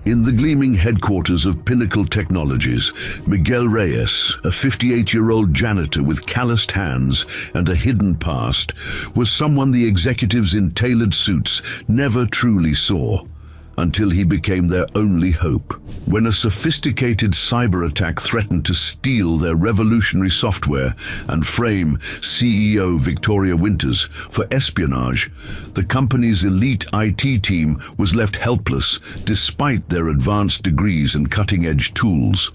In the gleaming headquarters of Pinnacle Technologies, Miguel Reyes, a 58-year-old janitor with calloused hands and a hidden past, was someone the executives in tailored suits never truly saw, until he became their only hope. When a sophisticated cyber attack threatened to steal their revolutionary software and frame CEO Victoria Winters for espionage, the company's elite IT team was left helpless despite their advanced degrees and cutting-edge tools.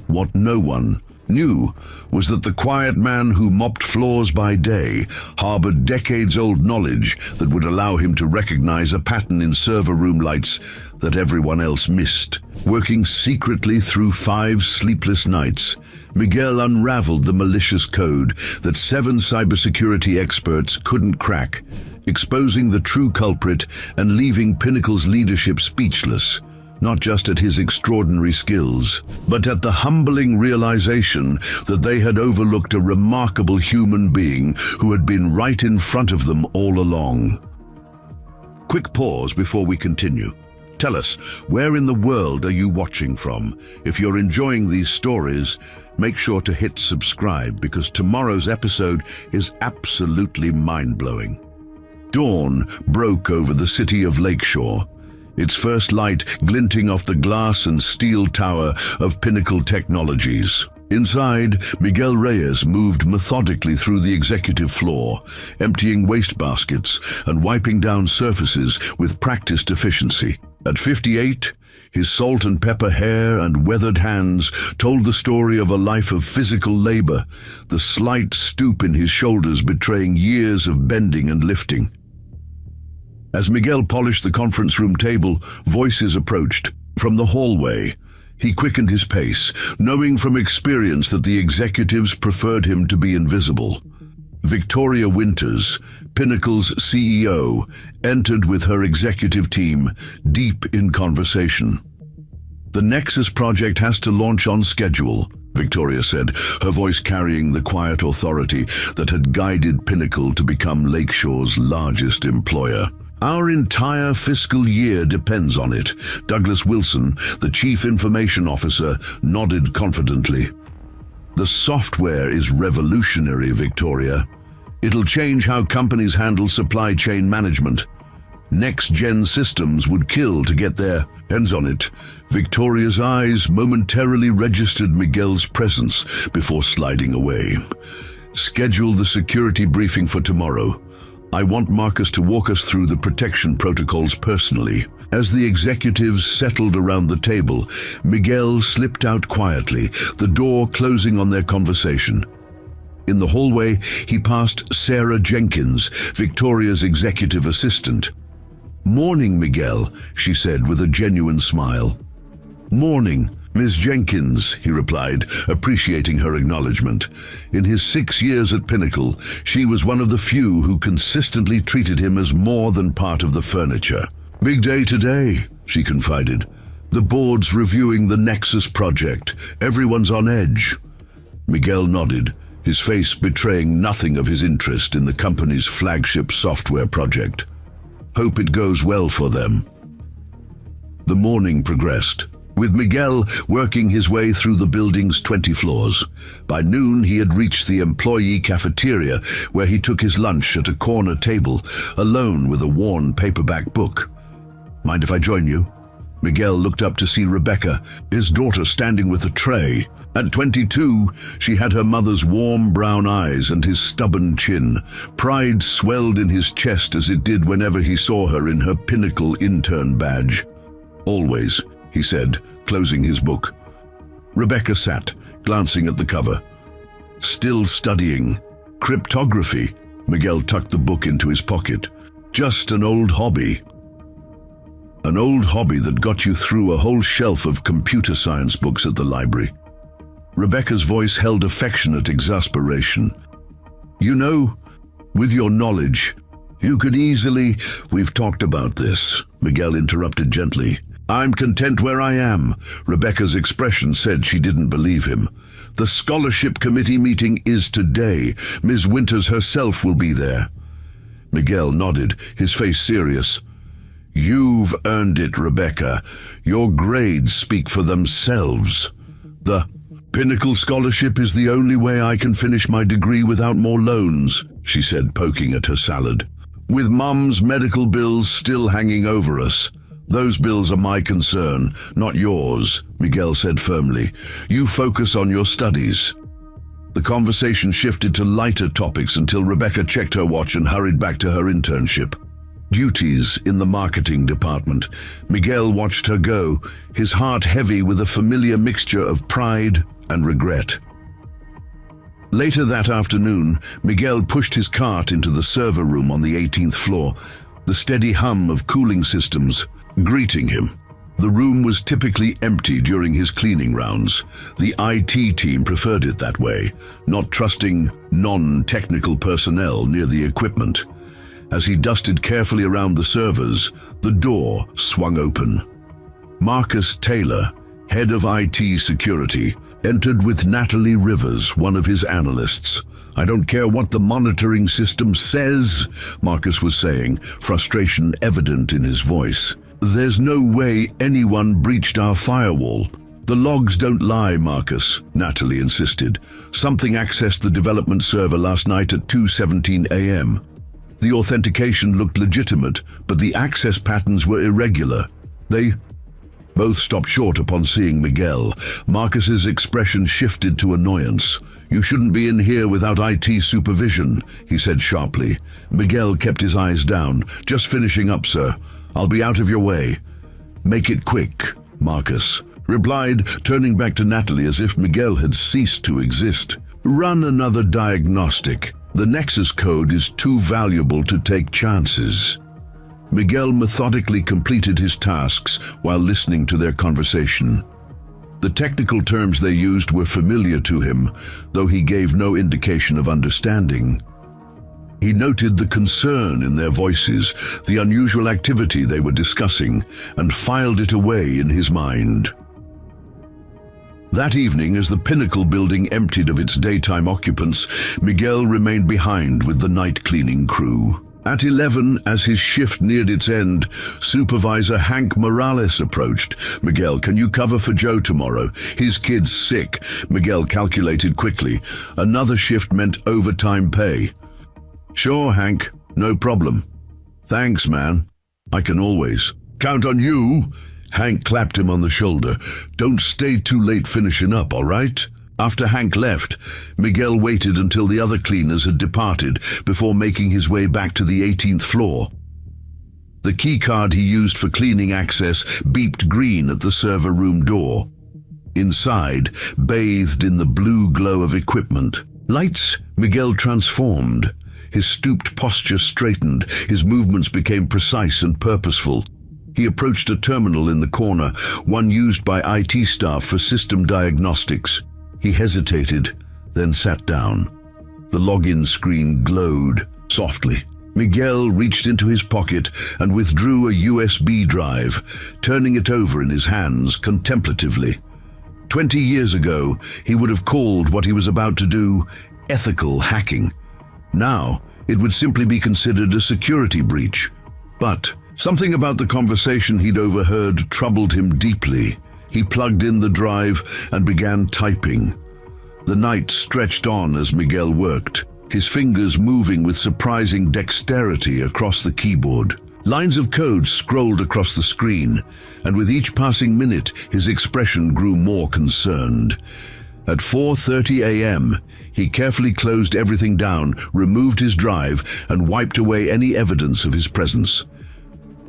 What no one knew was that the quiet man who mopped floors by day harbored decades-old knowledge that would allow him to recognize a pattern in server room lights that everyone else missed. Working secretly through 5 sleepless nights, Miguel unraveled the malicious code that 7 cybersecurity experts couldn't crack, exposing the true culprit and leaving Pinnacle's leadership speechless. Not just at his extraordinary skills, but at the humbling realization that they had overlooked a remarkable human being who had been right in front of them all along. Quick pause before we continue. Tell us, where in the world are you watching from? If you're enjoying these stories, make sure to hit subscribe because tomorrow's episode is absolutely mind-blowing. Dawn broke over the city of Lakeshore, its first light glinting off the glass and steel tower of Pinnacle Technologies. Inside, Miguel Reyes moved methodically through the executive floor, emptying waste baskets and wiping down surfaces with practiced efficiency. At 58, his salt and pepper hair and weathered hands told the story of a life of physical labor, the slight stoop in his shoulders betraying years of bending and lifting. As Miguel polished the conference room table, voices approached. From the hallway, he quickened his pace, knowing from experience that the executives preferred him to be invisible. Victoria Winters, Pinnacle's CEO, entered with her executive team, deep in conversation. "The Nexus project has to launch on schedule," Victoria said, her voice carrying the quiet authority that had guided Pinnacle to become Lakeshore's largest employer. "Our entire fiscal year depends on it." Douglas Wilson, the Chief Information Officer, nodded confidently. "The software is revolutionary, Victoria. It'll change how companies handle supply chain management. Next-gen systems would kill to get their hands on it." Victoria's eyes momentarily registered Miguel's presence before sliding away. "Schedule the security briefing for tomorrow. I want Marcus to walk us through the protection protocols personally." As the executives settled around the table, Miguel slipped out quietly, the door closing on their conversation. In the hallway, he passed Sarah Jenkins, Victoria's executive assistant. "Morning, Miguel," she said with a genuine smile. "Morning, Ms. Jenkins," he replied, appreciating her acknowledgement. In his 6 years at Pinnacle, she was one of the few who consistently treated him as more than part of the furniture. "Big day today," she confided. "The board's reviewing the Nexus project. Everyone's on edge." Miguel nodded, his face betraying nothing of his interest in the company's flagship software project. "Hope it goes well for them." The morning progressed, with Miguel working his way through the building's 20 floors. By noon, he had reached the employee cafeteria, where he took his lunch at a corner table, alone with a worn paperback book. "Mind if I join you?" Miguel looked up to see Rebecca, his daughter, standing with a tray. At 22, she had her mother's warm brown eyes and his stubborn chin. Pride swelled in his chest as it did whenever he saw her in her Pinnacle intern badge. "Always," he said, closing his book. Rebecca sat, glancing at the cover. "Still studying cryptography." Miguel tucked the book into his pocket. "Just an old hobby." "An old hobby that got you through a whole shelf of computer science books at the library." Rebecca's voice held affectionate exasperation. "You know, with your knowledge, you could easily—" "We've talked about this," Miguel interrupted gently. "I'm content where I am." Rebecca's expression said she didn't believe him. "The scholarship committee meeting is today. Ms. Winters herself will be there." Miguel nodded, his face serious. "You've earned it, Rebecca. Your grades speak for themselves. The Pinnacle Scholarship is the only way I can finish my degree without more loans," she said, poking at her salad. "With Mum's medical bills still hanging over us. Those bills are my concern, not yours," Miguel said firmly. "You focus on your studies." The conversation shifted to lighter topics until Rebecca checked her watch and hurried back to her internship. Duties in the marketing department. Miguel watched her go, his heart heavy with a familiar mixture of pride and regret. Later that afternoon, Miguel pushed his cart into the server room on the 18th floor, the steady hum of cooling systems greeting him. The room was typically empty during his cleaning rounds. The IT team preferred it that way, not trusting non-technical personnel near the equipment. As he dusted carefully around the servers, the door swung open. Marcus Taylor, head of IT security, entered with Natalie Rivers, one of his analysts. "I don't care what the monitoring system says," Marcus was saying, frustration evident in his voice. "There's no way anyone breached our firewall." "The logs don't lie, Marcus," Natalie insisted. "Something accessed the development server last night at 2:17 a.m. The authentication looked legitimate, but the access patterns were irregular. They both stopped short upon seeing Miguel. Marcus's expression shifted to annoyance. "You shouldn't be in here without IT supervision," he said sharply. Miguel kept his eyes down. "Just finishing up, sir. I'll be out of your way." "Make it quick," Marcus replied, turning back to Natalie as if Miguel had ceased to exist. "Run another diagnostic. The Nexus code is too valuable to take chances." Miguel methodically completed his tasks while listening to their conversation. The technical terms they used were familiar to him, though he gave no indication of understanding. He noted the concern in their voices, the unusual activity they were discussing, and filed it away in his mind. That evening, as the Pinnacle building emptied of its daytime occupants, Miguel remained behind with the night cleaning crew. At 11, as his shift neared its end, Supervisor Hank Morales approached. "Miguel, can you cover for Joe tomorrow? His kid's sick," Miguel calculated quickly. Another shift meant overtime pay. "Sure, Hank, no problem." "Thanks, man. I can always count on you." Hank clapped him on the shoulder. "Don't stay too late finishing up, all right?" After Hank left, Miguel waited until the other cleaners had departed before making his way back to the 18th floor. The key card he used for cleaning access beeped green at the server room door. Inside, bathed in the blue glow of equipment lights, Miguel transformed. His stooped posture straightened, his movements became precise and purposeful. He approached a terminal in the corner, one used by IT staff for system diagnostics. He hesitated, then sat down. The login screen glowed softly. Miguel reached into his pocket and withdrew a USB drive, turning it over in his hands contemplatively. 20 years ago, he would have called what he was about to do ethical hacking. Now, it would simply be considered a security breach. But something about the conversation he'd overheard troubled him deeply. He plugged in the drive and began typing. The night stretched on as Miguel worked, his fingers moving with surprising dexterity across the keyboard. Lines of code scrolled across the screen, and with each passing minute, his expression grew more concerned. At 4:30 a.m., he carefully closed everything down, removed his drive, and wiped away any evidence of his presence.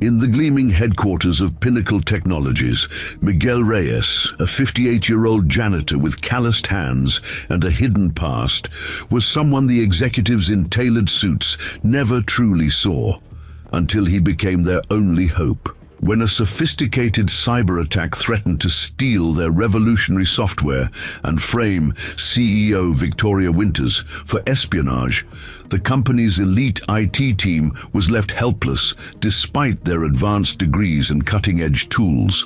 In the gleaming headquarters of Pinnacle Technologies, Miguel Reyes, a 58-year-old janitor with calloused hands and a hidden past, was someone the executives in tailored suits never truly saw, until he became their only hope. When a sophisticated cyber attack threatened to steal their revolutionary software and frame CEO Victoria Winters for espionage, the company's elite IT team was left helpless despite their advanced degrees and cutting-edge tools.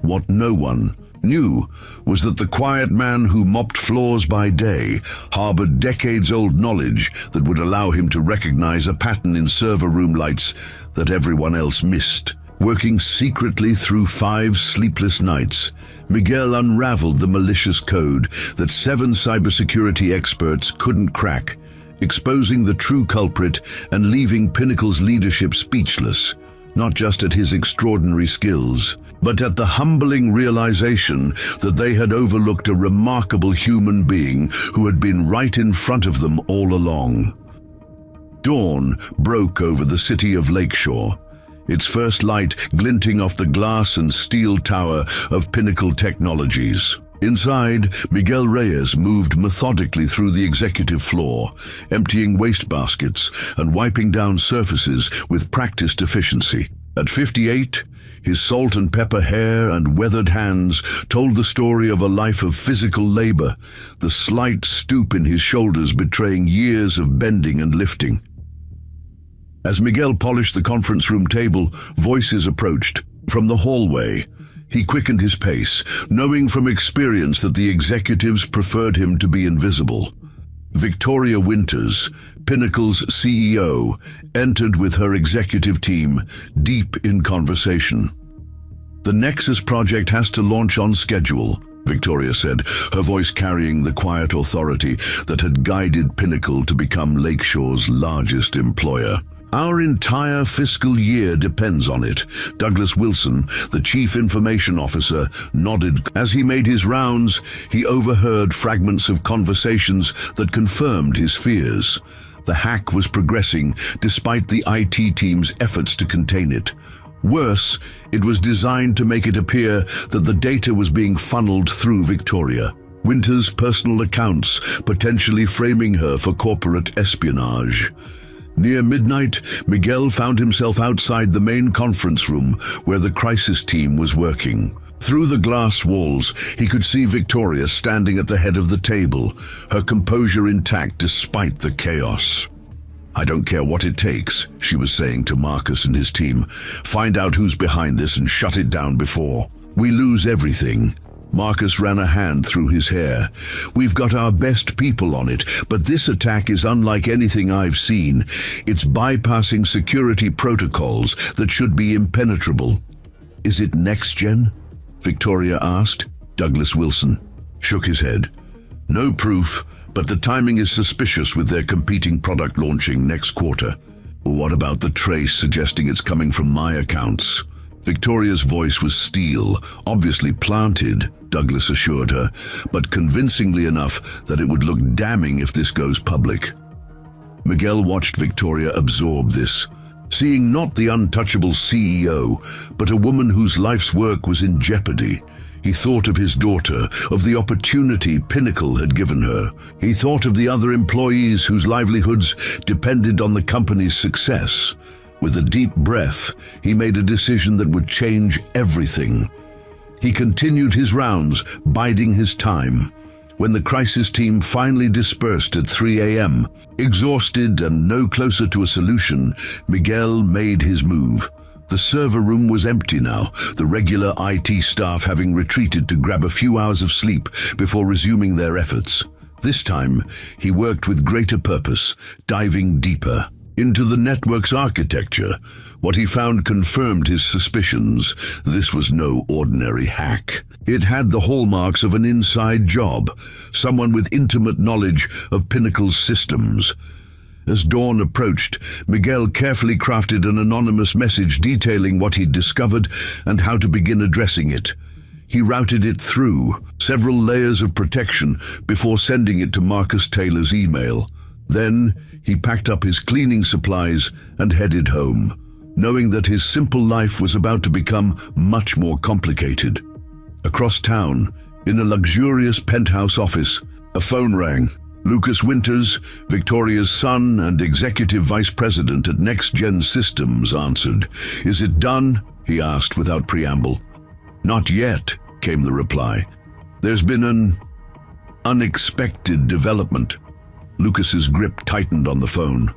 What no one knew was that the quiet man who mopped floors by day harbored decades-old knowledge that would allow him to recognize a pattern in server room lights that everyone else missed. Working secretly through 5 sleepless nights, Miguel unraveled the malicious code that 7 cybersecurity experts couldn't crack, exposing the true culprit and leaving Pinnacle's leadership speechless, not just at his extraordinary skills, but at the humbling realization that they had overlooked a remarkable human being who had been right in front of them all along. Dawn broke over the city of Lakeshore, its first light glinting off the glass and steel tower of Pinnacle Technologies. Inside, Miguel Reyes moved methodically through the executive floor, emptying waste baskets and wiping down surfaces with practiced efficiency. At 58, his salt and pepper hair and weathered hands told the story of a life of physical labor, the slight stoop in his shoulders betraying years of bending and lifting. As Miguel polished the conference room table, voices approached. From the hallway, he quickened his pace, knowing from experience that the executives preferred him to be invisible. Victoria Winters, Pinnacle's CEO, entered with her executive team, deep in conversation. "The Nexus project has to launch on schedule," Victoria said, her voice carrying the quiet authority that had guided Pinnacle to become Lakeshore's largest employer. "Our entire fiscal year depends on it." Douglas Wilson, the Chief Information Officer, nodded. As he made his rounds, he overheard fragments of conversations that confirmed his fears. The hack was progressing despite the IT team's efforts to contain it. Worse, it was designed to make it appear that the data was being funneled through Victoria. Winter's personal accounts, potentially framing her for corporate espionage. Near midnight, Miguel found himself outside the main conference room where the crisis team was working. Through the glass walls, he could see Victoria standing at the head of the table, her composure intact despite the chaos. "I don't care what it takes," she was saying to Marcus and his team. "Find out who's behind this and shut it down before we lose everything." Marcus ran a hand through his hair. "We've got our best people on it, but this attack is unlike anything I've seen. It's bypassing security protocols that should be impenetrable." "Is it next-gen?" Victoria asked. Douglas Wilson shook his head. "No proof, but the timing is suspicious with their competing product launching next quarter." "What about the trace suggesting it's coming from my accounts?" Victoria's voice was steel, obviously planted, Douglas assured her, but convincingly enough that it would look damning if this goes public. Miguel watched Victoria absorb this, seeing not the untouchable CEO, but a woman whose life's work was in jeopardy. He thought of his daughter, of the opportunity Pinnacle had given her. He thought of the other employees whose livelihoods depended on the company's success. With a deep breath, he made a decision that would change everything. He continued his rounds, biding his time. When the crisis team finally dispersed at 3 a.m., exhausted and no closer to a solution, Miguel made his move. The server room was empty now, the regular IT staff having retreated to grab a few hours of sleep before resuming their efforts. This time, he worked with greater purpose, diving deeper into the network's architecture. What he found confirmed his suspicions. This was no ordinary hack. It had the hallmarks of an inside job, someone with intimate knowledge of Pinnacle's systems. As dawn approached, Miguel carefully crafted an anonymous message detailing what he'd discovered and how to begin addressing it. He routed it through several layers of protection before sending it to Marcus Taylor's email. Then he packed up his cleaning supplies and headed home, knowing that his simple life was about to become much more complicated. Across town, in a luxurious penthouse office, a phone rang. Lucas Winters, Victoria's son and executive vice president at Next Gen Systems, answered. "Is it done?" he asked without preamble. "Not yet," came the reply. "There's been an unexpected development." Lucas's grip tightened on the phone.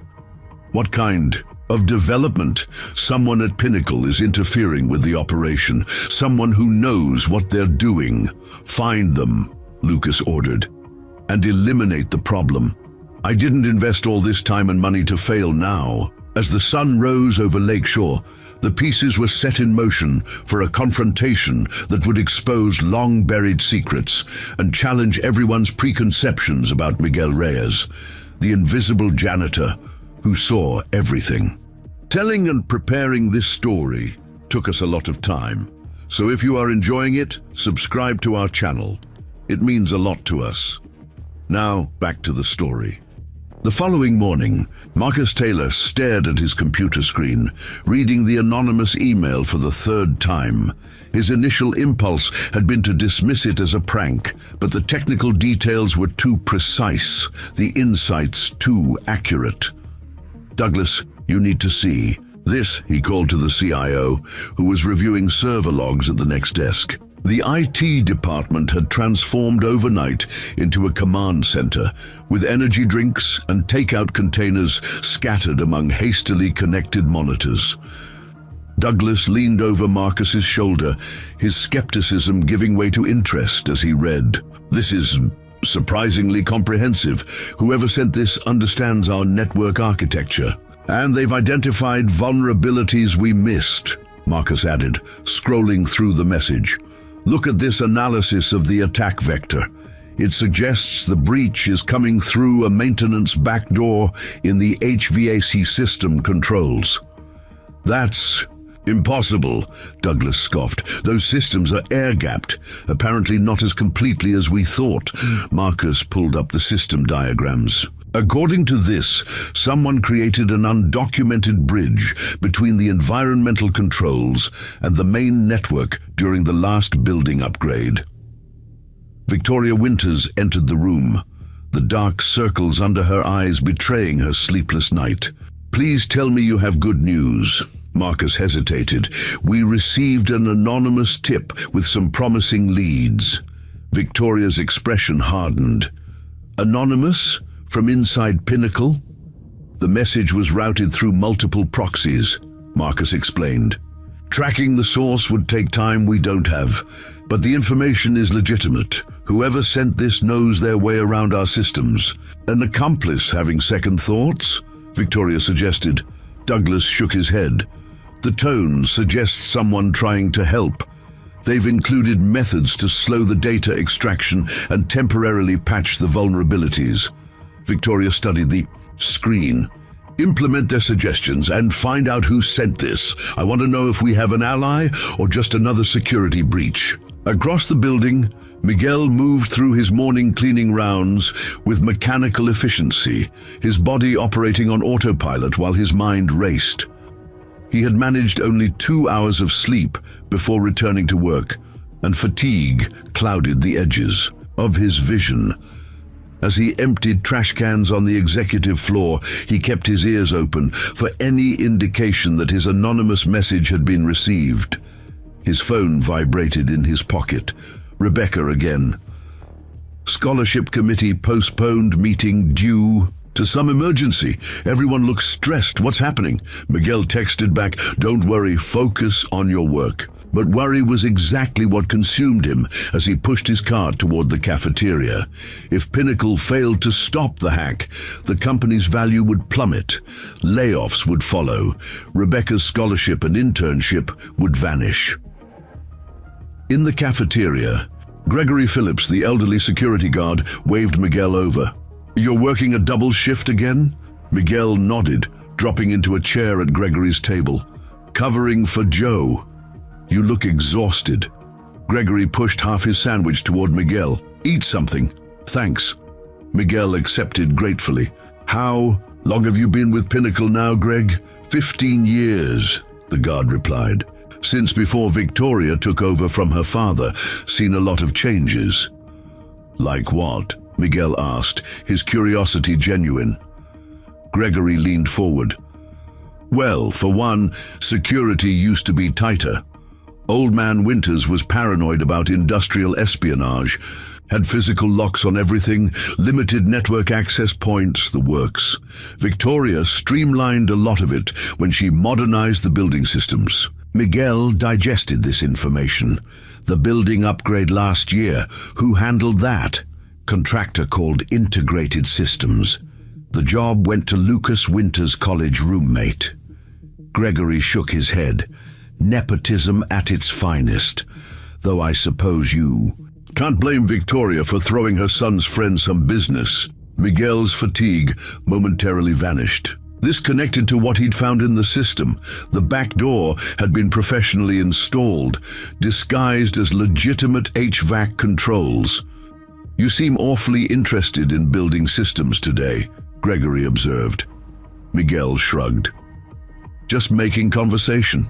"What kind of development?" "Someone at Pinnacle is interfering with the operation. Someone who knows what they're doing. Find them," Lucas ordered, "and eliminate the problem. I didn't invest all this time and money to fail now." As the sun rose over Lakeshore, The pieces were set in motion for a confrontation that would expose long-buried secrets and challenge everyone's preconceptions about Miguel Reyes, the invisible janitor who saw everything. Telling and preparing this story took us a lot of time, so if you are enjoying it, subscribe to our channel. It means a lot to us. Now, back to the story. The following morning, Marcus Taylor stared at his computer screen, reading the anonymous email for the third time. His initial impulse had been to dismiss it as a prank, but the technical details were too precise, the insights too accurate. "Douglas, you need to see this," he called to the CIO, who was reviewing server logs at the next desk. The IT department had transformed overnight into a command center, with energy drinks and takeout containers scattered among hastily connected monitors. Douglas leaned over Marcus's shoulder, his skepticism giving way to interest as he read. "This is surprisingly comprehensive. Whoever sent this understands our network architecture. And they've identified vulnerabilities we missed," Marcus added, scrolling through the message. "Look at this analysis of the attack vector. It suggests the breach is coming through a maintenance backdoor in the HVAC system controls." "That's impossible," Douglas scoffed. "Those systems are air-gapped, apparently not as completely as we thought." Marcus pulled up the system diagrams. "According to this, someone created an undocumented bridge between the environmental controls and the main network during the last building upgrade." Victoria Winters entered the room, the dark circles under her eyes betraying her sleepless night. "Please tell me you have good news." Marcus hesitated. "We received an anonymous tip with some promising leads." Victoria's expression hardened. "Anonymous? From inside Pinnacle?" "The message was routed through multiple proxies," Marcus explained. "Tracking the source would take time we don't have, but the information is legitimate. Whoever sent this knows their way around our systems." "An accomplice having second thoughts?" Victoria suggested. Douglas shook his head. "The tone suggests someone trying to help. They've included methods to slow the data extraction and temporarily patch the vulnerabilities." Victoria studied the screen. "Implement their suggestions and find out who sent this. I want to know if we have an ally or just another security breach." Across the building, Miguel moved through his morning cleaning rounds with mechanical efficiency, his body operating on autopilot while his mind raced. He had managed only 2 hours of sleep before returning to work, and fatigue clouded the edges of his vision. As he emptied trash cans on the executive floor, he kept his ears open for any indication that his anonymous message had been received. His phone vibrated in his pocket. Rebecca again. "Scholarship committee postponed meeting due to some emergency. Everyone looks stressed. What's happening?" Miguel texted back, "Don't worry, focus on your work." But worry was exactly what consumed him as he pushed his car toward the cafeteria. If Pinnacle failed to stop the hack, the company's value would plummet. Layoffs would follow. Rebecca's scholarship and internship would vanish. In the cafeteria, Gregory Phillips, the elderly security guard, waved Miguel over. "You're working a double shift again?" Miguel nodded, dropping into a chair at Gregory's table. "Covering for Joe. You look exhausted." Gregory pushed half his sandwich toward Miguel. "Eat something." "Thanks." Miguel accepted gratefully. "How long have you been with Pinnacle now, Greg?" 15 years, the guard replied. "Since before Victoria took over from her father, seen a lot of changes." "Like what?" Miguel asked, his curiosity genuine. Gregory leaned forward. "Well, for one, security used to be tighter. Old Man Winters was paranoid about industrial espionage, had physical locks on everything, limited network access points, the works. Victoria streamlined a lot of it when she modernized the building systems." Miguel digested this information. The building upgrade last year, who handled that? Contractor called Integrated Systems. The job went to Lucas Winter's college roommate. Gregory shook his head. Nepotism at its finest. Though I suppose you can't blame Victoria for throwing her son's friend some business. Miguel's fatigue momentarily vanished. This connected to what he'd found in the system. The back door had been professionally installed, disguised as legitimate HVAC controls. You seem awfully interested in building systems today, Gregory observed. Miguel shrugged. Just making conversation.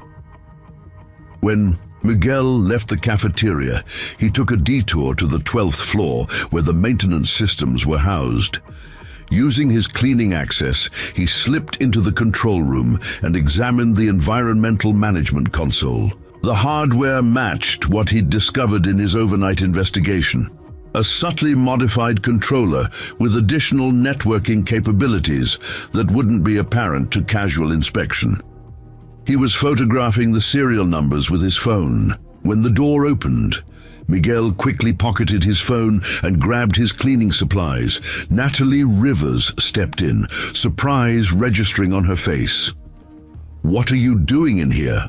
When Miguel left the cafeteria, he took a detour to the 12th floor where the maintenance systems were housed. Using his cleaning access, he slipped into the control room and examined the environmental management console. The hardware matched what he'd discovered in his overnight investigation. A subtly modified controller with additional networking capabilities that wouldn't be apparent to casual inspection. He was photographing the serial numbers with his phone. When the door opened, Miguel quickly pocketed his phone and grabbed his cleaning supplies. Natalie Rivers stepped in, surprise registering on her face. "What are you doing in here?"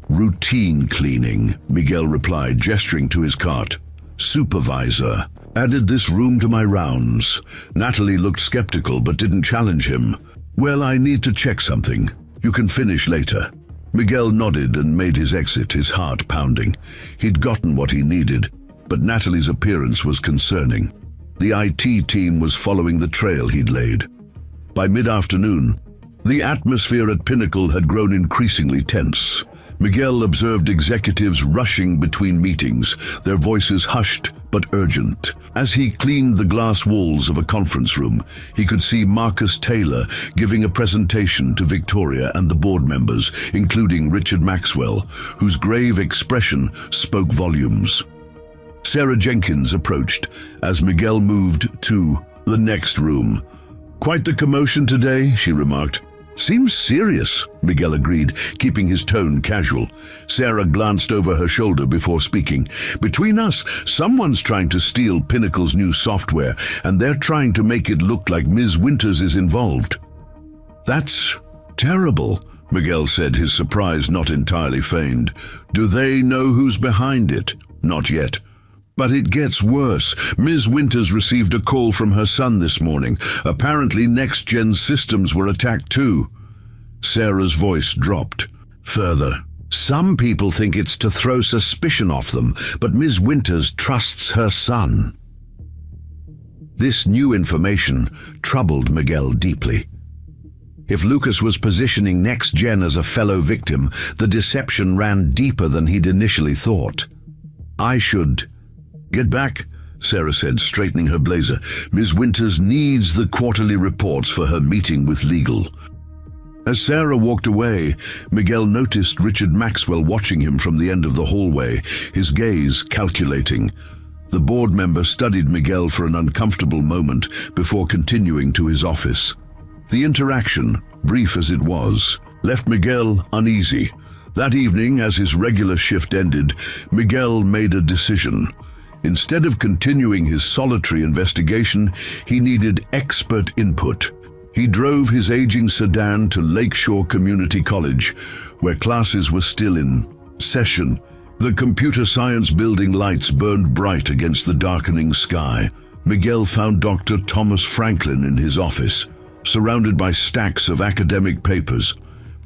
"Routine cleaning," Miguel replied, gesturing to his cart. "Supervisor. Added this room to my rounds." Natalie looked skeptical but didn't challenge him. "Well, I need to check something. You can finish later." Miguel nodded and made his exit, his heart pounding. He'd gotten what he needed, but Natalie's appearance was concerning. The IT team was following the trail he'd laid. By mid-afternoon, the atmosphere at Pinnacle had grown increasingly tense. Miguel observed executives rushing between meetings, their voices hushed but urgent. As he cleaned the glass walls of a conference room, he could see Marcus Taylor giving a presentation to Victoria and the board members, including Richard Maxwell, whose grave expression spoke volumes. Sarah Jenkins approached as Miguel moved to the next room. "Quite the commotion today," she remarked. "Seems serious," Miguel agreed, keeping his tone casual. Sarah glanced over her shoulder before speaking. "Between us, someone's trying to steal Pinnacle's new software, and they're trying to make it look like Ms. Winters is involved." "That's terrible," Miguel said, his surprise not entirely feigned. "Do they know who's behind it?" "Not yet. But it gets worse. Ms. Winters received a call from her son this morning. Apparently next-gen systems were attacked too." Sarah's voice dropped. Further, "Some people think it's to throw suspicion off them, but Ms. Winters trusts her son." This new information troubled Miguel deeply. If Lucas was positioning next-gen as a fellow victim, the deception ran deeper than he'd initially thought. "I should get back," Sarah said, straightening her blazer. "Ms. Winters needs the quarterly reports for her meeting with legal." As Sarah walked away, Miguel noticed Richard Maxwell watching him from the end of the hallway, his gaze calculating. The board member studied Miguel for an uncomfortable moment before continuing to his office. The interaction, brief as it was, left Miguel uneasy. That evening, as his regular shift ended, Miguel made a decision. Instead of continuing his solitary investigation, he needed expert input. He drove his aging sedan to Lakeshore Community College, where classes were still in session. The computer science building lights burned bright against the darkening sky. Miguel found Dr. Thomas Franklin in his office, surrounded by stacks of academic papers.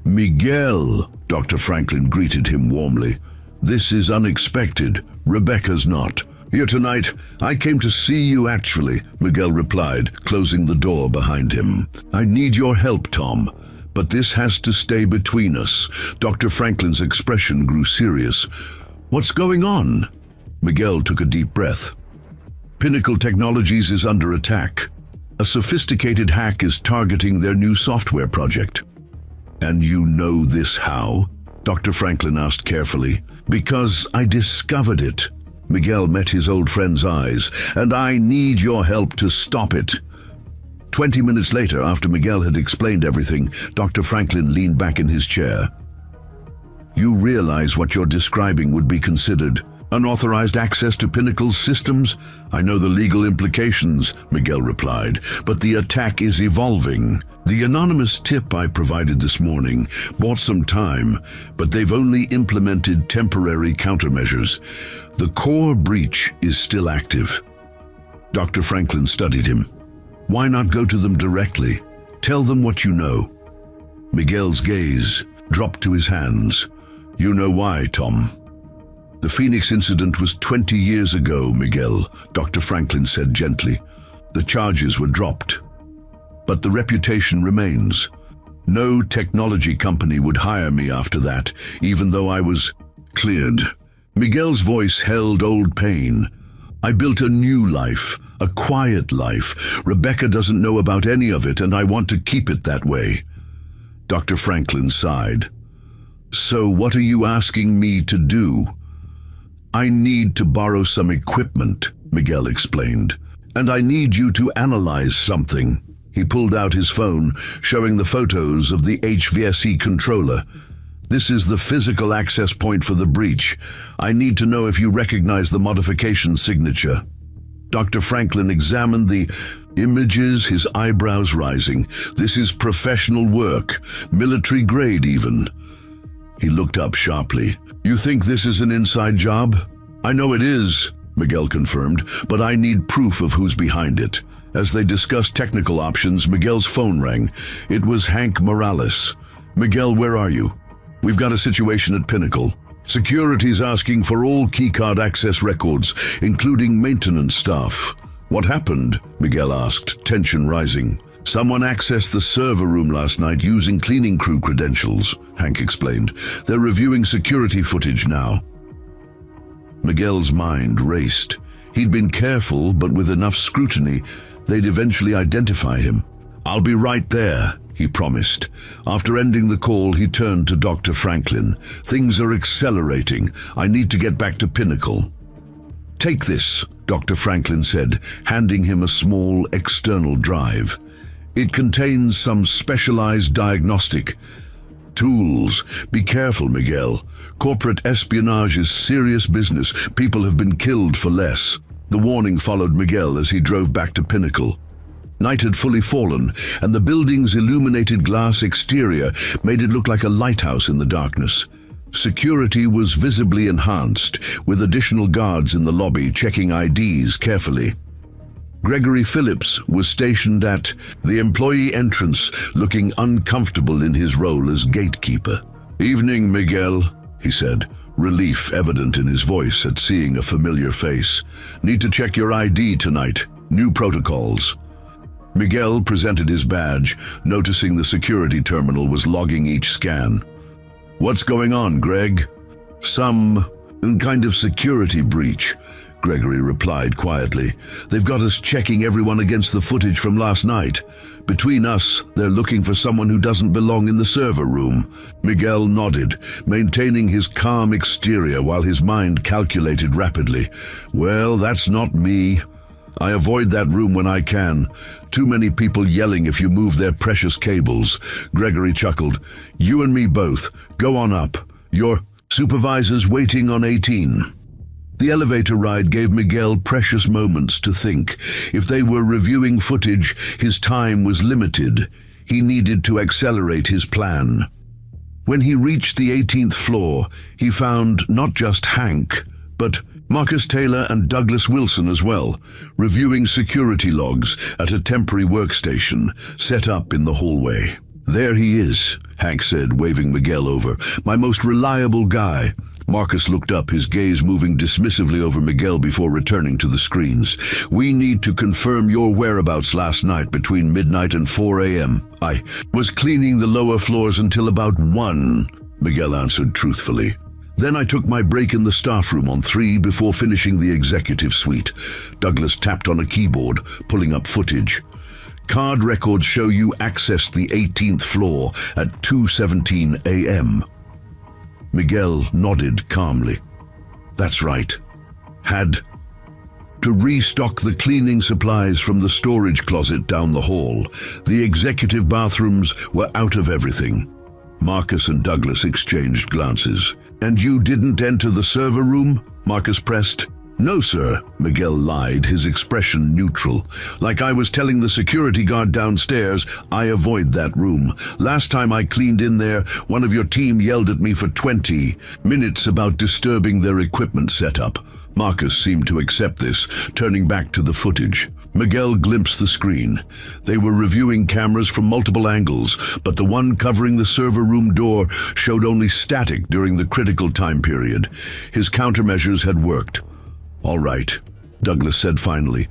"Miguel," Dr. Franklin greeted him warmly. "This is unexpected. Rebecca's not here tonight. I came to see you, actually," Miguel replied, closing the door behind him. "I need your help, Tom, but this has to stay between us." Dr. Franklin's expression grew serious. "What's going on?" Miguel took a deep breath. "Pinnacle Technologies is under attack. A sophisticated hack is targeting their new software project." "And you know this how?" Dr. Franklin asked carefully. "Because I discovered it." Miguel met his old friend's eyes. "And I need your help to stop it." 20 minutes later, after Miguel had explained everything, Dr. Franklin leaned back in his chair. "You realize what you're describing would be considered Unauthorized access to Pinnacle's systems? I know the legal implications, Miguel replied, but the attack is evolving. The anonymous tip I provided this morning bought some time, but they've only implemented temporary countermeasures. The core breach is still active. Dr. Franklin studied him. Why not go to them directly? Tell them what you know. Miguel's gaze dropped to his hands. You know why, Tom. The Phoenix incident was 20 years ago, Miguel, Dr. Franklin said gently. The charges were dropped. But the reputation remains. No technology company would hire me after that, even though I was cleared. Miguel's voice held old pain. I built a new life, a quiet life. Rebecca doesn't know about any of it, and I want to keep it that way. Dr. Franklin sighed. So what are you asking me to do? I need to borrow some equipment, Miguel explained, and I need you to analyze something. He pulled out his phone, showing the photos of the HVSE controller. This is the physical access point for the breach. I need to know if you recognize the modification signature. Dr. Franklin examined the images, his eyebrows rising. This is professional work, military grade even. He looked up sharply. You think this is an inside job? I know it is, Miguel confirmed, but I need proof of who's behind it. As they discussed technical options, Miguel's phone rang. It was Hank Morales. Miguel, where are you? We've got a situation at Pinnacle. Security's asking for all keycard access records, including maintenance staff. What happened? Miguel asked, tension rising. Someone accessed the server room last night using cleaning crew credentials, Hank explained. They're reviewing security footage now. Miguel's mind raced. He'd been careful, but with enough scrutiny, they'd eventually identify him. I'll be right there, he promised. After ending the call, he turned to Dr. Franklin. Things are accelerating. I need to get back to Pinnacle. Take this, Dr. Franklin said, handing him a small external drive. It contains some specialized diagnostic tools. Be careful, Miguel. Corporate espionage is serious business. People have been killed for less. The warning followed Miguel as he drove back to Pinnacle. Night had fully fallen, and the building's illuminated glass exterior made it look like a lighthouse in the darkness. Security was visibly enhanced, with additional guards in the lobby checking IDs carefully. Gregory Phillips was stationed at the employee entrance, looking uncomfortable in his role as gatekeeper. Evening, Miguel, he said, relief evident in his voice at seeing a familiar face. Need to check your ID tonight. New protocols. Miguel presented his badge, noticing the security terminal was logging each scan. What's going on, Greg? Some kind of security breach, Gregory replied quietly. They've got us checking everyone against the footage from last night. Between us, they're looking for someone who doesn't belong in the server room. Miguel nodded, maintaining his calm exterior while his mind calculated rapidly. Well, that's not me. I avoid that room when I can. Too many people yelling if you move their precious cables. Gregory chuckled. You and me both. Go on up. Your supervisor's waiting on 18. The elevator ride gave Miguel precious moments to think. If they were reviewing footage, his time was limited. He needed to accelerate his plan. When he reached the 18th floor, he found not just Hank, but Marcus Taylor and Douglas Wilson as well, reviewing security logs at a temporary workstation set up in the hallway. There he is, Hank said, waving Miguel over. My most reliable guy. Marcus looked up, his gaze moving dismissively over Miguel before returning to the screens. We need to confirm your whereabouts last night between midnight and 4 a.m. I was cleaning the lower floors until about 1, Miguel answered truthfully. Then I took my break in the staff room on 3 before finishing the executive suite. Douglas tapped on a keyboard, pulling up footage. Card records show you accessed the 18th floor at 2:17 a.m. Miguel nodded calmly. That's right. Had to restock the cleaning supplies from the storage closet down the hall. The executive bathrooms were out of everything. Marcus and Douglas exchanged glances. And you didn't enter the server room? Marcus pressed. "No, sir," Miguel lied, his expression neutral. "Like I was telling the security guard downstairs, I avoid that room. Last time I cleaned in there, one of your team yelled at me for 20 minutes about disturbing their equipment setup." Marcus seemed to accept this, turning back to the footage. Miguel glimpsed the screen. They were reviewing cameras from multiple angles, but the one covering the server room door showed only static during the critical time period. His countermeasures had worked. "All right," Douglas said finally.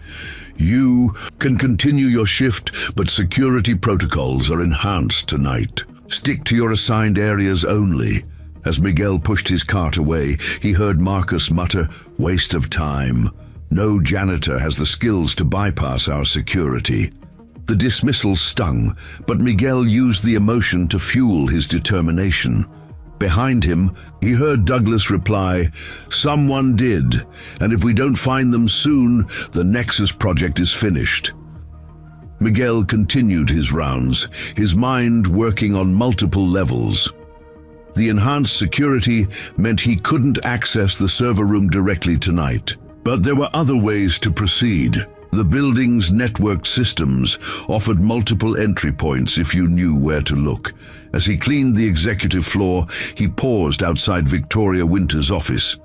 "You can continue your shift, but security protocols are enhanced tonight. Stick to your assigned areas only." As Miguel pushed his cart away, he heard Marcus mutter, "Waste of time. No janitor has the skills to bypass our security." The dismissal stung, but Miguel used the emotion to fuel his determination. Behind him, he heard Douglas reply, "Someone did, and if we don't find them soon, the Nexus project is finished." Miguel continued his rounds, his mind working on multiple levels. The enhanced security meant he couldn't access the server room directly tonight, but there were other ways to proceed. The building's networked systems offered multiple entry points if you knew where to look. As he cleaned the executive floor, he paused outside Victoria Winter's office.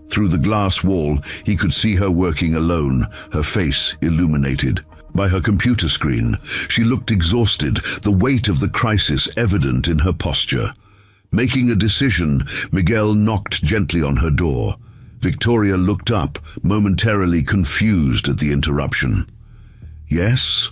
Through the glass wall, he could see her working alone, her face illuminated. By her computer screen, she looked exhausted, the weight of the crisis evident in her posture. Making a decision, Miguel knocked gently on her door. Victoria looked up, momentarily confused at the interruption. "Yes?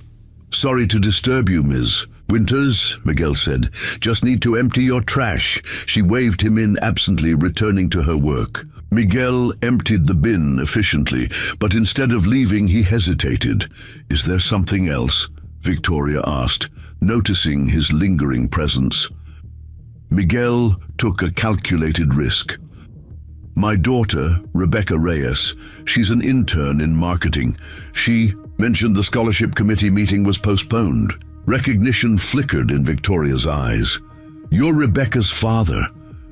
Sorry to disturb you, Ms. Winters," Miguel said. "Just need to empty your trash." She waved him in absently, returning to her work. Miguel emptied the bin efficiently, but instead of leaving, he hesitated. "Is there something else?" Victoria asked, noticing his lingering presence. Miguel took a calculated risk. "My daughter, Rebecca Reyes, she's an intern in marketing. She mentioned the scholarship committee meeting was postponed." Recognition flickered in Victoria's eyes. "You're Rebecca's father.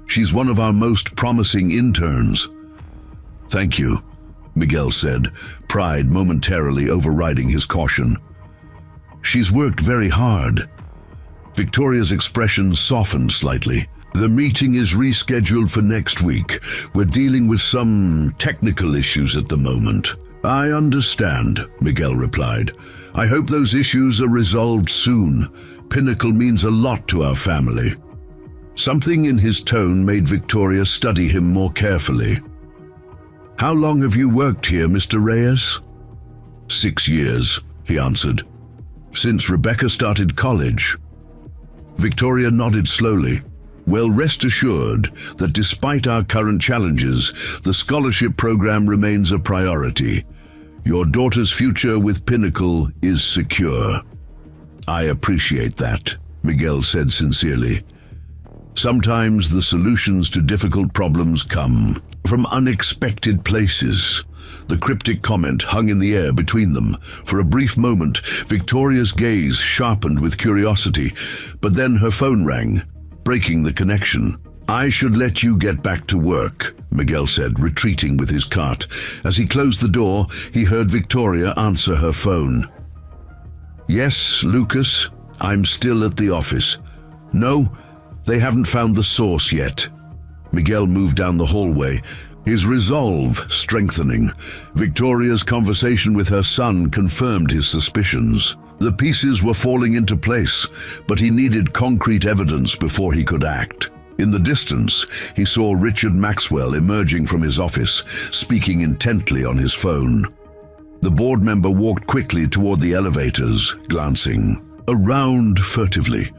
She's one of our most promising interns." "Thank you," Miguel said, pride momentarily overriding his caution. "She's worked very hard." Victoria's expression softened slightly. "The meeting is rescheduled for next week. We're dealing with some technical issues at the moment." "I understand," Miguel replied. "I hope those issues are resolved soon. Pinnacle means a lot to our family." Something in his tone made Victoria study him more carefully. "How long have you worked here, Mr. Reyes?" 6 years, he answered. "Since Rebecca started college." Victoria nodded slowly. "Well, rest assured that despite our current challenges, the scholarship program remains a priority. Your daughter's future with Pinnacle is secure." "I appreciate that," Miguel said sincerely. "Sometimes the solutions to difficult problems come from unexpected places." The cryptic comment hung in the air between them. For a brief moment, Victoria's gaze sharpened with curiosity, but then her phone rang, breaking the connection. "I should let you get back to work," Miguel said, retreating with his cart. As he closed the door, he heard Victoria answer her phone. "Yes, Lucas, I'm still at the office." "No, they haven't found the source yet." Miguel moved down the hallway, his resolve strengthening. Victoria's conversation with her son confirmed his suspicions. The pieces were falling into place, but he needed concrete evidence before he could act. In the distance, he saw Richard Maxwell emerging from his office, speaking intently on his phone. The board member walked quickly toward the elevators, glancing around furtively.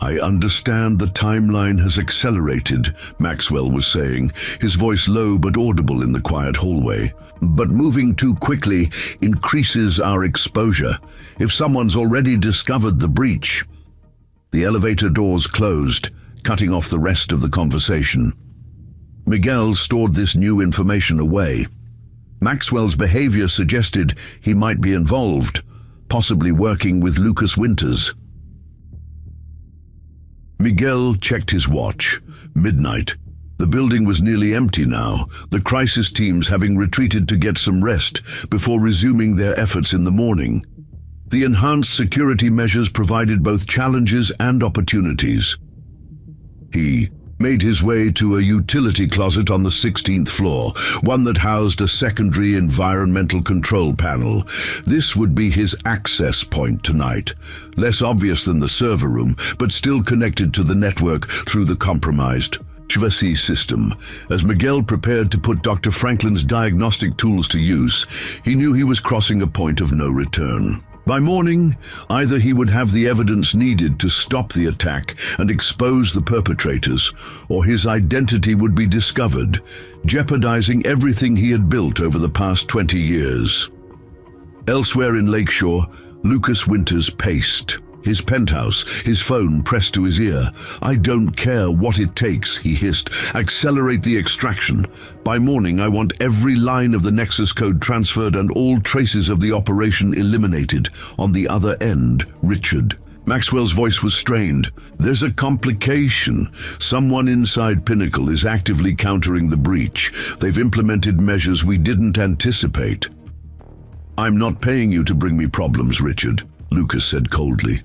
"I understand the timeline has accelerated," Maxwell was saying, his voice low but audible in the quiet hallway. "But moving too quickly increases our exposure. If someone's already discovered the breach..." The elevator doors closed, cutting off the rest of the conversation. Miguel stored this new information away. Maxwell's behavior suggested he might be involved, possibly working with Lucas Winters. Miguel checked his watch. Midnight. The building was nearly empty now, the crisis teams having retreated to get some rest before resuming their efforts in the morning. The enhanced security measures provided both challenges and opportunities. He made his way to a utility closet on the 16th floor, one that housed a secondary environmental control panel. This would be his access point tonight, less obvious than the server room, but still connected to the network through the compromised HVAC system. As Miguel prepared to put Dr. Franklin's diagnostic tools to use, he knew he was crossing a point of no return. By morning, either he would have the evidence needed to stop the attack and expose the perpetrators, or his identity would be discovered, jeopardizing everything he had built over the past 20 years. Elsewhere in Lakeshore, Lucas Winters paced, his penthouse, his phone pressed to his ear. "I don't care what it takes," he hissed. "Accelerate the extraction. By morning, I want every line of the Nexus code transferred and all traces of the operation eliminated. On the other end, Richard." Maxwell's voice was strained. "There's a complication. Someone inside Pinnacle is actively countering the breach. They've implemented measures we didn't anticipate." "I'm not paying you to bring me problems, Richard," Lucas said coldly.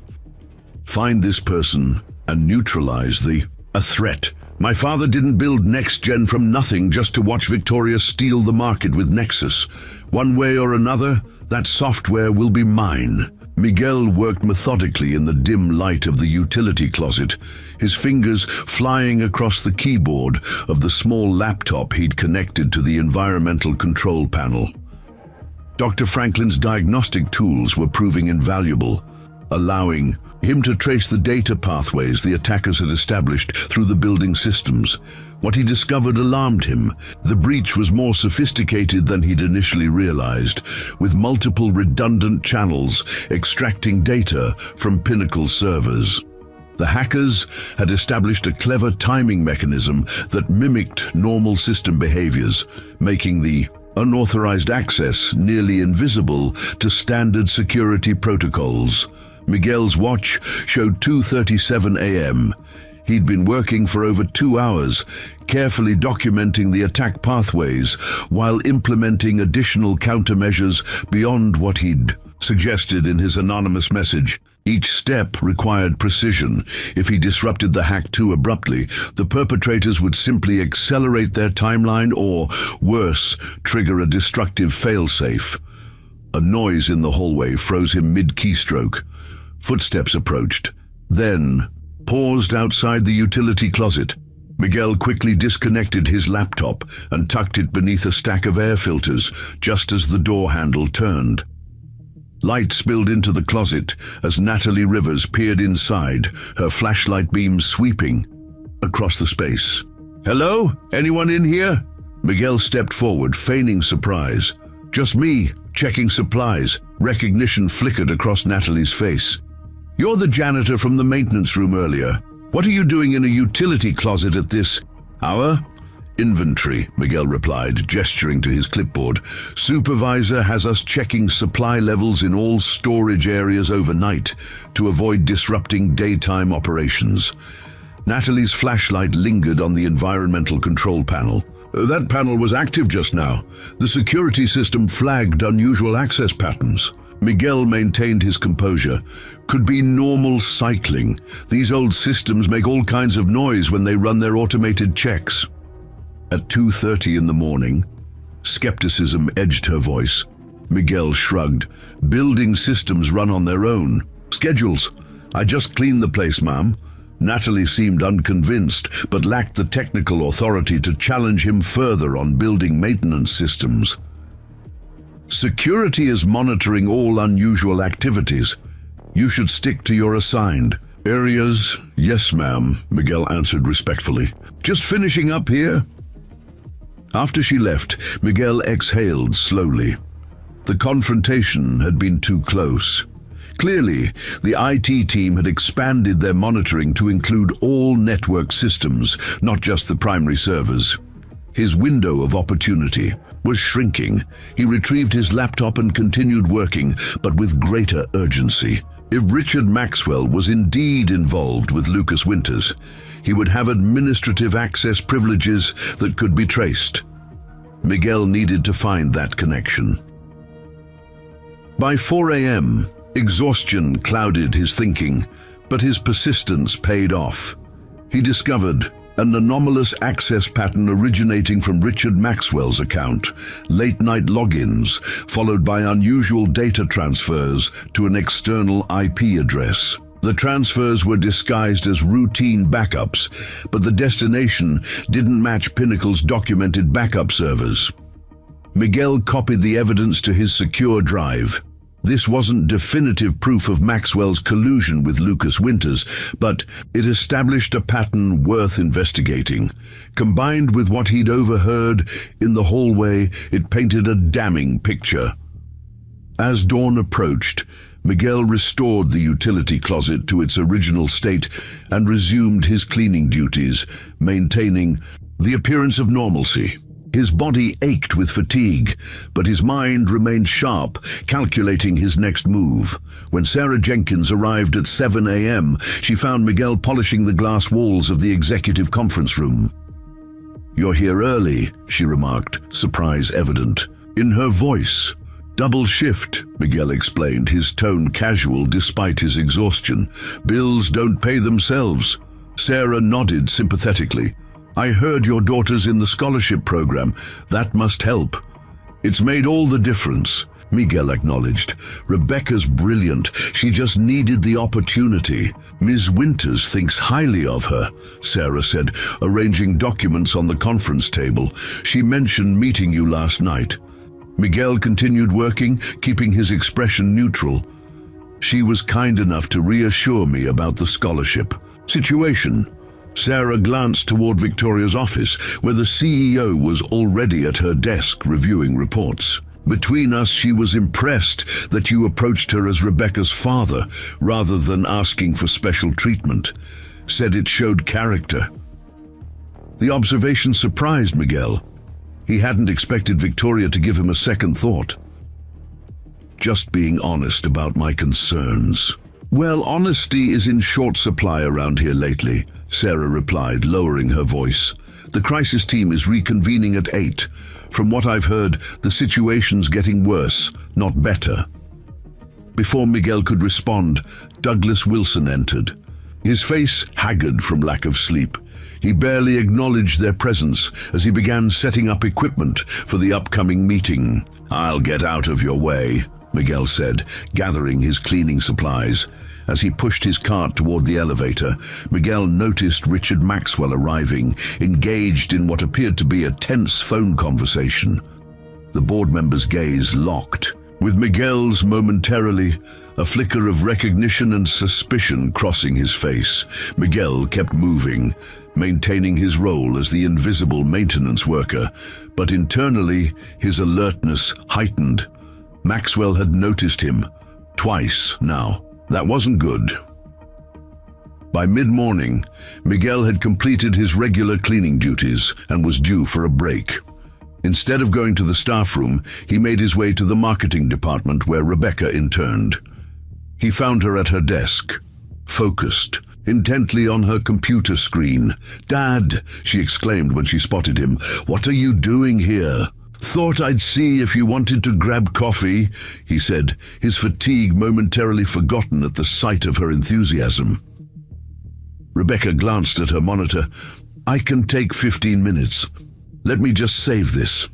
"Find this person and neutralize a threat. My father didn't build Next-Gen from nothing just to watch Victoria steal the market with Nexus. One way or another, that software will be mine." Miguel worked methodically in the dim light of the utility closet, his fingers flying across the keyboard of the small laptop he'd connected to the environmental control panel. Dr. Franklin's diagnostic tools were proving invaluable, allowing him to trace the data pathways the attackers had established through the building systems. What he discovered alarmed him. The breach was more sophisticated than he'd initially realized, with multiple redundant channels extracting data from Pinnacle servers. The hackers had established a clever timing mechanism that mimicked normal system behaviors, making the unauthorized access nearly invisible to standard security protocols. Miguel's watch showed 2:37 a.m. He'd been working for over 2 hours, carefully documenting the attack pathways while implementing additional countermeasures beyond what he'd suggested in his anonymous message. Each step required precision. If he disrupted the hack too abruptly, the perpetrators would simply accelerate their timeline or, worse, trigger a destructive failsafe. A noise in the hallway froze him mid-keystroke. Footsteps approached, then paused outside the utility closet. Miguel quickly disconnected his laptop and tucked it beneath a stack of air filters just as the door handle turned. Light spilled into the closet as Natalie Rivers peered inside, her flashlight beam sweeping across the space. "Hello? Anyone in here?" Miguel stepped forward, feigning surprise. "Just me, checking supplies." Recognition flickered across Natalie's face. "You're the janitor from the maintenance room earlier. What are you doing in a utility closet at this hour?" "Inventory," Miguel replied, gesturing to his clipboard. "Supervisor has us checking supply levels in all storage areas overnight to avoid disrupting daytime operations." Natalie's flashlight lingered on the environmental control panel. "That panel was active just now. The security system flagged unusual access patterns." Miguel maintained his composure. "Could be normal cycling. These old systems make all kinds of noise when they run their automated checks." At 2:30 in the morning, skepticism edged her voice. Miguel shrugged. "Building systems run on their own. Schedules. I just cleaned the place, ma'am." Natalie seemed unconvinced, but lacked the technical authority to challenge him further on building maintenance systems. "Security is monitoring all unusual activities. You should stick to your assigned areas." "Yes, ma'am," Miguel answered respectfully. "Just finishing up here." After she left, Miguel exhaled slowly. The confrontation had been too close. Clearly, the IT team had expanded their monitoring to include all network systems, not just the primary servers. His window of opportunity was shrinking. He retrieved his laptop and continued working, but with greater urgency. If Richard Maxwell was indeed involved with Lucas Winters, he would have administrative access privileges that could be traced. Miguel needed to find that connection. By 4 a.m., exhaustion clouded his thinking, but his persistence paid off. He discovered an anomalous access pattern originating from Richard Maxwell's account, late-night logins, followed by unusual data transfers to an external IP address. The transfers were disguised as routine backups, but the destination didn't match Pinnacle's documented backup servers. Miguel copied the evidence to his secure drive. This wasn't definitive proof of Maxwell's collusion with Lucas Winters, but it established a pattern worth investigating. Combined with what he'd overheard in the hallway, it painted a damning picture. As dawn approached, Miguel restored the utility closet to its original state and resumed his cleaning duties, maintaining the appearance of normalcy. His body ached with fatigue, but his mind remained sharp, calculating his next move. When Sarah Jenkins arrived at 7 a.m., she found Miguel polishing the glass walls of the executive conference room. "You're here early," she remarked, surprise evident. In her voice, "Double shift," Miguel explained, his tone casual despite his exhaustion. "Bills don't pay themselves." Sarah nodded sympathetically. "I heard your daughter's in the scholarship program. That must help." "It's made all the difference," Miguel acknowledged. "Rebecca's brilliant. She just needed the opportunity." "Ms. Winters thinks highly of her," Sarah said, arranging documents on the conference table. "She mentioned meeting you last night." Miguel continued working, keeping his expression neutral. "She was kind enough to reassure me about the scholarship situation." Sarah glanced toward Victoria's office, where the CEO was already at her desk reviewing reports. "Between us, she was impressed that you approached her as Rebecca's father rather than asking for special treatment. Said it showed character." The observation surprised Miguel. He hadn't expected Victoria to give him a second thought. "Just being honest about my concerns." "Well, honesty is in short supply around here lately," Sarah replied, lowering her voice. "The crisis team is reconvening at 8. From what I've heard, the situation's getting worse, not better." Before Miguel could respond, Douglas Wilson entered. His face haggard from lack of sleep. He barely acknowledged their presence as he began setting up equipment for the upcoming meeting. "I'll get out of your way," Miguel said, gathering his cleaning supplies. As he pushed his cart toward the elevator, Miguel noticed Richard Maxwell arriving, engaged in what appeared to be a tense phone conversation. The board member's gaze locked. With Miguel's momentarily, a flicker of recognition and suspicion crossing his face, Miguel kept moving, maintaining his role as the invisible maintenance worker, but internally his alertness heightened. Maxwell had noticed him, twice now. That wasn't good. By mid-morning, Miguel had completed his regular cleaning duties and was due for a break. Instead of going to the staff room, he made his way to the marketing department where Rebecca interned. He found her at her desk, focused, intently on her computer screen. "Dad," she exclaimed when she spotted him, "what are you doing here?" "Thought I'd see if you wanted to grab coffee," he said, his fatigue momentarily forgotten at the sight of her enthusiasm. Rebecca glanced at her monitor. "I can take 15 minutes. Let me just save this."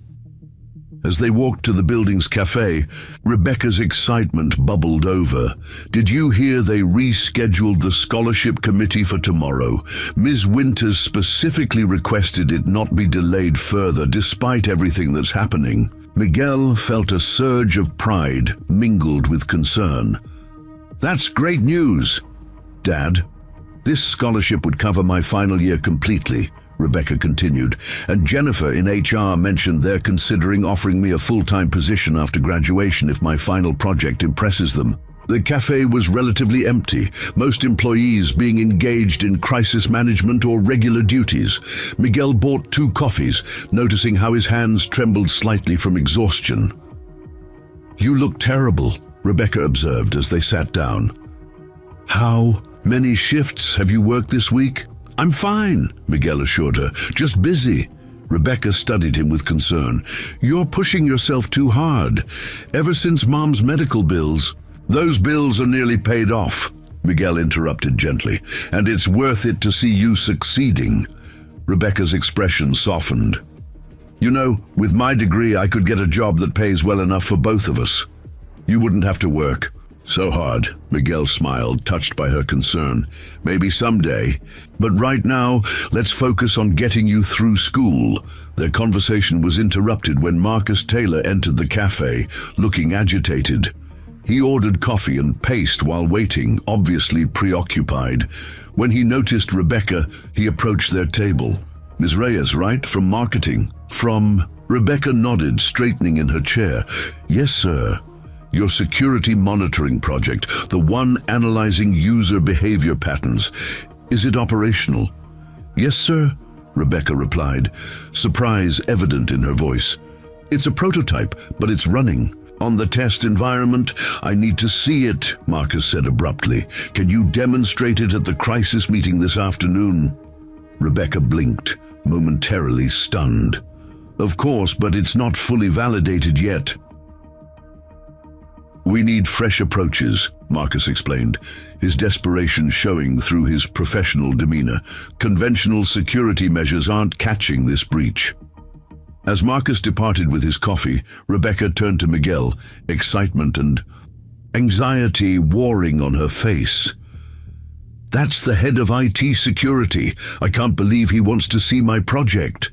As they walked to the building's cafe, Rebecca's excitement bubbled over. "Did you hear they rescheduled the scholarship committee for tomorrow? Ms. Winters specifically requested it not be delayed further despite everything that's happening." Miguel felt a surge of pride mingled with concern. "That's great news, Dad. This scholarship would cover my final year completely," Rebecca continued, "and Jennifer in HR mentioned they're considering offering me a full-time position after graduation if my final project impresses them." The cafe was relatively empty, most employees being engaged in crisis management or regular duties. Miguel bought 2 coffees, noticing how his hands trembled slightly from exhaustion. "You look terrible," Rebecca observed as they sat down. How many shifts have you worked this week? I'm fine, Miguel assured her. Just busy. Rebecca studied him with concern. You're pushing yourself too hard. Ever since Mom's medical bills. Those bills are nearly paid off, Miguel interrupted gently, and it's worth it to see you succeeding. Rebecca's expression softened. You know, with my degree, I could get a job that pays well enough for both of us. You wouldn't have to work so hard. Miguel smiled, touched by her concern. Maybe someday. But right now, let's focus on getting you through school. Their conversation was interrupted when Marcus Taylor entered the cafe, looking agitated. He ordered coffee and paced while waiting, obviously preoccupied. When he noticed Rebecca, he approached their table. Ms. Reyes, right? From marketing? From... Rebecca nodded, straightening in her chair. Yes, sir. Your security monitoring project, the one analyzing user behavior patterns. Is it operational? Yes, sir, Rebecca replied, surprise evident in her voice. It's a prototype, but it's running. On the test environment, I need to see it, Marcus said abruptly. Can you demonstrate it at the crisis meeting this afternoon? Rebecca blinked, momentarily stunned. Of course, but it's not fully validated yet. We need fresh approaches, Marcus explained, his desperation showing through his professional demeanor. Conventional security measures aren't catching this breach. As Marcus departed with his coffee, Rebecca turned to Miguel, excitement and anxiety warring on her face. That's the head of IT security. I can't believe he wants to see my project.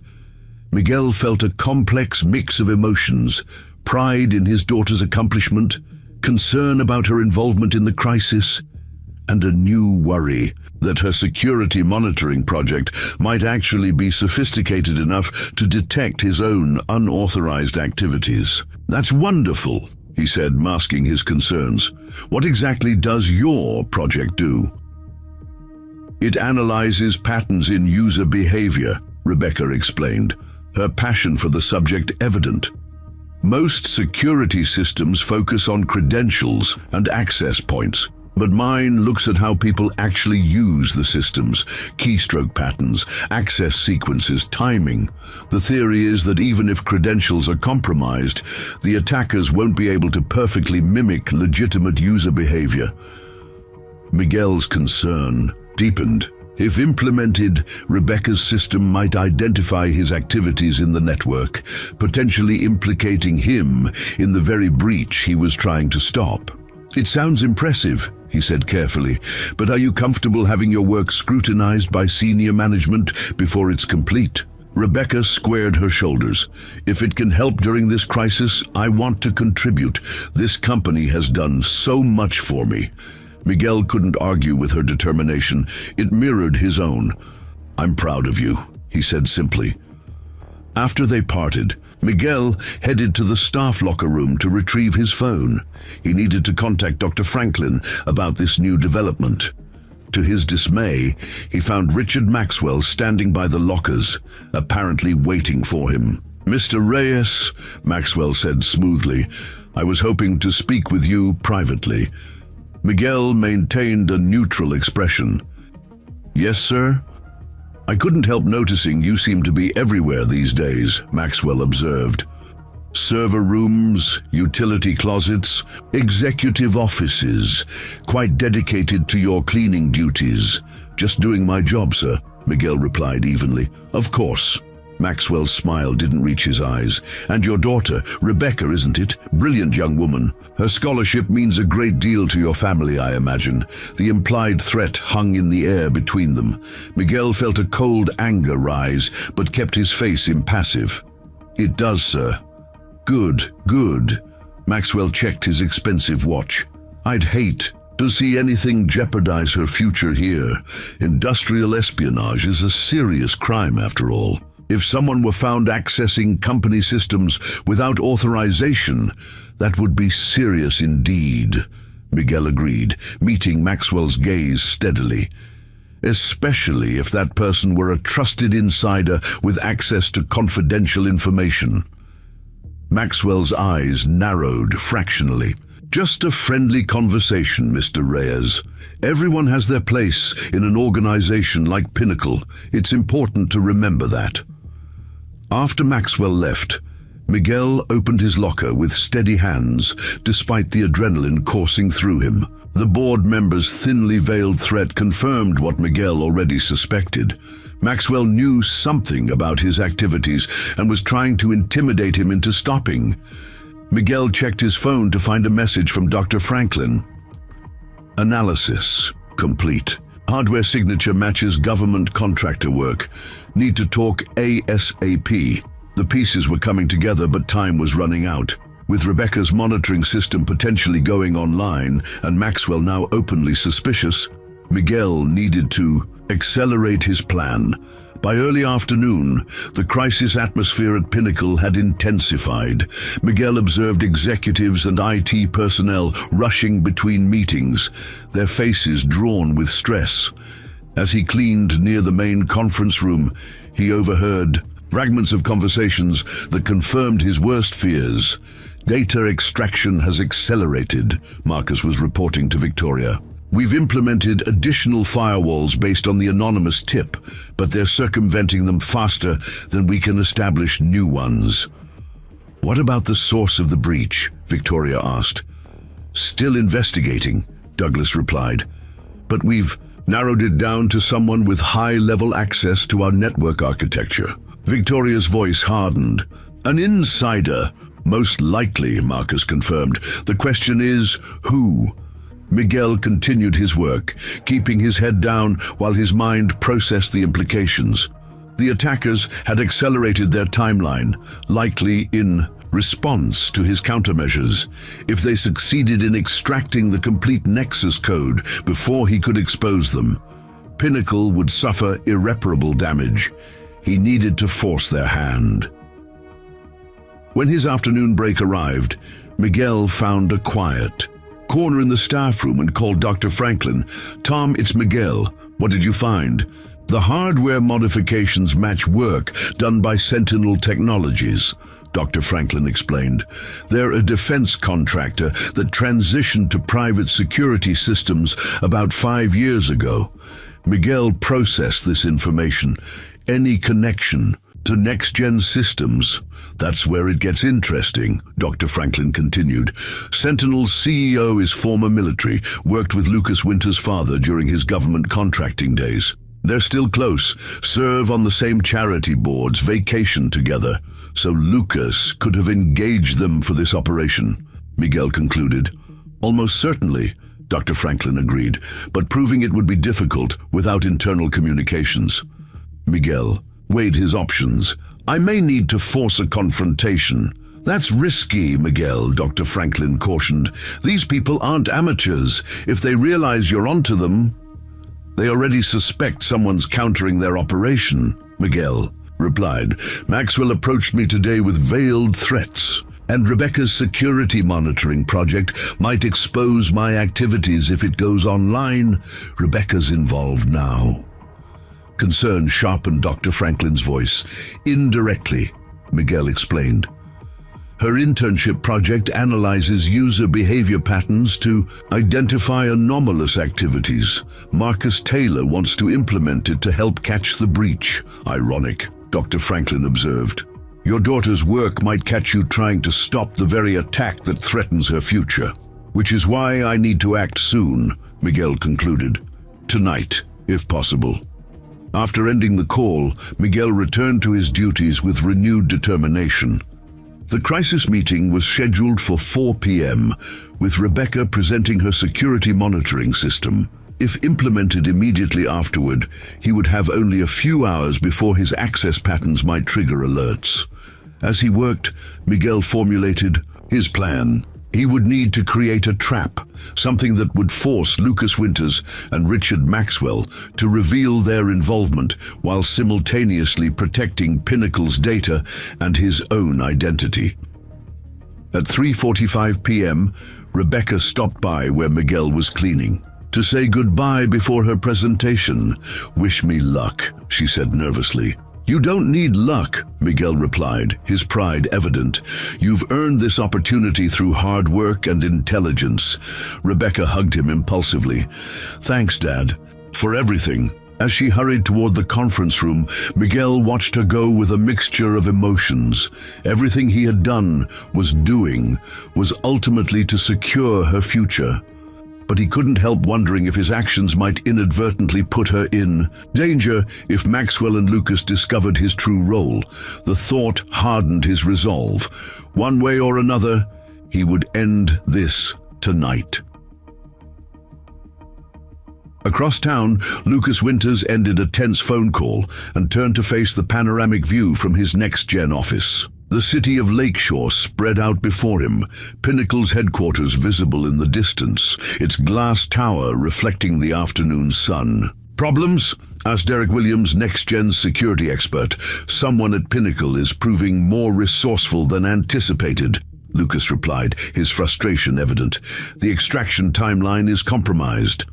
Miguel felt a complex mix of emotions, pride in his daughter's accomplishment, concern about her involvement in the crisis, and a new worry that her security monitoring project might actually be sophisticated enough to detect his own unauthorized activities. That's wonderful, he said, masking his concerns. What exactly does your project do? It analyzes patterns in user behavior, Rebecca explained, her passion for the subject evident. Most security systems focus on credentials and access points, but mine looks at how people actually use the systems, keystroke patterns, access sequences, timing. The theory is that even if credentials are compromised, the attackers won't be able to perfectly mimic legitimate user behavior. Miguel's concern deepened. If implemented, Rebecca's system might identify his activities in the network, potentially implicating him in the very breach he was trying to stop. It sounds impressive, he said carefully, but are you comfortable having your work scrutinized by senior management before it's complete? Rebecca squared her shoulders. If it can help during this crisis, I want to contribute. This company has done so much for me. Miguel couldn't argue with her determination. It mirrored his own. I'm proud of you, he said simply. After they parted, Miguel headed to the staff locker room to retrieve his phone. He needed to contact Dr. Franklin about this new development. To his dismay, he found Richard Maxwell standing by the lockers, apparently waiting for him. Mr. Reyes, Maxwell said smoothly, I was hoping to speak with you privately. Miguel maintained a neutral expression. Yes, sir? I couldn't help noticing you seem to be everywhere these days, Maxwell observed. Server rooms, utility closets, executive offices, quite dedicated to your cleaning duties. Just doing my job, sir, Miguel replied evenly. Of course. Maxwell's smile didn't reach his eyes. And your daughter, Rebecca, isn't it? Brilliant young woman. Her scholarship means a great deal to your family, I imagine. The implied threat hung in the air between them. Miguel felt a cold anger rise, but kept his face impassive. It does, sir. Good, good. Maxwell checked his expensive watch. I'd hate to see anything jeopardize her future here. Industrial espionage is a serious crime, after all. If someone were found accessing company systems without authorization, that would be serious indeed, Miguel agreed, meeting Maxwell's gaze steadily. Especially if that person were a trusted insider with access to confidential information. Maxwell's eyes narrowed fractionally. Just a friendly conversation, Mr. Reyes. Everyone has their place in an organization like Pinnacle. It's important to remember that. After Maxwell left, Miguel opened his locker with steady hands, despite the adrenaline coursing through him. The board member's thinly veiled threat confirmed what Miguel already suspected. Maxwell knew something about his activities and was trying to intimidate him into stopping. Miguel checked his phone to find a message from Dr. Franklin. Analysis complete. Hardware signature matches government contractor work. Need to talk ASAP. The pieces were coming together, but time was running out. With Rebecca's monitoring system potentially going online and Maxwell now openly suspicious, Miguel needed to accelerate his plan. By early afternoon, the crisis atmosphere at Pinnacle had intensified. Miguel observed executives and IT personnel rushing between meetings, their faces drawn with stress. As he cleaned near the main conference room, he overheard fragments of conversations that confirmed his worst fears. Data extraction has accelerated, Marcus was reporting to Victoria. We've implemented additional firewalls based on the anonymous tip, but they're circumventing them faster than we can establish new ones. What about the source of the breach? Victoria asked. Still investigating, Douglas replied. But we've narrowed it down to someone with high-level access to our network architecture. Victoria's voice hardened. An insider, most likely, Marcus confirmed. The question is, who? Miguel continued his work, keeping his head down while his mind processed the implications. The attackers had accelerated their timeline, likely in response to his countermeasures. If they succeeded in extracting the complete Nexus code before he could expose them, Pinnacle would suffer irreparable damage. He needed to force their hand. When his afternoon break arrived, Miguel found a quiet corner in the staff room and called Dr. Franklin. Tom, it's Miguel. What did you find? The hardware modifications match work done by Sentinel Technologies, Dr. Franklin explained. They're a defense contractor that transitioned to private security systems about 5 years ago. Miguel processed this information. Any connection to next-gen systems, that's where it gets interesting, Dr. Franklin continued. Sentinel's CEO is former military, worked with Lucas Winter's father during his government contracting days. They're still close, serve on the same charity boards, vacation together, so Lucas could have engaged them for this operation, Miguel concluded. Almost certainly, Dr. Franklin agreed, but proving it would be difficult without internal communications. Miguel weighed his options. I may need to force a confrontation. That's risky, Miguel, Dr. Franklin cautioned. These people aren't amateurs. If they realize you're onto them, they already suspect someone's countering their operation, Miguel replied. Maxwell approached me today with veiled threats, and Rebecca's security monitoring project might expose my activities if it goes online. Rebecca's involved now. Concern sharpened Dr. Franklin's voice. Indirectly, Miguel explained. Her internship project analyzes user behavior patterns to identify anomalous activities. Marcus Taylor wants to implement it to help catch the breach. Ironic, Dr. Franklin observed. Your daughter's work might catch you trying to stop the very attack that threatens her future. Which is why I need to act soon, Miguel concluded. Tonight, if possible. After ending the call, Miguel returned to his duties with renewed determination. The crisis meeting was scheduled for 4 p.m., with Rebecca presenting her security monitoring system. If implemented immediately afterward, he would have only a few hours before his access patterns might trigger alerts. As he worked, Miguel formulated his plan. He would need to create a trap, something that would force Lucas Winters and Richard Maxwell to reveal their involvement while simultaneously protecting Pinnacle's data and his own identity. At 3:45 p.m., Rebecca stopped by where Miguel was cleaning. To say goodbye before her presentation. Wish me luck, she said nervously. "You don't need luck," Miguel replied, his pride evident. "You've earned this opportunity through hard work and intelligence." Rebecca hugged him impulsively. "Thanks, Dad, for everything." As she hurried toward the conference room, Miguel watched her go with a mixture of emotions. Everything he had done, was ultimately to secure her future. But he couldn't help wondering if his actions might inadvertently put her in danger if Maxwell and Lucas discovered his true role. The thought hardened his resolve. One way or another, he would end this tonight. Across town, Lucas Winters ended a tense phone call and turned to face the panoramic view from his next-gen office. The city of Lakeshore spread out before him, Pinnacle's headquarters visible in the distance, its glass tower reflecting the afternoon sun. "Problems?" asked Derek Williams, next-gen security expert. "Someone at Pinnacle is proving more resourceful than anticipated," Lucas replied, his frustration evident. "The extraction timeline is compromised."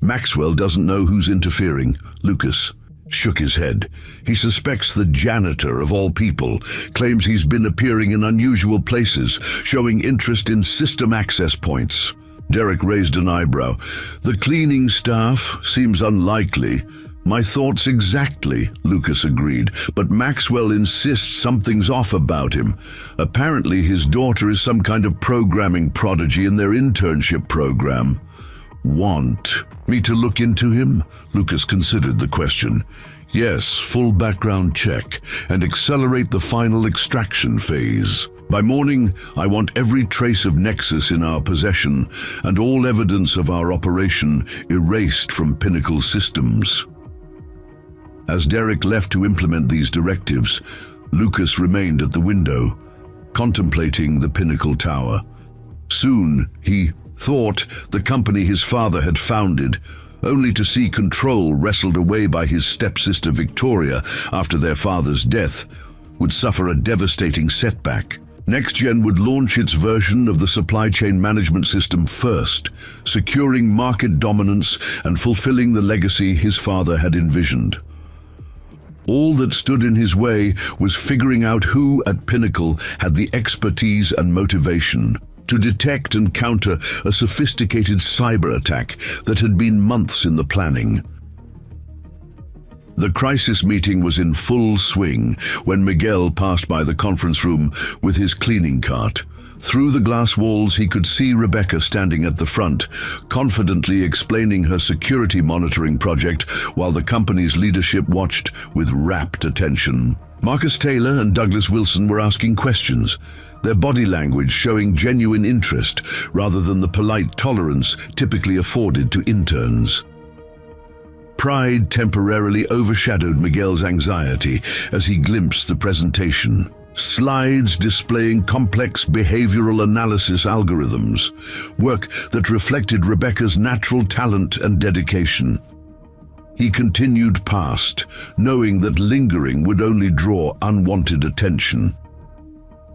"Maxwell doesn't know who's interfering," Lucas shook his head. "He suspects the janitor, of all people, claims he's been appearing in unusual places, showing interest in system access points." Derek raised an eyebrow. "The cleaning staff seems unlikely." "My thoughts exactly," Lucas agreed, "but Maxwell insists something's off about him. Apparently his daughter is some kind of programming prodigy in their internship program." "Want me to look into him?" Lucas considered the question. "Yes, full background check, and accelerate the final extraction phase. By morning, I want every trace of Nexus in our possession, and all evidence of our operation erased from Pinnacle systems." As Derek left to implement these directives, Lucas remained at the window, contemplating the Pinnacle tower. Soon, he thought the company his father had founded, only to see control wrestled away by his stepsister Victoria after their father's death, would suffer a devastating setback. NextGen would launch its version of the supply chain management system first, securing market dominance and fulfilling the legacy his father had envisioned. All that stood in his way was figuring out who at Pinnacle had the expertise and motivation to detect and counter a sophisticated cyber attack that had been months in the planning. The crisis meeting was in full swing when Miguel passed by the conference room with his cleaning cart. Through the glass walls, he could see Rebecca standing at the front, confidently explaining her security monitoring project while the company's leadership watched with rapt attention. Marcus Taylor and Douglas Wilson were asking questions, their body language showing genuine interest rather than the polite tolerance typically afforded to interns. Pride temporarily overshadowed Miguel's anxiety as he glimpsed the presentation. Slides displaying complex behavioral analysis algorithms, work that reflected Rebecca's natural talent and dedication. He continued past, knowing that lingering would only draw unwanted attention.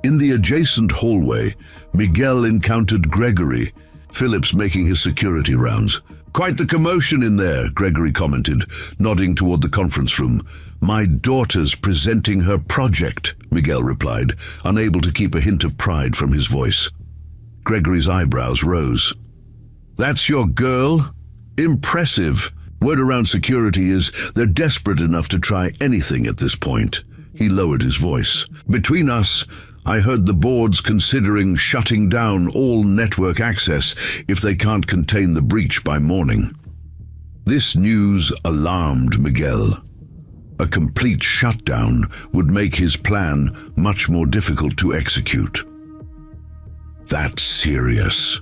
In the adjacent hallway, Miguel encountered Gregory, Phillips making his security rounds. "Quite the commotion in there," Gregory commented, nodding toward the conference room. "My daughter's presenting her project," Miguel replied, unable to keep a hint of pride from his voice. Gregory's eyebrows rose. "That's your girl? Impressive. Word around security is they're desperate enough to try anything at this point." He lowered his voice. "Between us, I heard the board's considering shutting down all network access if they can't contain the breach by morning." This news alarmed Miguel. A complete shutdown would make his plan much more difficult to execute. "That's serious.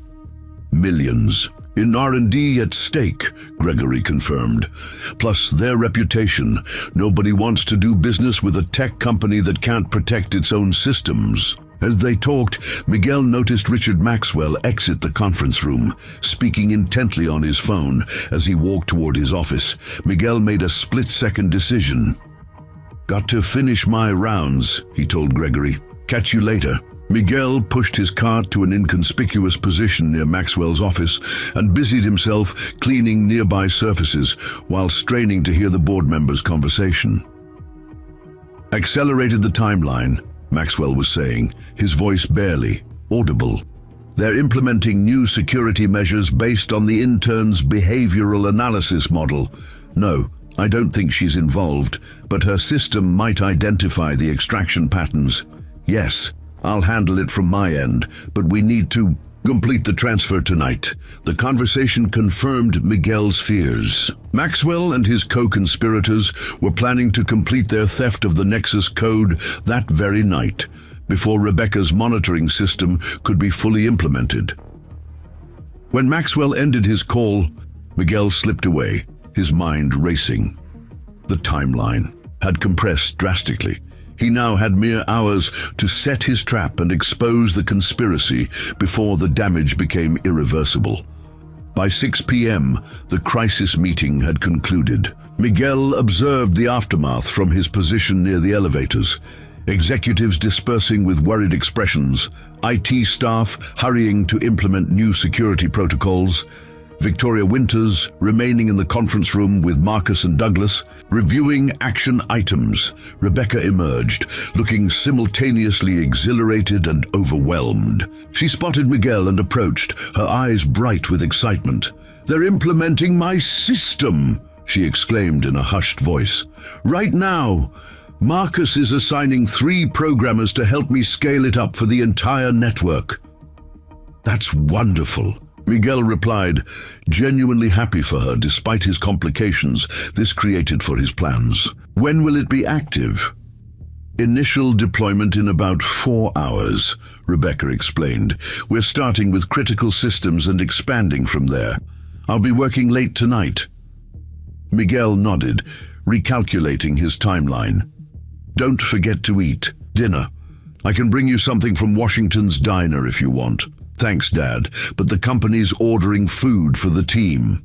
Millions in R&D at stake," Gregory confirmed. "Plus their reputation. Nobody wants to do business with a tech company that can't protect its own systems." As they talked, Miguel noticed Richard Maxwell exit the conference room, speaking intently on his phone as he walked toward his office. Miguel made a split-second decision. "Got to finish my rounds," he told Gregory. "Catch you later." Miguel pushed his cart to an inconspicuous position near Maxwell's office and busied himself cleaning nearby surfaces while straining to hear the board members' conversation. accelerated the timeline, Maxwell was saying, his voice barely audible. They're implementing new security measures based on the intern's behavioral analysis model. No, I don't think she's involved, but her system might identify the extraction patterns. Yes, I'll handle it from my end, but we need to complete the transfer tonight. The conversation confirmed Miguel's fears. Maxwell and his co-conspirators were planning to complete their theft of the Nexus code that very night, before Rebecca's monitoring system could be fully implemented. When Maxwell ended his call, Miguel slipped away, his mind racing. The timeline had compressed drastically. He now had mere hours to set his trap and expose the conspiracy before the damage became irreversible. By 6 p.m., the crisis meeting had concluded. Miguel observed the aftermath from his position near the elevators. Executives dispersing with worried expressions, IT staff hurrying to implement new security protocols, Victoria Winters remaining in the conference room with Marcus and Douglas, reviewing action items. Rebecca emerged, looking simultaneously exhilarated and overwhelmed. She spotted Miguel and approached, her eyes bright with excitement. "They're implementing my system," she exclaimed in a hushed voice. "Right now. Marcus is assigning 3 programmers to help me scale it up for the entire network." "That's wonderful," Miguel replied, genuinely happy for her despite his complications this created for his plans. "When will it be active?" "Initial deployment in about 4 hours, Rebecca explained. "We're starting with critical systems and expanding from there. I'll be working late tonight." Miguel nodded, recalculating his timeline. "Don't forget to eat. Dinner. I can bring you something from Washington's diner if you want." "Thanks, Dad, but the company's ordering food for the team."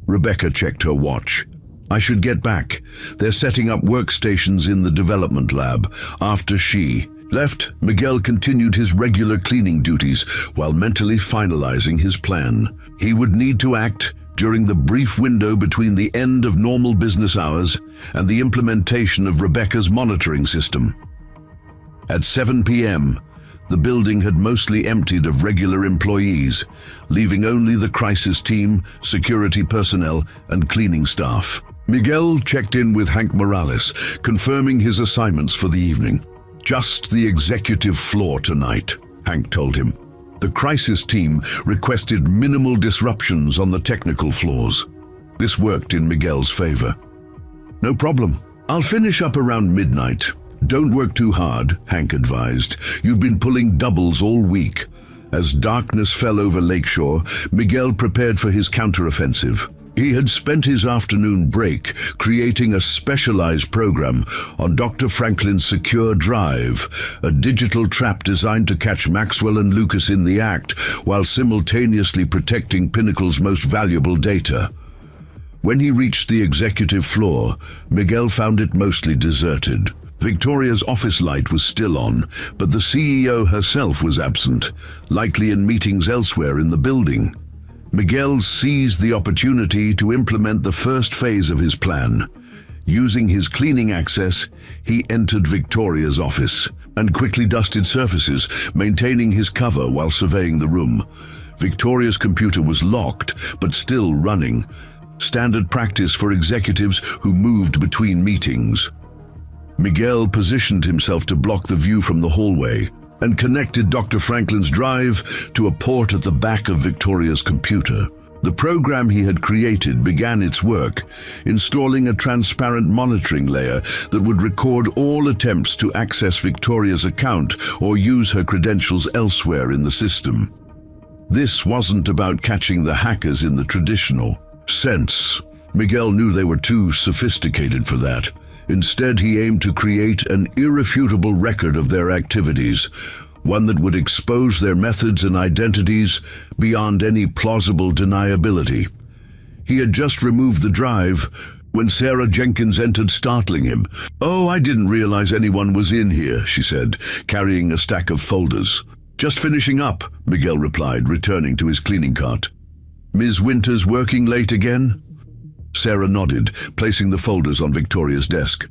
Rebecca checked her watch. "I should get back. They're setting up workstations in the development lab." After she left, Miguel continued his regular cleaning duties while mentally finalizing his plan. He would need to act during the brief window between the end of normal business hours and the implementation of Rebecca's monitoring system. At 7 p.m., the building had mostly emptied of regular employees, leaving only the crisis team, security personnel, and cleaning staff. Miguel checked in with Hank Morales, confirming his assignments for the evening. "Just the executive floor tonight," Hank told him. The crisis team requested minimal disruptions on the technical floors. This worked in Miguel's favor. "No problem. I'll finish up around midnight. Don't work too hard," Hank advised. "You've been pulling doubles all week." As darkness fell over Lakeshore, Miguel prepared for his counteroffensive. He had spent his afternoon break creating a specialized program on Dr. Franklin's secure drive, a digital trap designed to catch Maxwell and Lucas in the act while simultaneously protecting Pinnacle's most valuable data. When he reached the executive floor, Miguel found it mostly deserted. Victoria's office light was still on, but the CEO herself was absent, likely in meetings elsewhere in the building. Miguel seized the opportunity to implement the first phase of his plan. Using his cleaning access, he entered Victoria's office and quickly dusted surfaces, maintaining his cover while surveying the room. Victoria's computer was locked, but still running, standard practice for executives who moved between meetings. Miguel positioned himself to block the view from the hallway and connected Dr. Franklin's drive to a port at the back of Victoria's computer. The program he had created began its work, installing a transparent monitoring layer that would record all attempts to access Victoria's account or use her credentials elsewhere in the system. This wasn't about catching the hackers in the traditional sense. Miguel knew they were too sophisticated for that. Instead, he aimed to create an irrefutable record of their activities, one that would expose their methods and identities beyond any plausible deniability. He had just removed the drive when Sarah Jenkins entered, startling him. "Oh, I didn't realize anyone was in here," she said, carrying a stack of folders. "Just finishing up," Miguel replied, returning to his cleaning cart. "Ms. Winters working late again?" Sarah nodded, placing the folders on Victoria's desk.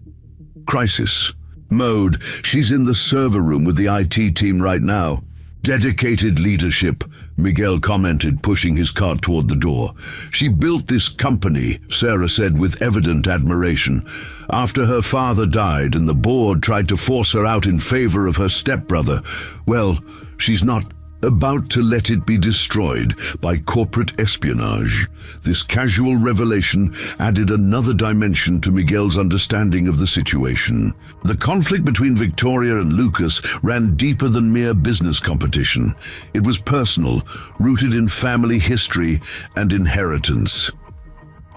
"Crisis. Mode, she's in the server room with the IT team right now. Dedicated leadership, Miguel commented, pushing his cart toward the door. She built this company, Sarah said with evident admiration, after her father died and the board tried to force her out in favor of her stepbrother. Well, she's not about to let it be destroyed by corporate espionage. This casual revelation added another dimension to Miguel's understanding of the situation. The conflict between Victoria and Lucas ran deeper than mere business competition. It was personal, rooted in family history and inheritance.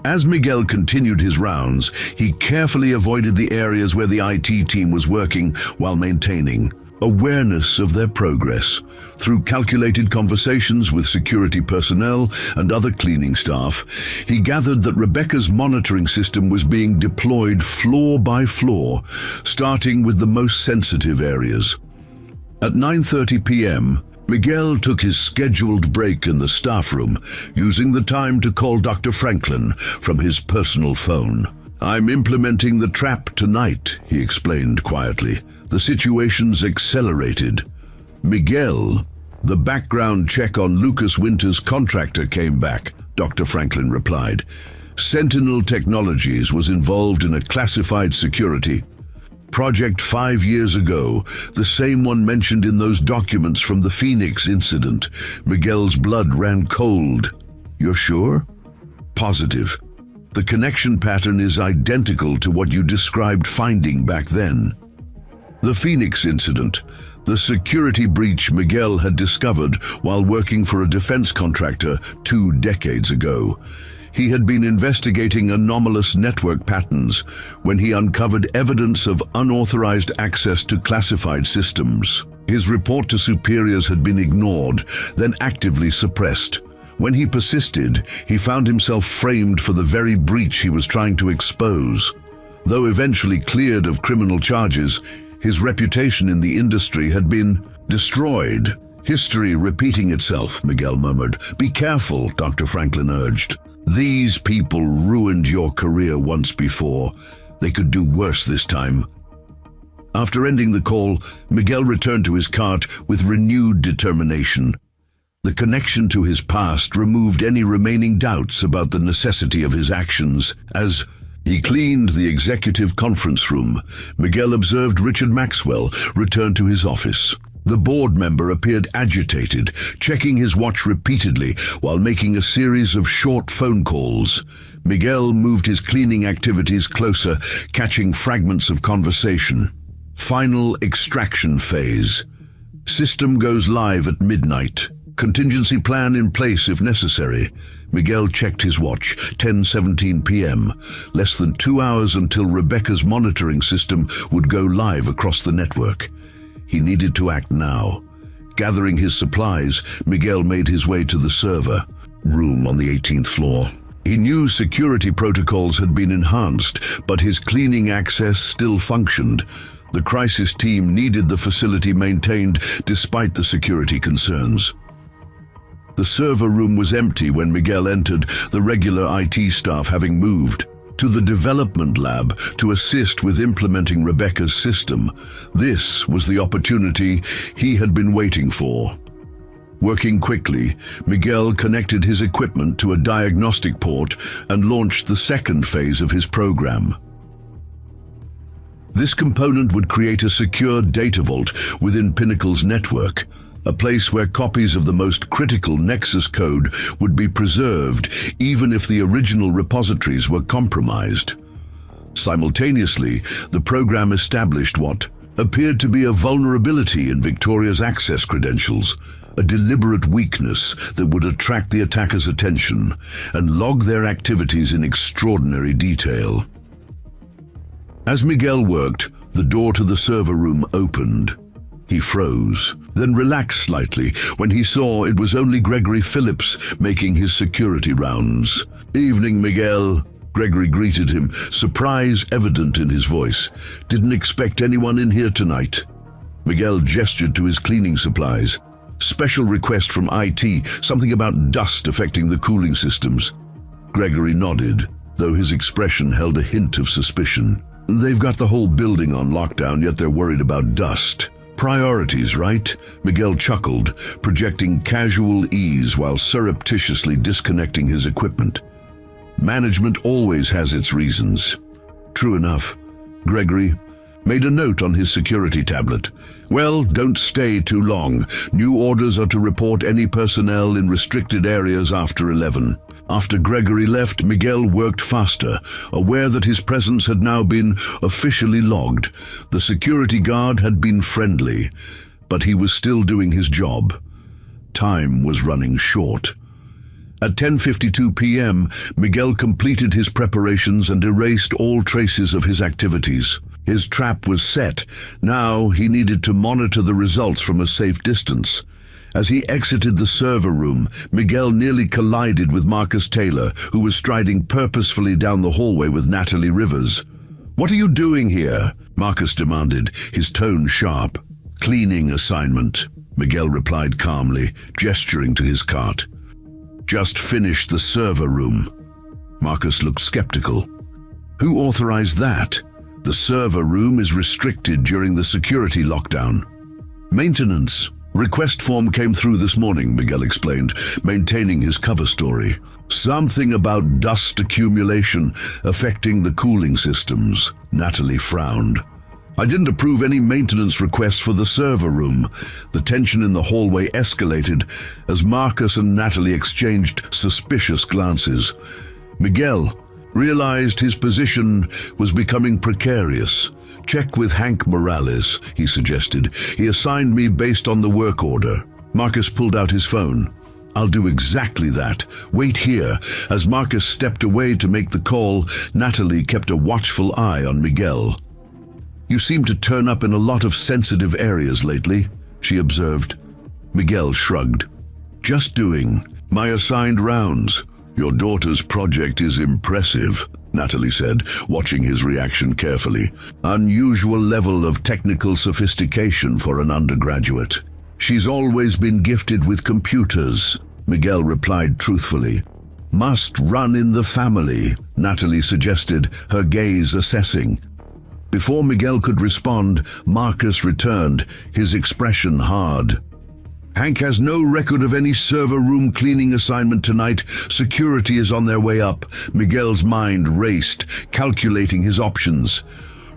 As Miguel continued his rounds, he carefully avoided the areas where the IT team was working while maintaining awareness of their progress. Through calculated conversations with security personnel and other cleaning staff, he gathered that Rebecca's monitoring system was being deployed floor by floor, starting with the most sensitive areas. At 9:30 p.m., Miguel took his scheduled break in the staff room, using the time to call Dr. Franklin from his personal phone. "I'm implementing the trap tonight," he explained quietly. The situation's accelerated. "Miguel, the background check on Lucas Winter's contractor came back," Dr. Franklin replied. "Sentinel Technologies was involved in a classified security project 5 years ago, the same one mentioned in those documents from the Phoenix incident." Miguel's blood ran cold. "You're sure?" "Positive. The connection pattern is identical to what you described finding back then." The Phoenix incident, the security breach Miguel had discovered while working for a defense contractor 2 decades ago. He had been investigating anomalous network patterns when he uncovered evidence of unauthorized access to classified systems. His report to superiors had been ignored, then actively suppressed. When he persisted, he found himself framed for the very breach he was trying to expose. Though eventually cleared of criminal charges, his reputation in the industry had been destroyed. "History repeating itself," Miguel murmured. "Be careful," Dr. Franklin urged. "These people ruined your career once before. They could do worse this time." After ending the call, Miguel returned to his cart with renewed determination. The connection to his past removed any remaining doubts about the necessity of his actions. As he cleaned the executive conference room, Miguel observed Richard Maxwell return to his office. The board member appeared agitated, checking his watch repeatedly while making a series of short phone calls. Miguel moved his cleaning activities closer, catching fragments of conversation. Final extraction phase. System goes live at midnight. Contingency plan in place if necessary. Miguel checked his watch, 10:17 p.m. Less than 2 hours until Rebecca's monitoring system would go live across the network. He needed to act now. Gathering his supplies, Miguel made his way to the server room on the 18th floor. He knew security protocols had been enhanced, but his cleaning access still functioned. The crisis team needed the facility maintained despite the security concerns. The server room was empty when Miguel entered, the regular IT staff having moved to the development lab to assist with implementing Rebecca's system. This was the opportunity he had been waiting for. Working quickly, Miguel connected his equipment to a diagnostic port and launched the second phase of his program. This component would create a secure data vault within Pinnacle's network, a place where copies of the most critical Nexus code would be preserved even if the original repositories were compromised. Simultaneously, the program established what appeared to be a vulnerability in Victoria's access credentials, a deliberate weakness that would attract the attacker's attention and log their activities in extraordinary detail. As Miguel worked, the door to the server room opened. He froze, then relaxed slightly when he saw it was only Gregory Phillips making his security rounds. "Evening, Miguel," Gregory greeted him, surprise evident in his voice. "Didn't expect anyone in here tonight." Miguel gestured to his cleaning supplies. "Special request from IT, something about dust affecting the cooling systems." Gregory nodded, though his expression held a hint of suspicion. They've got the whole building on lockdown, yet they're worried about dust. Priorities, right? Miguel chuckled, projecting casual ease while surreptitiously disconnecting his equipment. Management always has its reasons. True enough. Gregory made a note on his security tablet. Well, don't stay too long. New orders are to report any personnel in restricted areas after 11. After Gregory left, Miguel worked faster, aware that his presence had now been officially logged. The security guard had been friendly, but he was still doing his job. Time was running short. At 10:52 p.m., Miguel completed his preparations and erased all traces of his activities. His trap was set. Now he needed to monitor the results from a safe distance. As he exited the server room, Miguel nearly collided with Marcus Taylor, who was striding purposefully down the hallway with Natalie Rivers. "What are you doing here?" Marcus demanded, his tone sharp. "Cleaning assignment," Miguel replied calmly, gesturing to his cart. "Just finished the server room." Marcus looked skeptical. "Who authorized that? The server room is restricted during the security lockdown." "Maintenance. Request form came through this morning," Miguel explained, maintaining his cover story. "Something about dust accumulation affecting the cooling systems." Natalie frowned. "I didn't approve any maintenance requests for the server room." The tension in the hallway escalated as Marcus and Natalie exchanged suspicious glances. Miguel realized his position was becoming precarious. "Check with Hank Morales," he suggested. "He assigned me based on the work order." Marcus pulled out his phone. "I'll do exactly that. Wait here." As Marcus stepped away to make the call, Natalie kept a watchful eye on Miguel. "You seem to turn up in a lot of sensitive areas lately," she observed. Miguel shrugged. "Just doing my assigned rounds." "Your daughter's project is impressive," Natalie said, watching his reaction carefully. "Unusual level of technical sophistication for an undergraduate." "She's always been gifted with computers," Miguel replied truthfully. "Must run in the family," Natalie suggested, her gaze assessing. Before Miguel could respond, Marcus returned, his expression hard. "Hank has no record of any server room cleaning assignment tonight. Security is on their way up." Miguel's mind raced, calculating his options.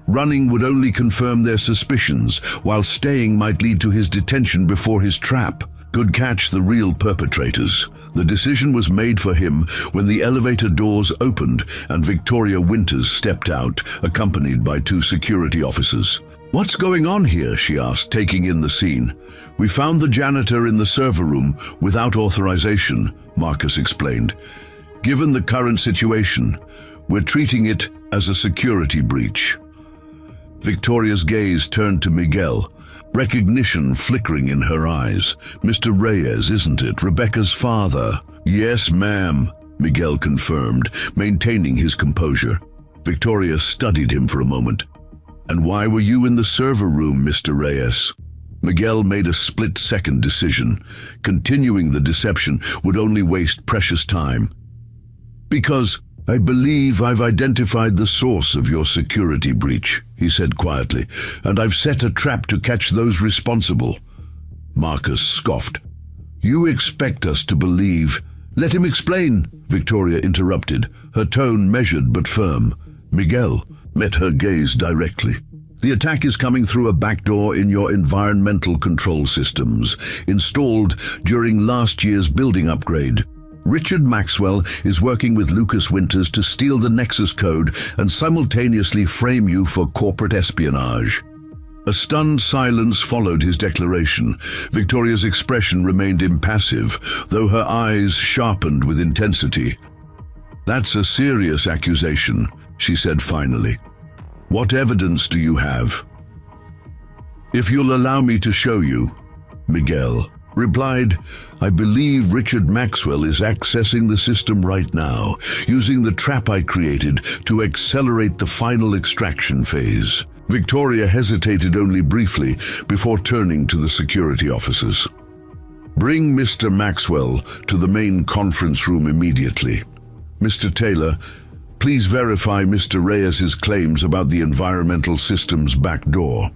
Running would only confirm their suspicions, while staying might lead to his detention before his trap could catch the real perpetrators. The decision was made for him when the elevator doors opened and Victoria Winters stepped out, accompanied by 2 security officers. "What's going on here?" she asked, taking in the scene. "We found the janitor in the server room without authorization," Marcus explained. "Given the current situation, we're treating it as a security breach." Victoria's gaze turned to Miguel, recognition flickering in her eyes. "Mr. Reyes, isn't it? Rebecca's father." "Yes, ma'am," Miguel confirmed, maintaining his composure. Victoria studied him for a moment. "And why were you in the server room, Mr. Reyes?" Miguel made a split-second decision. Continuing the deception would only waste precious time. "Because I believe I've identified the source of your security breach," he said quietly, "and I've set a trap to catch those responsible." Marcus scoffed. "You expect us to believe—" "Let him explain," Victoria interrupted, her tone measured but firm. Miguel met her gaze directly. "The attack is coming through a backdoor in your environmental control systems, installed during last year's building upgrade. Richard Maxwell is working with Lucas Winters to steal the Nexus code and simultaneously frame you for corporate espionage." A stunned silence followed his declaration. Victoria's expression remained impassive, though her eyes sharpened with intensity. "That's a serious accusation," she said finally. "What evidence do you have?" "If you'll allow me to show you," Miguel replied. "I believe Richard Maxwell is accessing the system right now, using the trap I created to accelerate the final extraction phase." Victoria hesitated only briefly before turning to the security officers. "Bring Mr. Maxwell to the main conference room immediately. Mr. Taylor, Please verify Mr. Reyes's claims about the environmental system's back door.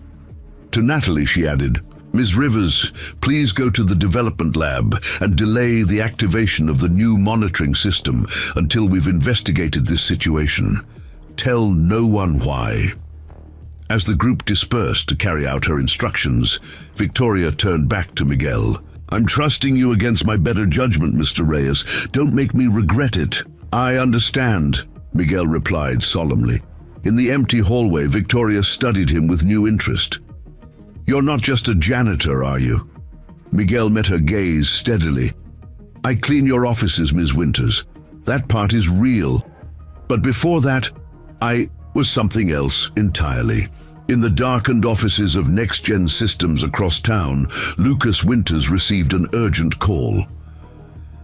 To Natalie, she added, Ms. Rivers, please go to the development lab and delay the activation of the new monitoring system until we've investigated this situation. Tell no one why. As the group dispersed to carry out her instructions, Victoria turned back to Miguel. I'm trusting you against my better judgment, Mr. Reyes. Don't make me regret it. I understand, Miguel replied solemnly. In the empty hallway, Victoria studied him with new interest. You're not just a janitor, are you? Miguel met her gaze steadily. I clean your offices, Ms. Winters. That part is real. But before that, I was something else entirely. In the darkened offices of next-gen systems across town, Lucas Winters received an urgent call.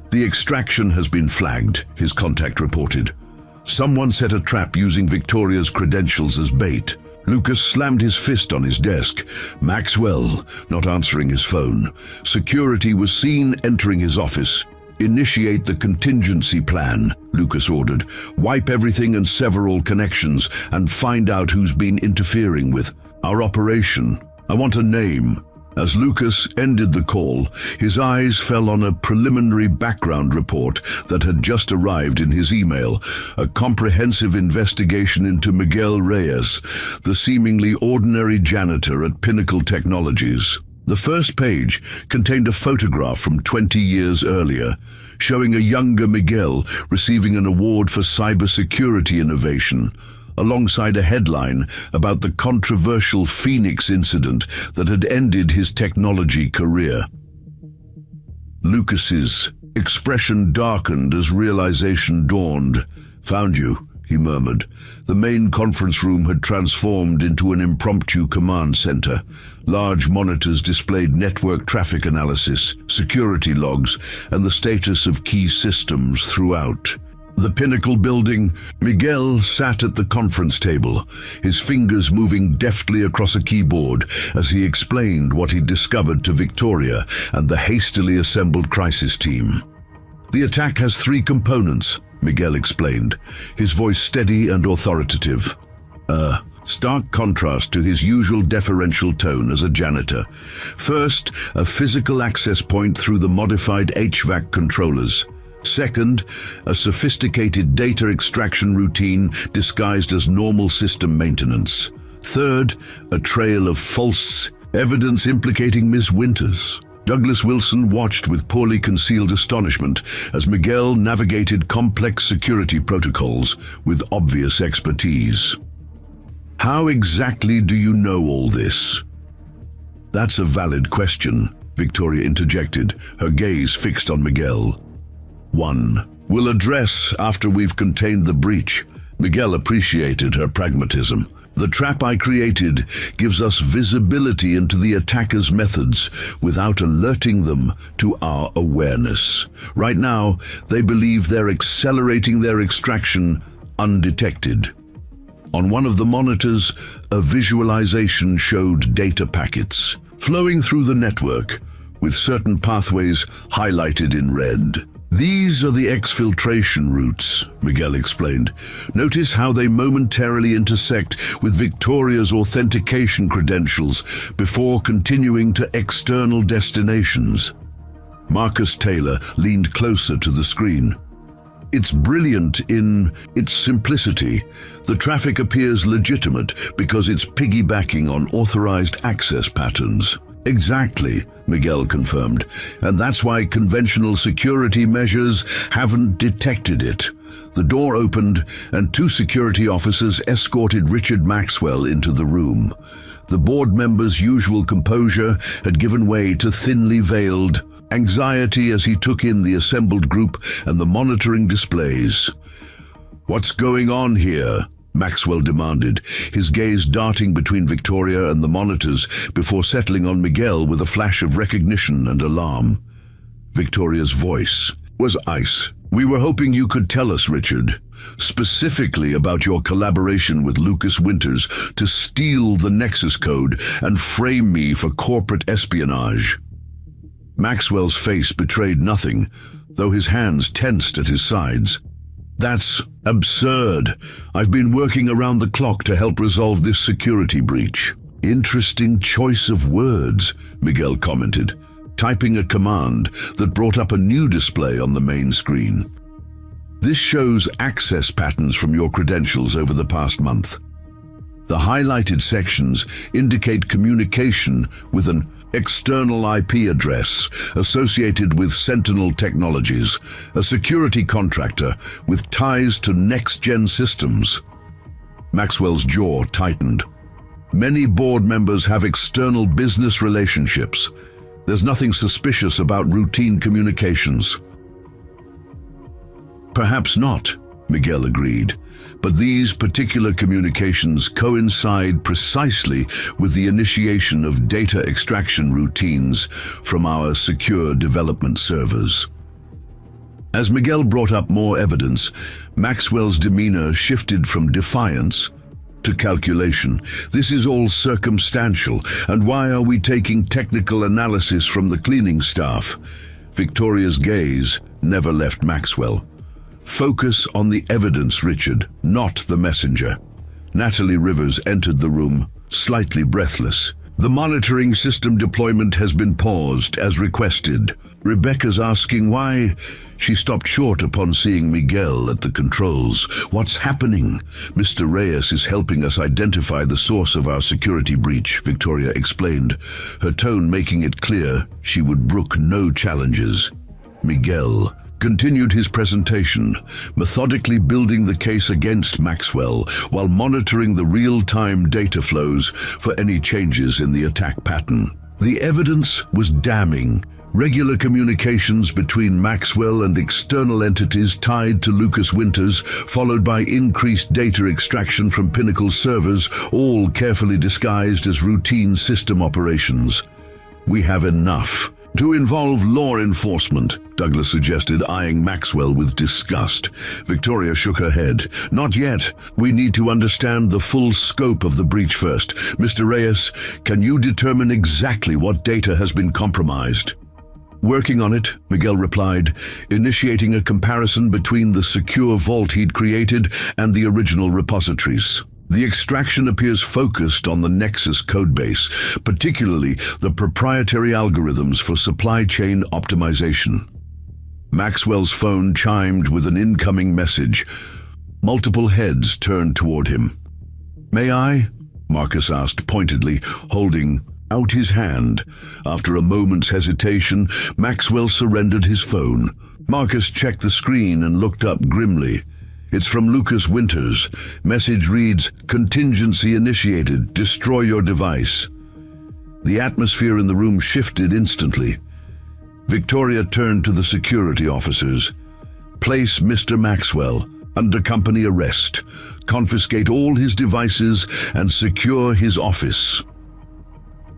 The extraction has been flagged, his contact reported. Someone set a trap using Victoria's credentials as bait. Lucas slammed his fist on his desk. Maxwell, not answering his phone. Security was seen entering his office. Initiate the contingency plan, Lucas ordered. Wipe everything and sever all connections and find out who's been interfering with our operation. I want a name. As Lucas ended the call, his eyes fell on a preliminary background report that had just arrived in his email, a comprehensive investigation into Miguel Reyes, the seemingly ordinary janitor at Pinnacle Technologies. The first page contained a photograph from 20 years earlier, showing a younger Miguel receiving an award for cybersecurity innovation, alongside a headline about the controversial Phoenix incident that had ended his technology career. Lucas's expression darkened as realization dawned. Found you, he murmured. The main conference room had transformed into an impromptu command center. Large monitors displayed network traffic analysis, security logs, and the status of key systems throughout. The Pinnacle building, Miguel sat at the conference table, his fingers moving deftly across a keyboard as he explained what he'd discovered to Victoria and the hastily assembled crisis team. The attack has 3 components, Miguel explained, his voice steady and authoritative. Stark contrast to his usual deferential tone as a janitor. First, a physical access point through the modified HVAC controllers. Second, a sophisticated data extraction routine disguised as normal system maintenance. Third, a trail of false evidence implicating Ms. Winters. Douglas Wilson watched with poorly concealed astonishment as Miguel navigated complex security protocols with obvious expertise. How exactly do you know all this? That's a valid question, Victoria interjected, her gaze fixed on Miguel. 1. We'll address after we've contained the breach. Miguel appreciated her pragmatism. The trap I created gives us visibility into the attackers' methods without alerting them to our awareness. Right now, they believe they're accelerating their extraction undetected. On one of the monitors, a visualization showed data packets flowing through the network, with certain pathways highlighted in red. These are the exfiltration routes, Miguel explained. Notice how they momentarily intersect with Victoria's authentication credentials before continuing to external destinations. Marcus Taylor leaned closer to the screen. It's brilliant in its simplicity. The traffic appears legitimate because it's piggybacking on authorized access patterns. Exactly, Miguel confirmed, and that's why conventional security measures haven't detected it. The door opened and 2 security officers escorted Richard Maxwell into the room. The board member's usual composure had given way to thinly veiled anxiety as he took in the assembled group and the monitoring displays. What's going on here? Maxwell demanded, his gaze darting between Victoria and the monitors before settling on Miguel with a flash of recognition and alarm. Victoria's voice was ice. We were hoping you could tell us, Richard, specifically about your collaboration with Lucas Winters to steal the Nexus code and frame me for corporate espionage. Maxwell's face betrayed nothing, though his hands tensed at his sides. That's absurd. I've been working around the clock to help resolve this security breach. Interesting choice of words, Miguel commented, typing a command that brought up a new display on the main screen. This shows access patterns from your credentials over the past month. The highlighted sections indicate communication with an external IP address associated with Sentinel Technologies, a security contractor with ties to next-gen systems. Maxwell's jaw tightened. Many board members have external business relationships. There's nothing suspicious about routine communications. Perhaps not, Miguel agreed, but these particular communications coincide precisely with the initiation of data extraction routines from our secure development servers. As Miguel brought up more evidence, Maxwell's demeanor shifted from defiance to calculation. This is all circumstantial, and why are we taking technical analysis from the cleaning staff? Victoria's gaze never left Maxwell. Focus on the evidence, Richard, not the messenger. Natalie Rivers entered the room, slightly breathless. The monitoring system deployment has been paused, as requested. Rebecca's asking why. She stopped short upon seeing Miguel at the controls. What's happening? Mr. Reyes is helping us identify the source of our security breach, Victoria explained, her tone making it clear she would brook no challenges. Miguel continued his presentation, methodically building the case against Maxwell while monitoring the real-time data flows for any changes in the attack pattern. The evidence was damning. Regular communications between Maxwell and external entities tied to Lucas Winters, followed by increased data extraction from Pinnacle servers, all carefully disguised as routine system operations. We have enough to involve law enforcement, Douglas suggested, eyeing Maxwell with disgust. Victoria shook her head. Not yet. We need to understand the full scope of the breach first. Mr. Reyes, can you determine exactly what data has been compromised? Working on it, Miguel replied, initiating a comparison between the secure vault he'd created and the original repositories. The extraction appears focused on the Nexus codebase, particularly the proprietary algorithms for supply chain optimization. Maxwell's phone chimed with an incoming message. Multiple heads turned toward him. "May I?" Marcus asked pointedly, holding out his hand. After a moment's hesitation, Maxwell surrendered his phone. Marcus checked the screen and looked up grimly. It's from Lucas Winters. Message reads, "Contingency initiated. Destroy your device." The atmosphere in the room shifted instantly. Victoria turned to the security officers. "Place Mr. Maxwell under company arrest. Confiscate all his devices and secure his office."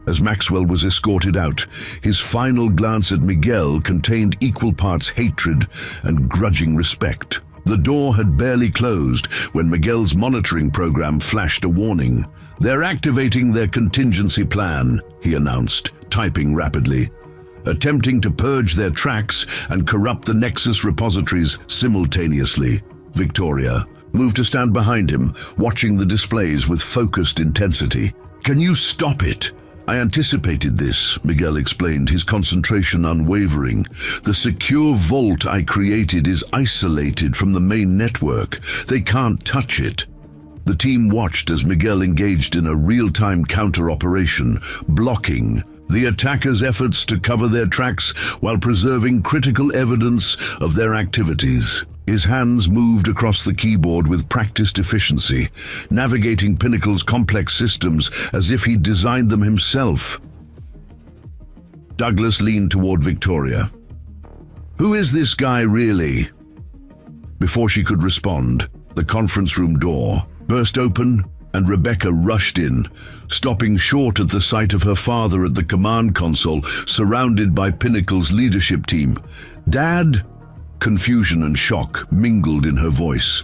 As Maxwell was escorted out, his final glance at Miguel contained equal parts hatred and grudging respect. The door had barely closed when Miguel's monitoring program flashed a warning. "They're activating their contingency plan," he announced, typing rapidly, "attempting to purge their tracks and corrupt the Nexus repositories simultaneously." Victoria moved to stand behind him, watching the displays with focused intensity. "Can you stop it?" "I anticipated this," Miguel explained, his concentration unwavering. "The secure vault I created is isolated from the main network. They can't touch it." The team watched as Miguel engaged in a real-time counter-operation, blocking the attackers' efforts to cover their tracks while preserving critical evidence of their activities. His hands moved across the keyboard with practiced efficiency, navigating Pinnacle's complex systems as if he'd designed them himself. Douglas leaned toward Victoria. "Who is this guy really?" Before she could respond, the conference room door burst open and Rebecca rushed in, stopping short at the sight of her father at the command console, surrounded by Pinnacle's leadership team. "Dad?" Confusion and shock mingled in her voice.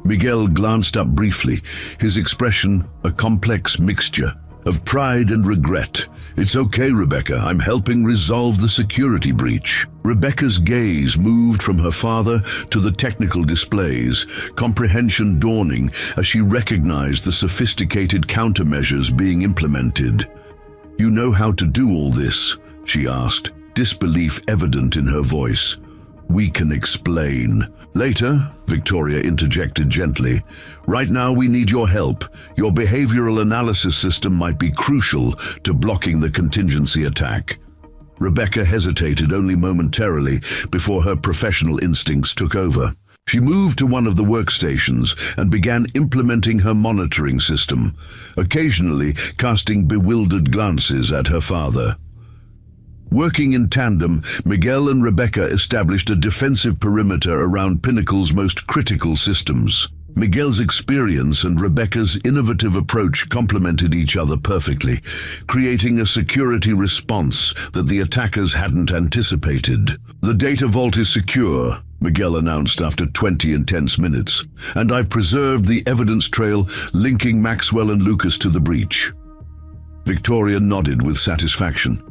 Miguel glanced up briefly, his expression a complex mixture of pride and regret. "It's okay, Rebecca. I'm helping resolve the security breach." Rebecca's gaze moved from her father to the technical displays, comprehension dawning as she recognized the sophisticated countermeasures being implemented. "You know how to do all this?" she asked, disbelief evident in her voice. "We can explain." "Later," Victoria interjected gently. "Right now we need your help. Your behavioral analysis system might be crucial to blocking the contingency attack." Rebecca hesitated only momentarily before her professional instincts took over. She moved to one of the workstations and began implementing her monitoring system, occasionally casting bewildered glances at her father. Working in tandem, Miguel and Rebecca established a defensive perimeter around Pinnacle's most critical systems. Miguel's experience and Rebecca's innovative approach complemented each other perfectly, creating a security response that the attackers hadn't anticipated. "The data vault is secure," Miguel announced after 20 intense minutes, "and I've preserved the evidence trail linking Maxwell and Lucas to the breach." Victoria nodded with satisfaction.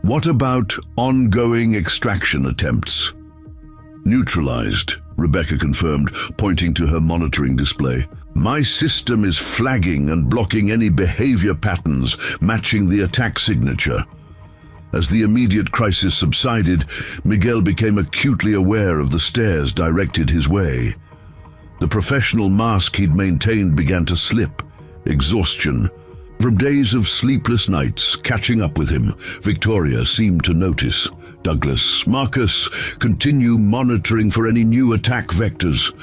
"What about ongoing extraction attempts?" "Neutralized," Rebecca confirmed, pointing to her monitoring display. "My system is flagging and blocking any behavior patterns matching the attack signature." As the immediate crisis subsided, Miguel became acutely aware of the stares directed his way. The professional mask he'd maintained began to slip. Exhaustion. From days of sleepless nights catching up with him, Victoria seemed to notice. "Douglas, Marcus, continue monitoring for any new attack vectors.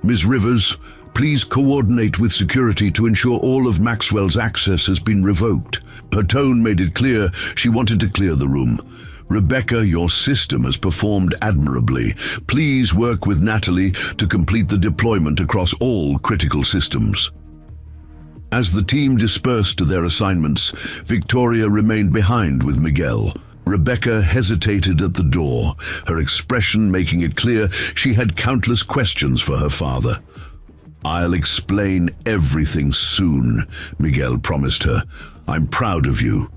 Ms. Rivers, please coordinate with security to ensure all of Maxwell's access has been revoked." Her tone made it clear she wanted to clear the room. "Rebecca, your system has performed admirably. Please work with Natalie to complete the deployment across all critical systems." As the team dispersed to their assignments, Victoria remained behind with Miguel. Rebecca hesitated at the door, her expression making it clear she had countless questions for her father. "I'll explain everything soon," Miguel promised her. "I'm proud of you."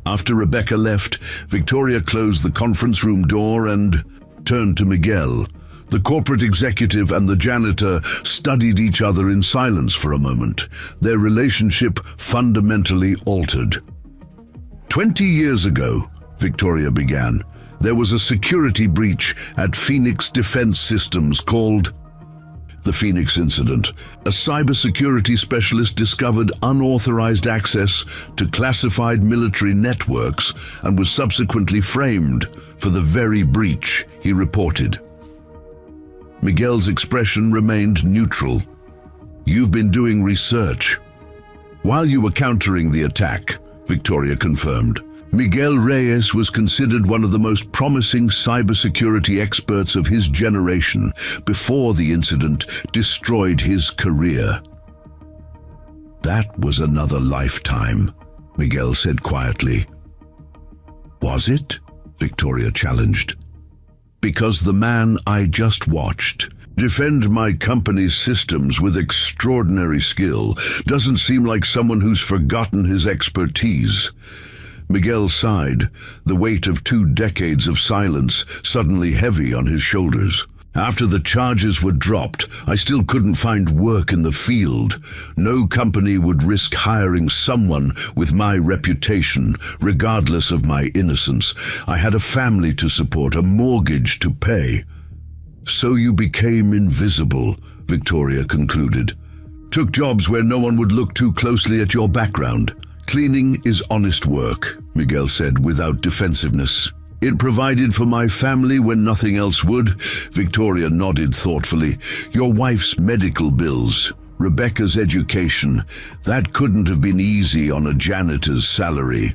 After Rebecca left, Victoria closed the conference room door and turned to Miguel. The corporate executive and the janitor studied each other in silence for a moment, their relationship fundamentally altered. 20 years ago, Victoria began, there was a security breach at Phoenix Defense Systems called the Phoenix Incident. A cybersecurity specialist discovered unauthorized access to classified military networks and was subsequently framed for the very breach he reported. Miguel's expression remained neutral. "You've been doing research." "While you were countering the attack," Victoria confirmed. "Miguel Reyes was considered one of the most promising cybersecurity experts of his generation before the incident destroyed his career." "That was another lifetime," Miguel said quietly. "Was it?" Victoria challenged. "Because the man I just watched defend my company's systems with extraordinary skill doesn't seem like someone who's forgotten his expertise." Miguel sighed, the weight of 2 decades of silence suddenly heavy on his shoulders. "After the charges were dropped, I still couldn't find work in the field. No company would risk hiring someone with my reputation, regardless of my innocence. I had a family to support, a mortgage to pay." "So you became invisible," Victoria concluded. "Took jobs where no one would look too closely at your background." "Cleaning is honest work," Miguel said without defensiveness. "It provided for my family when nothing else would." Victoria nodded thoughtfully. "Your wife's medical bills, Rebecca's education, that couldn't have been easy on a janitor's salary."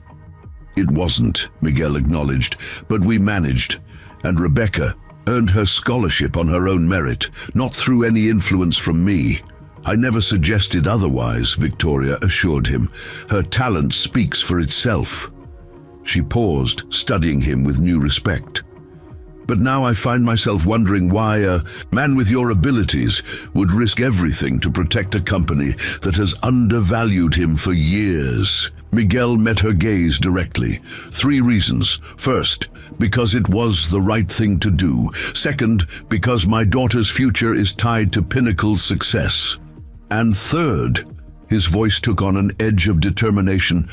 "It wasn't," Miguel acknowledged, "but we managed. And Rebecca earned her scholarship on her own merit, not through any influence from me." "I never suggested otherwise," Victoria assured him. "Her talent speaks for itself." She paused, studying him with new respect. But now I find myself wondering why a man with your abilities would risk everything to protect a company that has undervalued him for years. Miguel met her gaze directly. 3 reasons. First, because it was the right thing to do. Second, because my daughter's future is tied to Pinnacle's success. And third, his voice took on an edge of determination,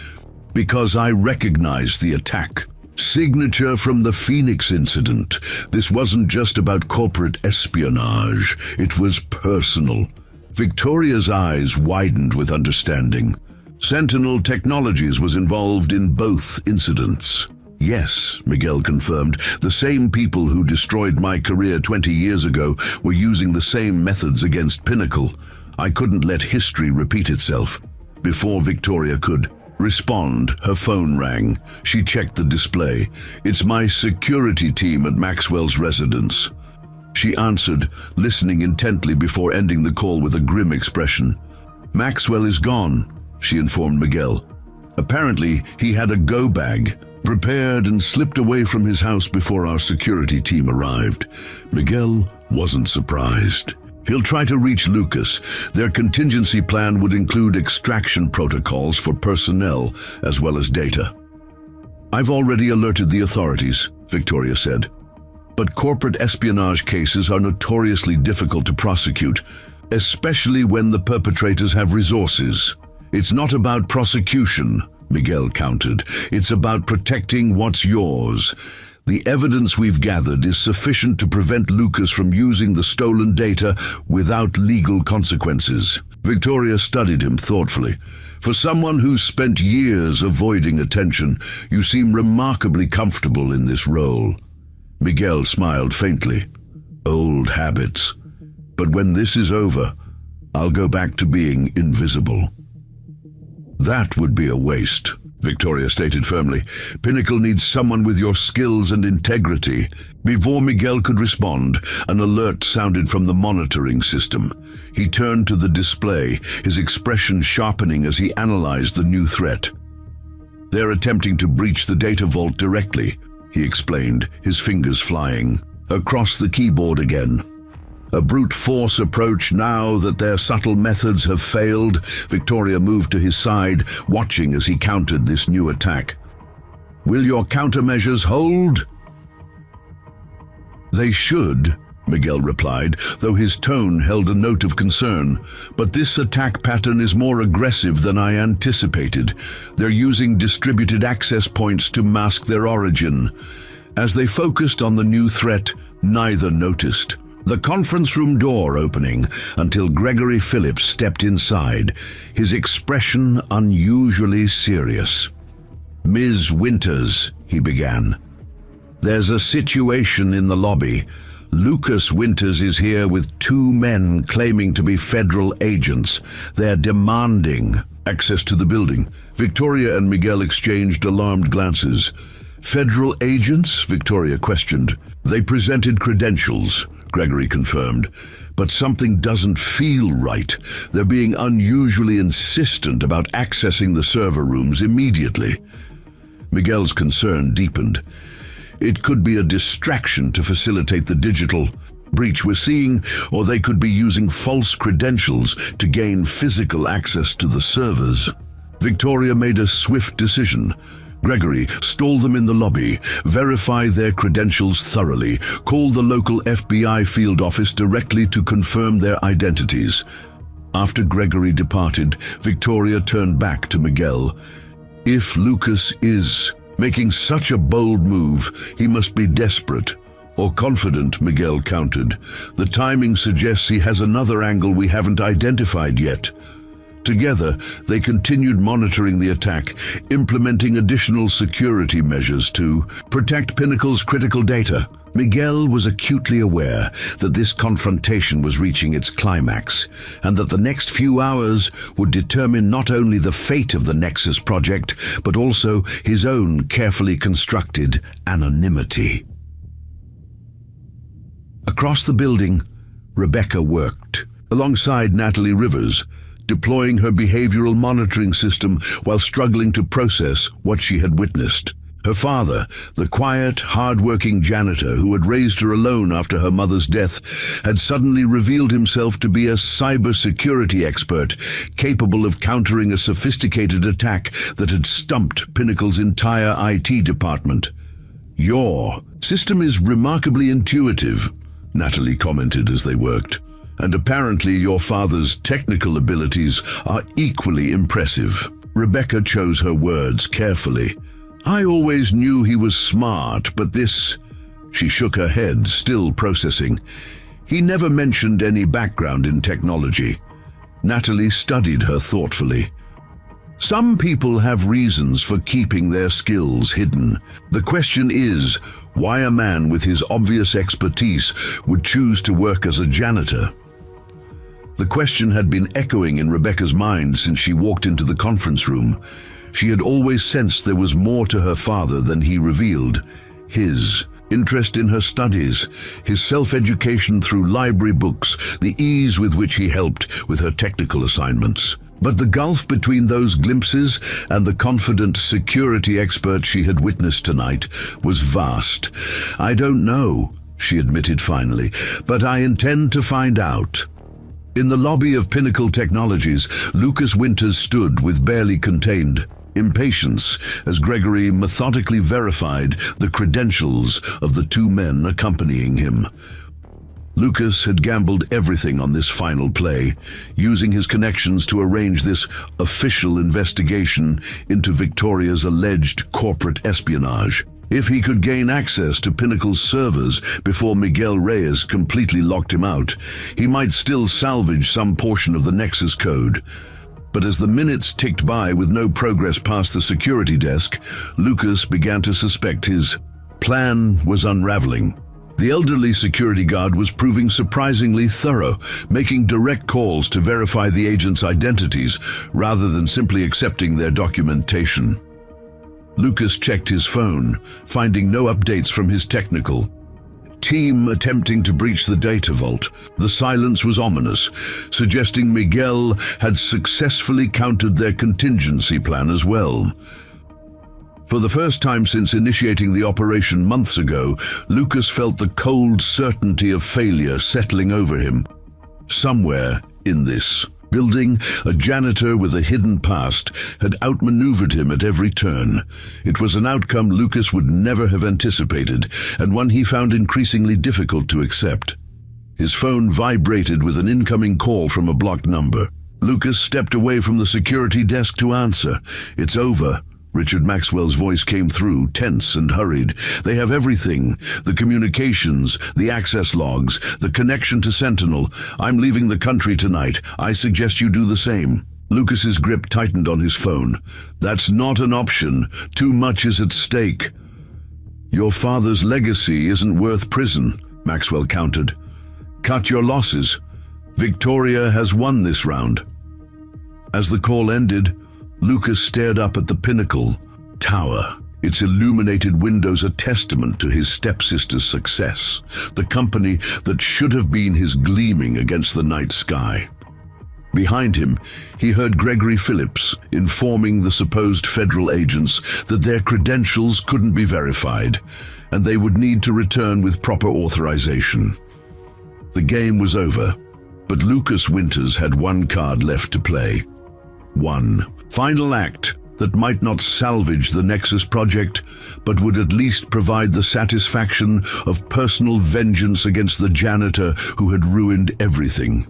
because I recognize the attack. Signature from the Phoenix incident. This wasn't just about corporate espionage. It was personal. Victoria's eyes widened with understanding. Sentinel Technologies was involved in both incidents. Yes, Miguel confirmed, the same people who destroyed my career 20 years ago were using the same methods against Pinnacle. I couldn't let history repeat itself. Before Victoria could respond, her phone rang. She checked the display. It's my security team at Maxwell's residence. She answered, listening intently before ending the call with a grim expression. Maxwell is gone, she informed Miguel. Apparently, he had a go bag, prepared and slipped away from his house before our security team arrived. Miguel wasn't surprised. He'll try to reach Lucas. Their contingency plan would include extraction protocols for personnel as well as data. I've already alerted the authorities, Victoria said. But corporate espionage cases are notoriously difficult to prosecute, especially when the perpetrators have resources. It's not about prosecution, Miguel countered. It's about protecting what's yours. The evidence we've gathered is sufficient to prevent Lucas from using the stolen data without legal consequences. Victoria studied him thoughtfully. For someone who's spent years avoiding attention, you seem remarkably comfortable in this role. Miguel smiled faintly. Old habits. But when this is over, I'll go back to being invisible. That would be a waste, Victoria stated firmly. Pinnacle needs someone with your skills and integrity. Before Miguel could respond, an alert sounded from the monitoring system. He turned to the display, his expression sharpening as he analyzed the new threat. They're attempting to breach the data vault directly, he explained, his fingers flying. Across the keyboard again. A brute force approach now that their subtle methods have failed. Victoria moved to his side, watching as he countered this new attack. Will your countermeasures hold? They should, Miguel replied, though his tone held a note of concern. But this attack pattern is more aggressive than I anticipated. They're using distributed access points to mask their origin. As they focused on the new threat, neither noticed the conference room door opening until Gregory Phillips stepped inside, his expression unusually serious. Ms. Winters, he began. There's a situation in the lobby. Lucas Winters is here with 2 men claiming to be federal agents. They're demanding access to the building. Victoria and Miguel exchanged alarmed glances. Federal agents? Victoria questioned. They presented credentials, Gregory confirmed. But something doesn't feel right. They're being unusually insistent about accessing the server rooms immediately. Miguel's concern deepened. It could be a distraction to facilitate the digital breach we're seeing, or they could be using false credentials to gain physical access to the servers. Victoria made a swift decision. Gregory, stall them in the lobby, verify their credentials thoroughly, call the local FBI field office directly to confirm their identities. After Gregory departed, Victoria turned back to Miguel. If Lucas is making such a bold move, he must be desperate or confident, Miguel countered. The timing suggests he has another angle we haven't identified yet. Together, they continued monitoring the attack, implementing additional security measures to protect Pinnacle's critical data. Miguel was acutely aware that this confrontation was reaching its climax, and that the next few hours would determine not only the fate of the Nexus project, but also his own carefully constructed anonymity. Across the building, Rebecca worked, alongside Natalie Rivers, deploying her behavioral monitoring system while struggling to process what she had witnessed. Her father, the quiet, hard-working janitor who had raised her alone after her mother's death, had suddenly revealed himself to be a cybersecurity expert, capable of countering a sophisticated attack that had stumped Pinnacle's entire IT department. "Your system is remarkably intuitive," Natalie commented as they worked, "and apparently your father's technical abilities are equally impressive." Rebecca chose her words carefully. "I always knew he was smart, but this—" She shook her head, still processing. "He never mentioned any background in technology." Natalie studied her thoughtfully. "Some people have reasons for keeping their skills hidden. The question is, why a man with his obvious expertise would choose to work as a janitor?" The question had been echoing in Rebecca's mind since she walked into the conference room. She had always sensed there was more to her father than he revealed. His interest in her studies, his self-education through library books, the ease with which he helped with her technical assignments. But the gulf between those glimpses and the confident security expert she had witnessed tonight was vast. "I don't know," she admitted finally, "but I intend to find out." In the lobby of Pinnacle Technologies, Lucas Winters stood with barely contained impatience as Gregory methodically verified the credentials of the two men accompanying him. Lucas had gambled everything on this final play, using his connections to arrange this official investigation into Victoria's alleged corporate espionage. If he could gain access to Pinnacle's servers before Miguel Reyes completely locked him out, he might still salvage some portion of the Nexus code. But as the minutes ticked by with no progress past the security desk, Lucas began to suspect his plan was unraveling. The elderly security guard was proving surprisingly thorough, making direct calls to verify the agents' identities rather than simply accepting their documentation. Lucas checked his phone, finding no updates from his technical team attempting to breach the data vault. The silence was ominous, suggesting Miguel had successfully countered their contingency plan as well. For the first time since initiating the operation months ago, Lucas felt the cold certainty of failure settling over him. Somewhere in this building, a janitor with a hidden past had outmaneuvered him at every turn. It was an outcome Lucas would never have anticipated, and one he found increasingly difficult to accept. His phone vibrated with an incoming call from a blocked number. Lucas stepped away from the security desk to answer. "It's over." Richard Maxwell's voice came through, tense and hurried. "They have everything. The communications, the access logs, the connection to Sentinel. I'm leaving the country tonight. I suggest you do the same." Lucas's grip tightened on his phone. "That's not an option. Too much is at stake." "Your father's legacy isn't worth prison," Maxwell countered. "Cut your losses. Victoria has won this round." As the call ended, Lucas stared up at the Pinnacle Tower, its illuminated windows a testament to his stepsister's success, the company that should have been his gleaming against the night sky. Behind him, he heard Gregory Phillips informing the supposed federal agents that their credentials couldn't be verified, and they would need to return with proper authorization. The game was over, but Lucas Winters had one card left to play. One final act that might not salvage the Nexus project, but would at least provide the satisfaction of personal vengeance against the janitor who had ruined everything.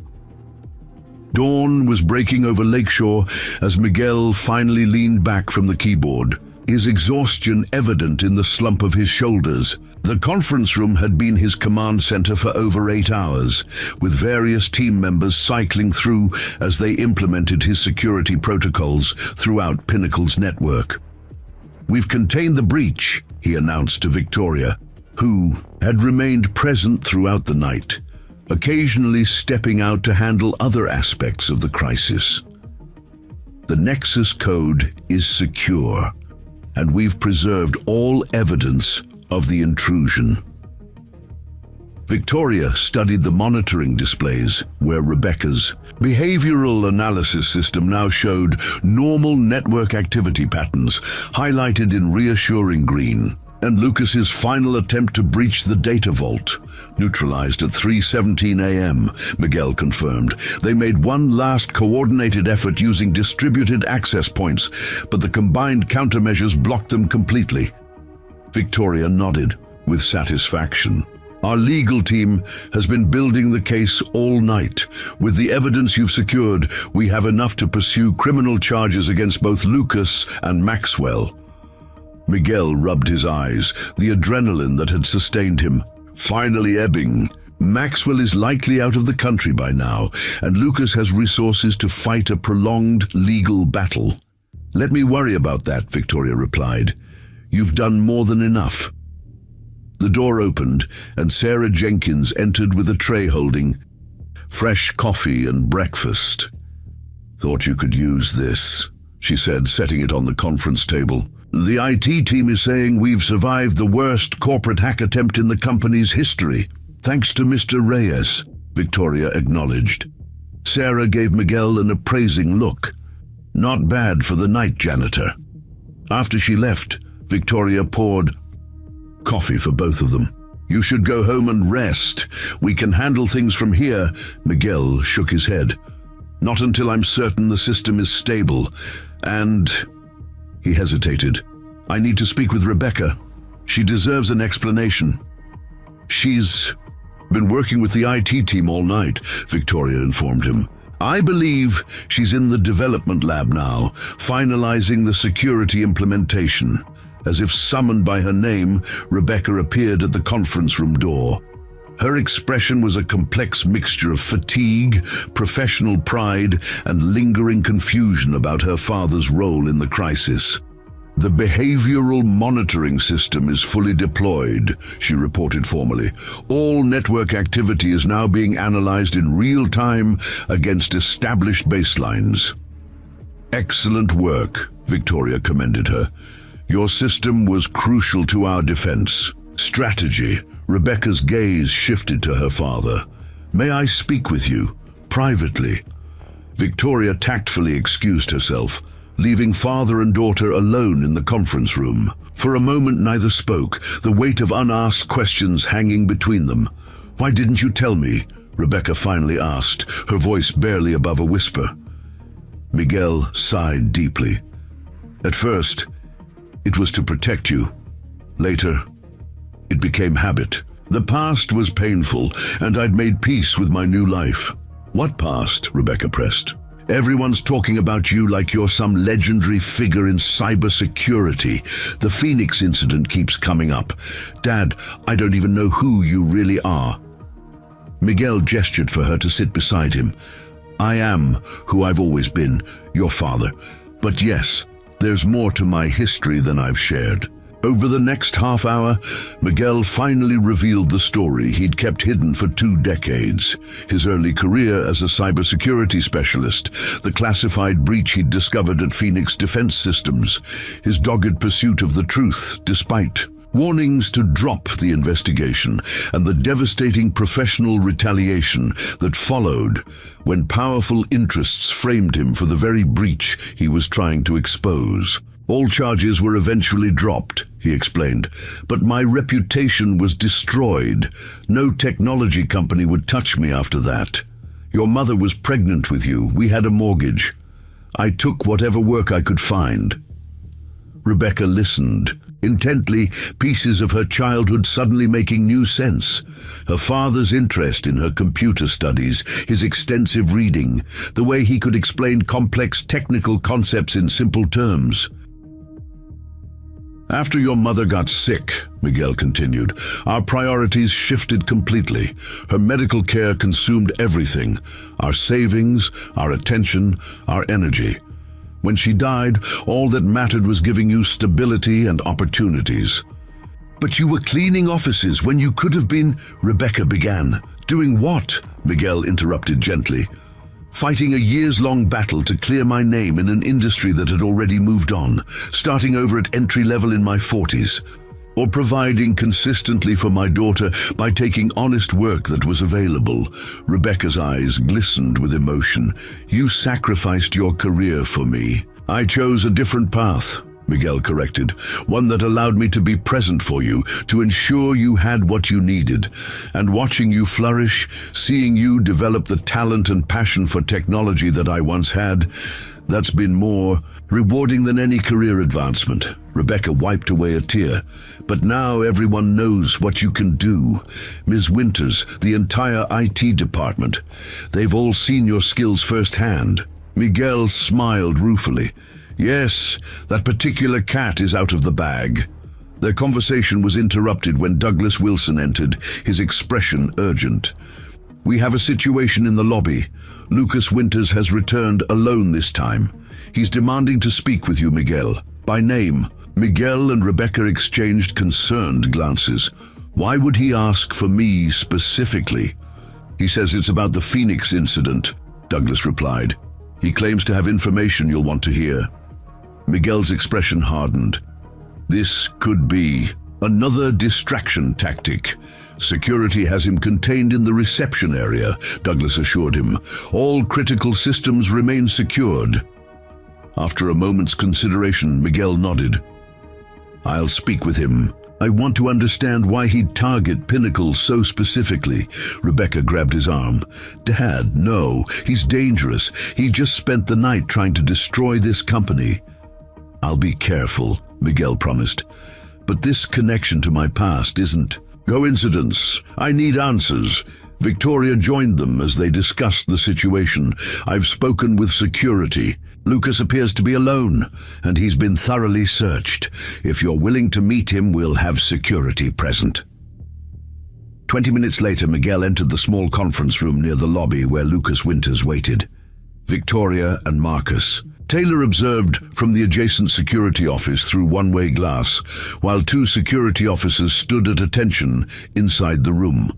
Dawn was breaking over Lakeshore as Miguel finally leaned back from the keyboard, his exhaustion evident in the slump of his shoulders. The conference room had been his command center for over 8 hours, with various team members cycling through as they implemented his security protocols throughout Pinnacle's network. "We've contained the breach," he announced to Victoria, who had remained present throughout the night, occasionally stepping out to handle other aspects of the crisis. "The Nexus code is secure, and we've preserved all evidence of the intrusion." Victoria studied the monitoring displays where Rebecca's behavioral analysis system now showed normal network activity patterns, highlighted in reassuring green, and Lucas's final attempt to breach the data vault. Neutralized at 3:17 a.m., Miguel confirmed. They made one last coordinated effort using distributed access points, but the combined countermeasures blocked them completely. Victoria nodded with satisfaction. Our legal team has been building the case all night. With the evidence you've secured, we have enough to pursue criminal charges against both Lucas and Maxwell. Miguel rubbed his eyes, the adrenaline that had sustained him finally ebbing. Maxwell is likely out of the country by now, and Lucas has resources to fight a prolonged legal battle. Let me worry about that, Victoria replied. You've done more than enough. The door opened, and Sarah Jenkins entered with a tray holding fresh coffee and breakfast. Thought you could use this, she said, setting it on the conference table. The IT team is saying we've survived the worst corporate hack attempt in the company's history. Thanks to Mr. Reyes, Victoria acknowledged. Sarah gave Miguel an appraising look. Not bad for the night janitor. After she left, Victoria poured coffee for both of them. You should go home and rest. We can handle things from here. Miguel shook his head. Not until I'm certain the system is stable. And he hesitated. I need to speak with Rebecca. She deserves an explanation. She's been working with the IT team all night, Victoria informed him. I believe she's in the development lab now, finalizing the security implementation. As if summoned by her name, Rebecca appeared at the conference room door. Her expression was a complex mixture of fatigue, professional pride, and lingering confusion about her father's role in the crisis. The behavioral monitoring system is fully deployed, she reported formally. All network activity is now being analyzed in real time against established baselines. Excellent work, Victoria commended her. Your system was crucial to our defense. Strategy. Rebecca's gaze shifted to her father. May I speak with you, privately? Victoria tactfully excused herself, leaving father and daughter alone in the conference room. For a moment neither spoke, the weight of unasked questions hanging between them. Why didn't you tell me? Rebecca finally asked, her voice barely above a whisper. Miguel sighed deeply. At first, it was to protect you. Later, it became habit. The past was painful, and I'd made peace with my new life. What past? Rebecca pressed. Everyone's talking about you like you're some legendary figure in cybersecurity. The Phoenix incident keeps coming up. Dad, I don't even know who you really are. Miguel gestured for her to sit beside him. I am who I've always been, your father. But yes, there's more to my history than I've shared. Over the next half hour, Miguel finally revealed the story he'd kept hidden for 2 decades. His early career as a cybersecurity specialist, the classified breach he'd discovered at Phoenix Defense Systems, his dogged pursuit of the truth despite warnings to drop the investigation, and the devastating professional retaliation that followed when powerful interests framed him for the very breach he was trying to expose. All charges were eventually dropped, he explained, but my reputation was destroyed. No technology company would touch me after that. Your mother was pregnant with you. We had a mortgage. I took whatever work I could find. Rebecca listened intently, pieces of her childhood suddenly making new sense. Her father's interest in her computer studies, his extensive reading, the way he could explain complex technical concepts in simple terms. After your mother got sick, Miguel continued, our priorities shifted completely. Her medical care consumed everything, our savings, our attention, our energy. When she died, all that mattered was giving you stability and opportunities. But you were cleaning offices when you could have been, Rebecca began. Doing what? Miguel interrupted gently. Fighting a years-long battle to clear my name in an industry that had already moved on, starting over at entry level in my 40s. or providing consistently for my daughter by taking honest work that was available. Rebecca's eyes glistened with emotion. You sacrificed your career for me. I chose a different path, Miguel corrected, one that allowed me to be present for you, to ensure you had what you needed. And watching you flourish, seeing you develop the talent and passion for technology that I once had, that's been more rewarding than any career advancement. Rebecca wiped away a tear. But now everyone knows what you can do. Ms. Winters, the entire IT department, they've all seen your skills firsthand. Miguel smiled ruefully. Yes, that particular cat is out of the bag. Their conversation was interrupted when Douglas Wilson entered, his expression urgent. We have a situation in the lobby. Lucas Winters has returned alone this time. He's demanding to speak with you, Miguel. By name. Miguel and Rebecca exchanged concerned glances. Why would he ask for me specifically? He says it's about the Phoenix incident, Douglas replied. He claims to have information you'll want to hear. Miguel's expression hardened. This could be another distraction tactic. Security has him contained in the reception area, Douglas assured him. All critical systems remain secured. After a moment's consideration, Miguel nodded. I'll speak with him. I want to understand why he'd target Pinnacle so specifically. Rebecca grabbed his arm. Dad, no, he's dangerous. He just spent the night trying to destroy this company. I'll be careful, Miguel promised. But this connection to my past isn't coincidence. I need answers. Victoria joined them as they discussed the situation. I've spoken with security. Lucas appears to be alone, and he's been thoroughly searched. If you're willing to meet him, we'll have security present. 20 minutes later, Miguel entered the small conference room near the lobby where Lucas Winters waited. Victoria and Marcus. Taylor observed from the adjacent security office through one-way glass, while two security officers stood at attention inside the room.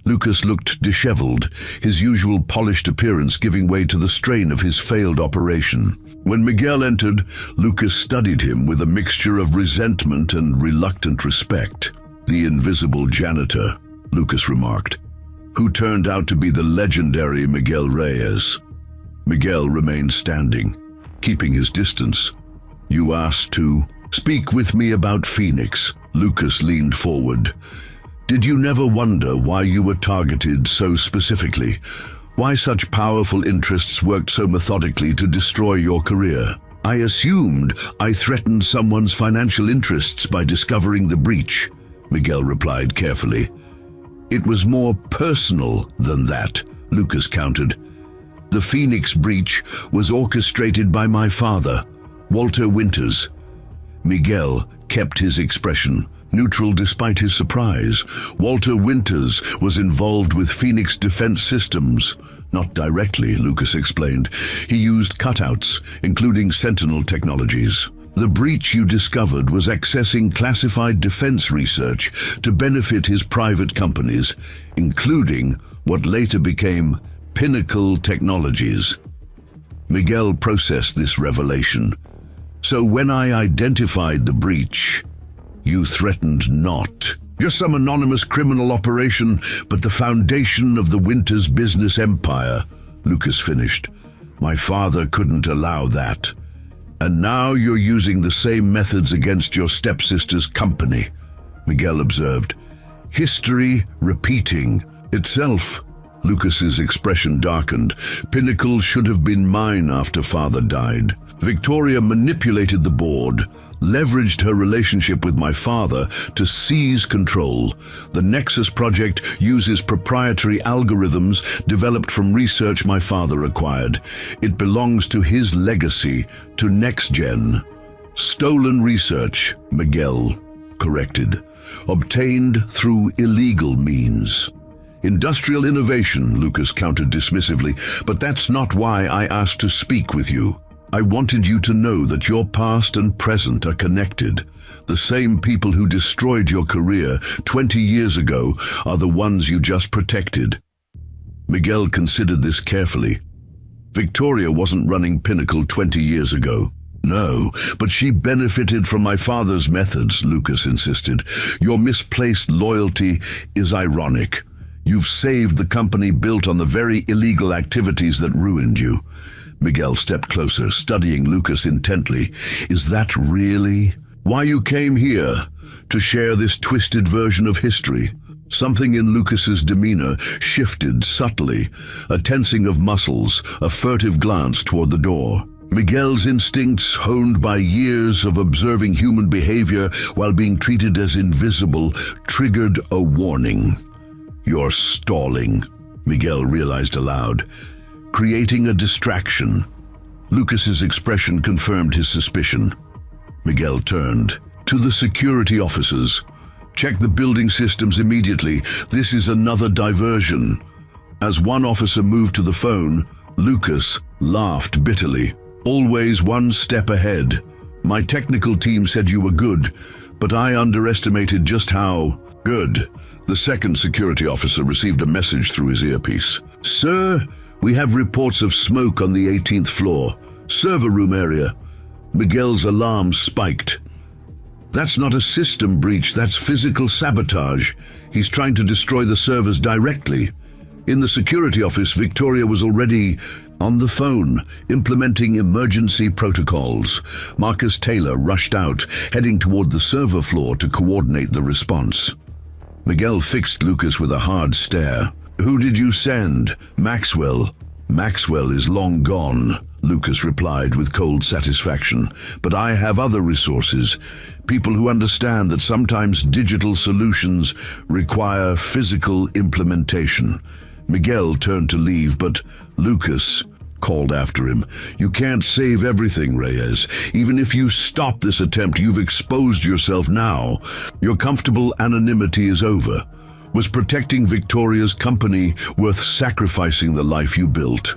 Lucas looked disheveled, his usual polished appearance giving way to the strain of his failed operation. When Miguel entered, Lucas studied him with a mixture of resentment and reluctant respect. The invisible janitor, Lucas remarked, who turned out to be the legendary Miguel Reyes. Miguel remained standing, keeping his distance. You asked to speak with me about Phoenix. Lucas leaned forward. Did you never wonder why you were targeted so specifically? Why such powerful interests worked so methodically to destroy your career? I assumed I threatened someone's financial interests by discovering the breach, Miguel replied carefully. It was more personal than that, Lucas countered. The Phoenix breach was orchestrated by my father, Walter Winters. Miguel kept his expression neutral despite his surprise. Walter Winters was involved with Phoenix Defense Systems. Not directly, Lucas explained. He used cutouts, including Sentinel technologies. The breach you discovered was accessing classified defense research to benefit his private companies, including what later became Pinnacle Technologies. Miguel processed this revelation. So when I identified the breach, you threatened not just some anonymous criminal operation, but the foundation of the Winters business empire, Lucas finished. My father couldn't allow that. And now you're using the same methods against your stepsister's company, Miguel observed. History repeating itself. Lucas's expression darkened. Pinnacle should have been mine after father died. Victoria manipulated the board, leveraged her relationship with my father to seize control. The Nexus project uses proprietary algorithms developed from research my father acquired. It belongs to his legacy, to NextGen. Stolen research, Miguel corrected, obtained through illegal means. Industrial innovation, Lucas countered dismissively, but that's not why I asked to speak with you. I wanted you to know that your past and present are connected. The same people who destroyed your career 20 years ago are the ones you just protected. Miguel considered this carefully. Victoria wasn't running Pinnacle 20 years ago. No, but she benefited from my father's methods, Lucas insisted. Your misplaced loyalty is ironic. You've saved the company built on the very illegal activities that ruined you. Miguel stepped closer, studying Lucas intently. Is that really why you came here? To share this twisted version of history? Something in Lucas's demeanor shifted subtly, a tensing of muscles, a furtive glance toward the door. Miguel's instincts, honed by years of observing human behavior while being treated as invisible, triggered a warning. You're stalling, Miguel realized aloud, creating a distraction. Lucas's expression confirmed his suspicion. Miguel turned to the security officers. Check the building systems immediately. This is another diversion. As one officer moved to the phone, Lucas laughed bitterly. Always one step ahead. My technical team said you were good, but I underestimated just how good. The second security officer received a message through his earpiece. Sir, we have reports of smoke on the 18th floor, server room area. Miguel's alarm spiked. That's not a system breach, that's physical sabotage. He's trying to destroy the servers directly. In the security office, Victoria was already on the phone, implementing emergency protocols. Marcus Taylor rushed out, heading toward the server floor to coordinate the response. Miguel fixed Lucas with a hard stare. Who did you send? Maxwell. Maxwell is long gone, Lucas replied with cold satisfaction. But I have other resources. People who understand that sometimes digital solutions require physical implementation. Miguel turned to leave, but Lucas called after him. You can't save everything, Reyes. Even if you stop this attempt, you've exposed yourself now. Your comfortable anonymity is over. Was protecting Victoria's company worth sacrificing the life you built?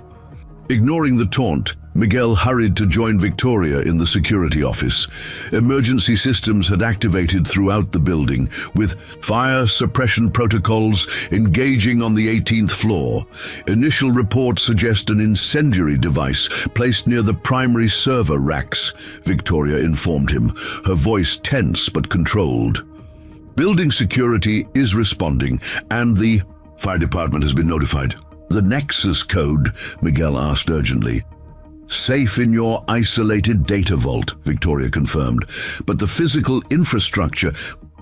Ignoring the taunt, Miguel hurried to join Victoria in the security office. Emergency systems had activated throughout the building, with fire suppression protocols engaging on the 18th floor. Initial reports suggest an incendiary device placed near the primary server racks, Victoria informed him, her voice tense but controlled. Building security is responding, and the fire department has been notified. The Nexus code, Miguel asked urgently. Safe in your isolated data vault, Victoria confirmed, but the physical infrastructure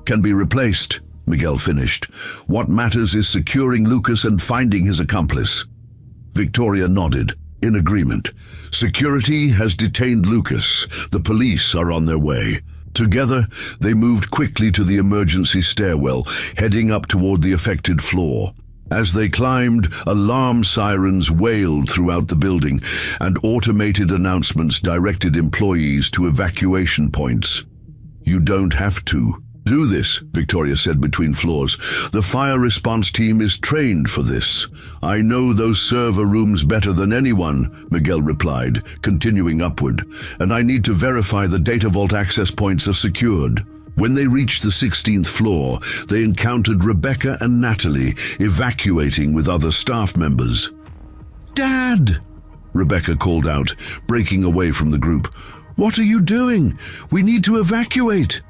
can be replaced, Miguel finished. What matters is securing Lucas and finding his accomplice. Victoria nodded, in agreement. Security has detained Lucas. The police are on their way. Together, they moved quickly to the emergency stairwell, heading up toward the affected floor. As they climbed, alarm sirens wailed throughout the building, and automated announcements directed employees to evacuation points. You don't have to do this, Victoria said between floors. The fire response team is trained for this. I know those server rooms better than anyone, Miguel replied, continuing upward, and I need to verify the data vault access points are secured. When they reached the 16th floor, they encountered Rebecca and Natalie evacuating with other staff members. Dad! Rebecca called out, breaking away from the group. What are you doing? We need to evacuate.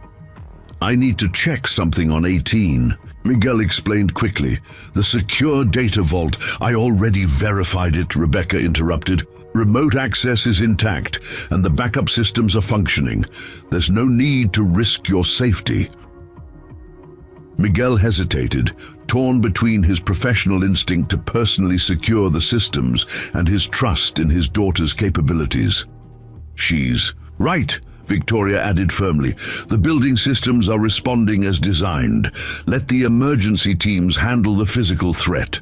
I need to check something on 18, Miguel explained quickly. The secure data vault, I already verified it, Rebecca interrupted. Remote access is intact, and the backup systems are functioning. There's no need to risk your safety. Miguel hesitated, torn between his professional instinct to personally secure the systems and his trust in his daughter's capabilities. She's right, Victoria added firmly. The building systems are responding as designed. Let the emergency teams handle the physical threat.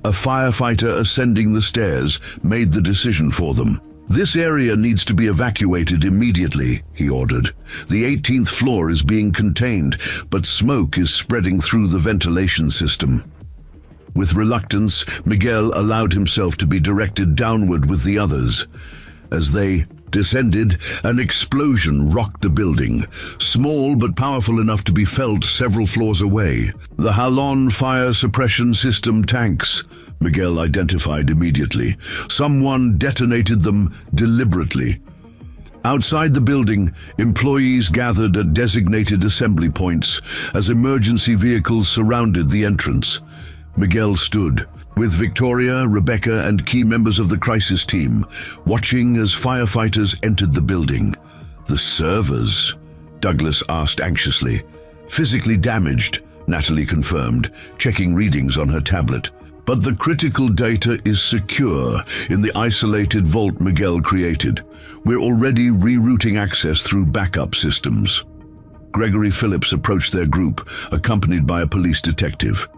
A firefighter ascending the stairs made the decision for them. This area needs to be evacuated immediately, he ordered. The 18th floor is being contained, but smoke is spreading through the ventilation system. With reluctance, Miguel allowed himself to be directed downward with the others. As they descended, an explosion rocked the building, small but powerful enough to be felt several floors away. The Halon fire suppression system tanks, Miguel identified immediately. Someone detonated them deliberately. Outside the building, employees gathered at designated assembly points as emergency vehicles surrounded the entrance. Miguel stood, with Victoria, Rebecca, and key members of the crisis team, watching as firefighters entered the building. "The servers?" Douglas asked anxiously. "Physically damaged," Natalie confirmed, checking readings on her tablet. "But the critical data is secure in the isolated vault Miguel created. We're already rerouting access through backup systems." Gregory Phillips approached their group, accompanied by a police detective.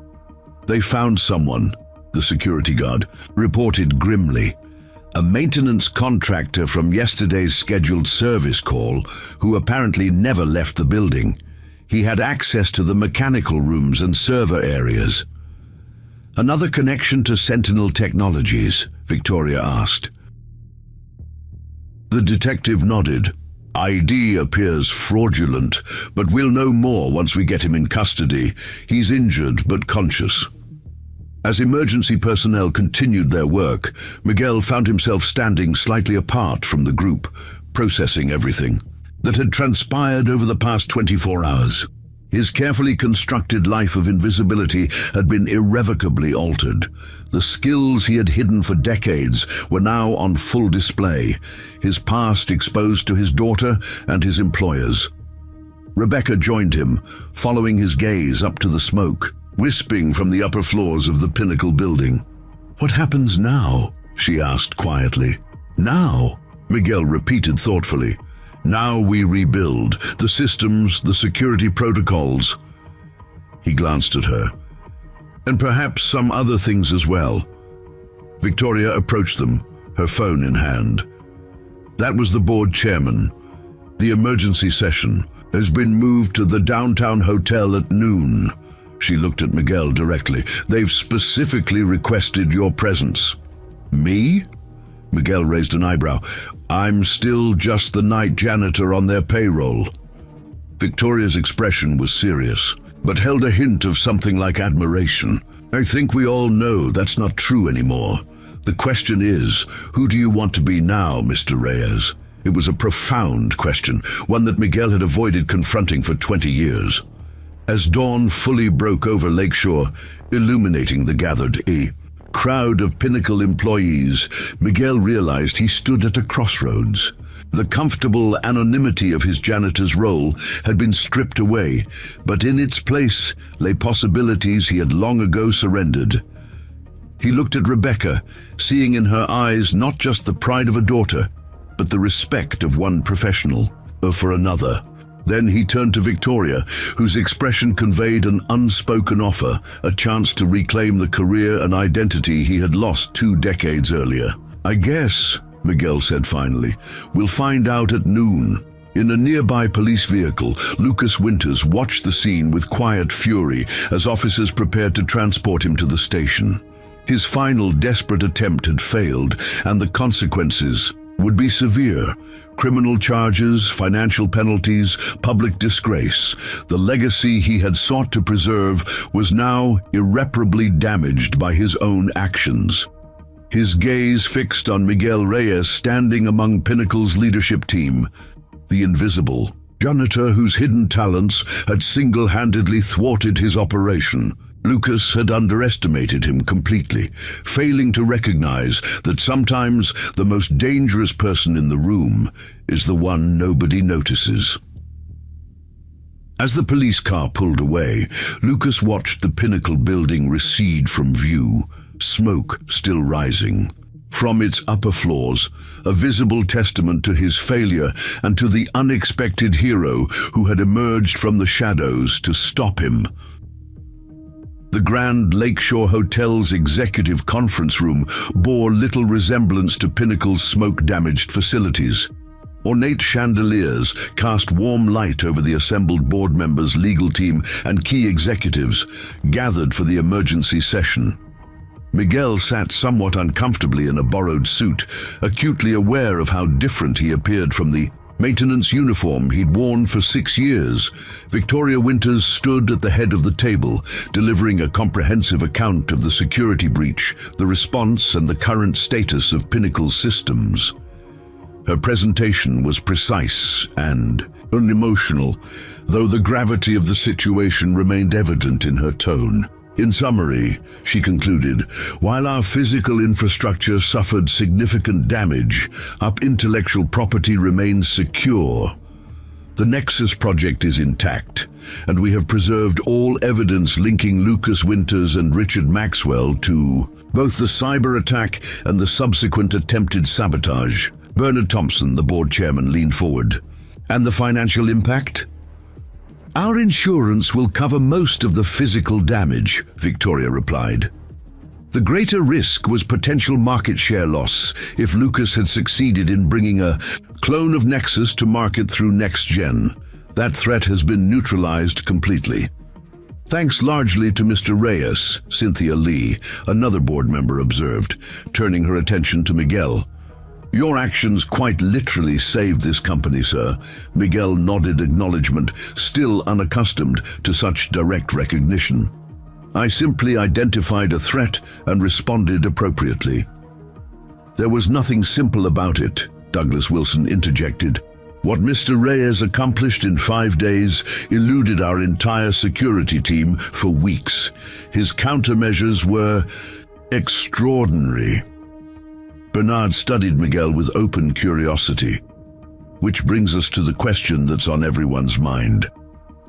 "They found someone," the security guard reported grimly. "A maintenance contractor from yesterday's scheduled service call, who apparently never left the building. He had access to the mechanical rooms and server areas." "Another connection to Sentinel Technologies?" Victoria asked. The detective nodded. "ID appears fraudulent, but we'll know more once we get him in custody. He's injured but conscious." As emergency personnel continued their work, Miguel found himself standing slightly apart from the group, processing everything that had transpired over the past 24 hours. His carefully constructed life of invisibility had been irrevocably altered. The skills he had hidden for decades were now on full display, his past exposed to his daughter and his employers. Rebecca joined him, following his gaze up to the smoke, wisping from the upper floors of the Pinnacle building. "What happens now?" she asked quietly. "Now?" Miguel repeated thoughtfully. "Now we rebuild the systems, the security protocols." He glanced at her. "And perhaps some other things as well." Victoria approached them, her phone in hand. "That was the board chairman. The emergency session has been moved to the downtown hotel at noon." She looked at Miguel directly. "They've specifically requested your presence." "Me?" Miguel raised an eyebrow. "I'm still just the night janitor on their payroll." Victoria's expression was serious, but held a hint of something like admiration. "I think we all know that's not true anymore. The question is, who do you want to be now, Mr. Reyes?" It was a profound question, one that Miguel had avoided confronting for 20 years. As dawn fully broke over Lakeshore, illuminating the gathered crowd of Pinnacle employees, Miguel realized he stood at a crossroads. The comfortable anonymity of his janitor's role had been stripped away, but in its place lay possibilities he had long ago surrendered. He looked at Rebecca, seeing in her eyes not just the pride of a daughter, but the respect of one professional for another. Then he turned to Victoria, whose expression conveyed an unspoken offer, a chance to reclaim the career and identity he had lost 2 decades earlier. "I guess," Miguel said finally, "we'll find out at noon." In a nearby police vehicle, Lucas Winters watched the scene with quiet fury as officers prepared to transport him to the station. His final desperate attempt had failed, and the consequences would be severe. Criminal charges, financial penalties, public disgrace. The legacy he had sought to preserve was now irreparably damaged by his own actions. His gaze fixed on Miguel Reyes standing among Pinnacle's leadership team, the invisible janitor whose hidden talents had single-handedly thwarted his operation. Lucas had underestimated him completely, failing to recognize that sometimes the most dangerous person in the room is the one nobody notices. As the police car pulled away, Lucas watched the Pinnacle building recede from view, smoke still rising. From its upper floors, a visible testament to his failure and to the unexpected hero who had emerged from the shadows to stop him. The Grand Lakeshore Hotel's executive conference room bore little resemblance to Pinnacle's smoke-damaged facilities. Ornate chandeliers cast warm light over the assembled board members, legal team, and key executives gathered for the emergency session. Miguel sat somewhat uncomfortably in a borrowed suit, acutely aware of how different he appeared from the maintenance uniform he'd worn for 6 years. Victoria Winters stood at the head of the table, delivering a comprehensive account of the security breach, the response, and the current status of Pinnacle's systems. Her presentation was precise and unemotional, though the gravity of the situation remained evident in her tone. In summary, she concluded, while our physical infrastructure suffered significant damage, our intellectual property remains secure. The Nexus project is intact, and we have preserved all evidence linking Lucas Winters and Richard Maxwell to both the cyber attack and the subsequent attempted sabotage. Bernard Thompson, the board chairman, leaned forward. And the financial impact? Our insurance will cover most of the physical damage, Victoria replied. The greater risk was potential market share loss if Lucas had succeeded in bringing a clone of Nexus to market through NextGen. That threat has been neutralized completely. Thanks largely to Mr. Reyes, Cynthia Lee, another board member observed, turning her attention to Miguel. Your actions quite literally saved this company, sir. Miguel nodded acknowledgement, still unaccustomed to such direct recognition. I simply identified a threat and responded appropriately. There was nothing simple about it, Douglas Wilson interjected. What Mr. Reyes accomplished in 5 days eluded our entire security team for weeks. His countermeasures were extraordinary. Bernard studied Miguel with open curiosity. Which brings us to the question that's on everyone's mind.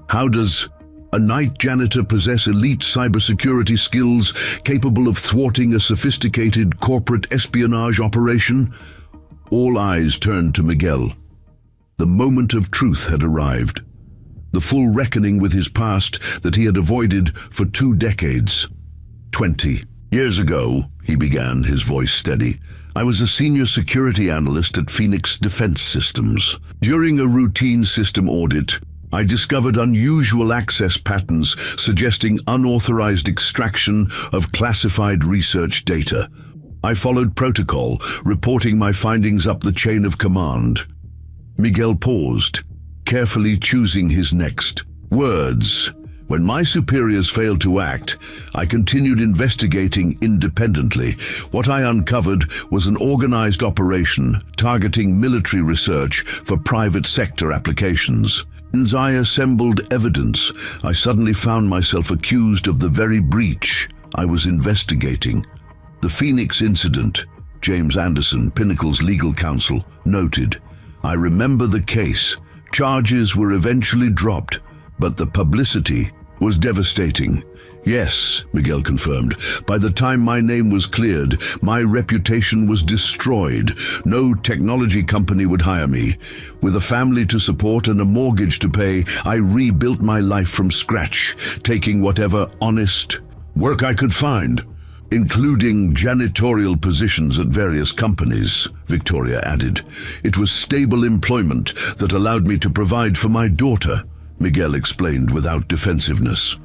How does a night janitor possess elite cybersecurity skills capable of thwarting a sophisticated corporate espionage operation? All eyes turned to Miguel. The moment of truth had arrived. The full reckoning with his past that he had avoided for 2 decades. 20 years ago, he began, his voice steady, I was a senior security analyst at Phoenix Defense Systems. During a routine system audit, I discovered unusual access patterns suggesting unauthorized extraction of classified research data. I followed protocol, reporting my findings up the chain of command. Miguel paused, carefully choosing his next words. When my superiors failed to act, I continued investigating independently. What I uncovered was an organized operation targeting military research for private sector applications. As I assembled evidence, I suddenly found myself accused of the very breach I was investigating. The Phoenix incident, James Anderson, Pinnacle's legal counsel, noted. I remember the case. Charges were eventually dropped, but the publicity was devastating. Yes, Miguel confirmed. By the time my name was cleared, my reputation was destroyed. No technology company would hire me. With a family to support and a mortgage to pay, I rebuilt my life from scratch, taking whatever honest work I could find, including janitorial positions at various companies, Victoria added. It was stable employment that allowed me to provide for my daughter, Miguel explained without defensiveness.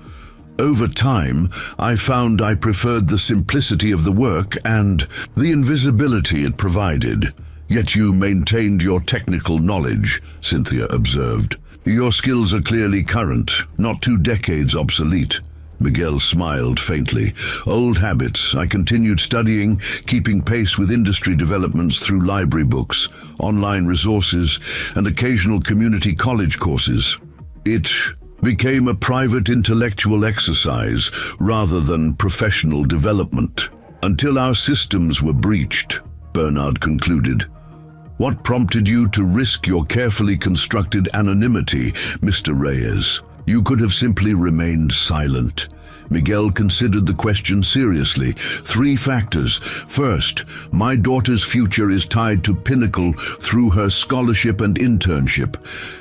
Over time, I found I preferred the simplicity of the work and the invisibility it provided. Yet you maintained your technical knowledge, Cynthia observed. Your skills are clearly current, not 2 decades obsolete. Miguel smiled faintly. Old habits. I continued studying, keeping pace with industry developments through library books, online resources, and occasional community college courses. It became a private intellectual exercise rather than professional development. Until our systems were breached, Bernard concluded. What prompted you to risk your carefully constructed anonymity, Mr. Reyes? You could have simply remained silent. Miguel considered the question seriously. 3 factors. First, my daughter's future is tied to Pinnacle through her scholarship and internship.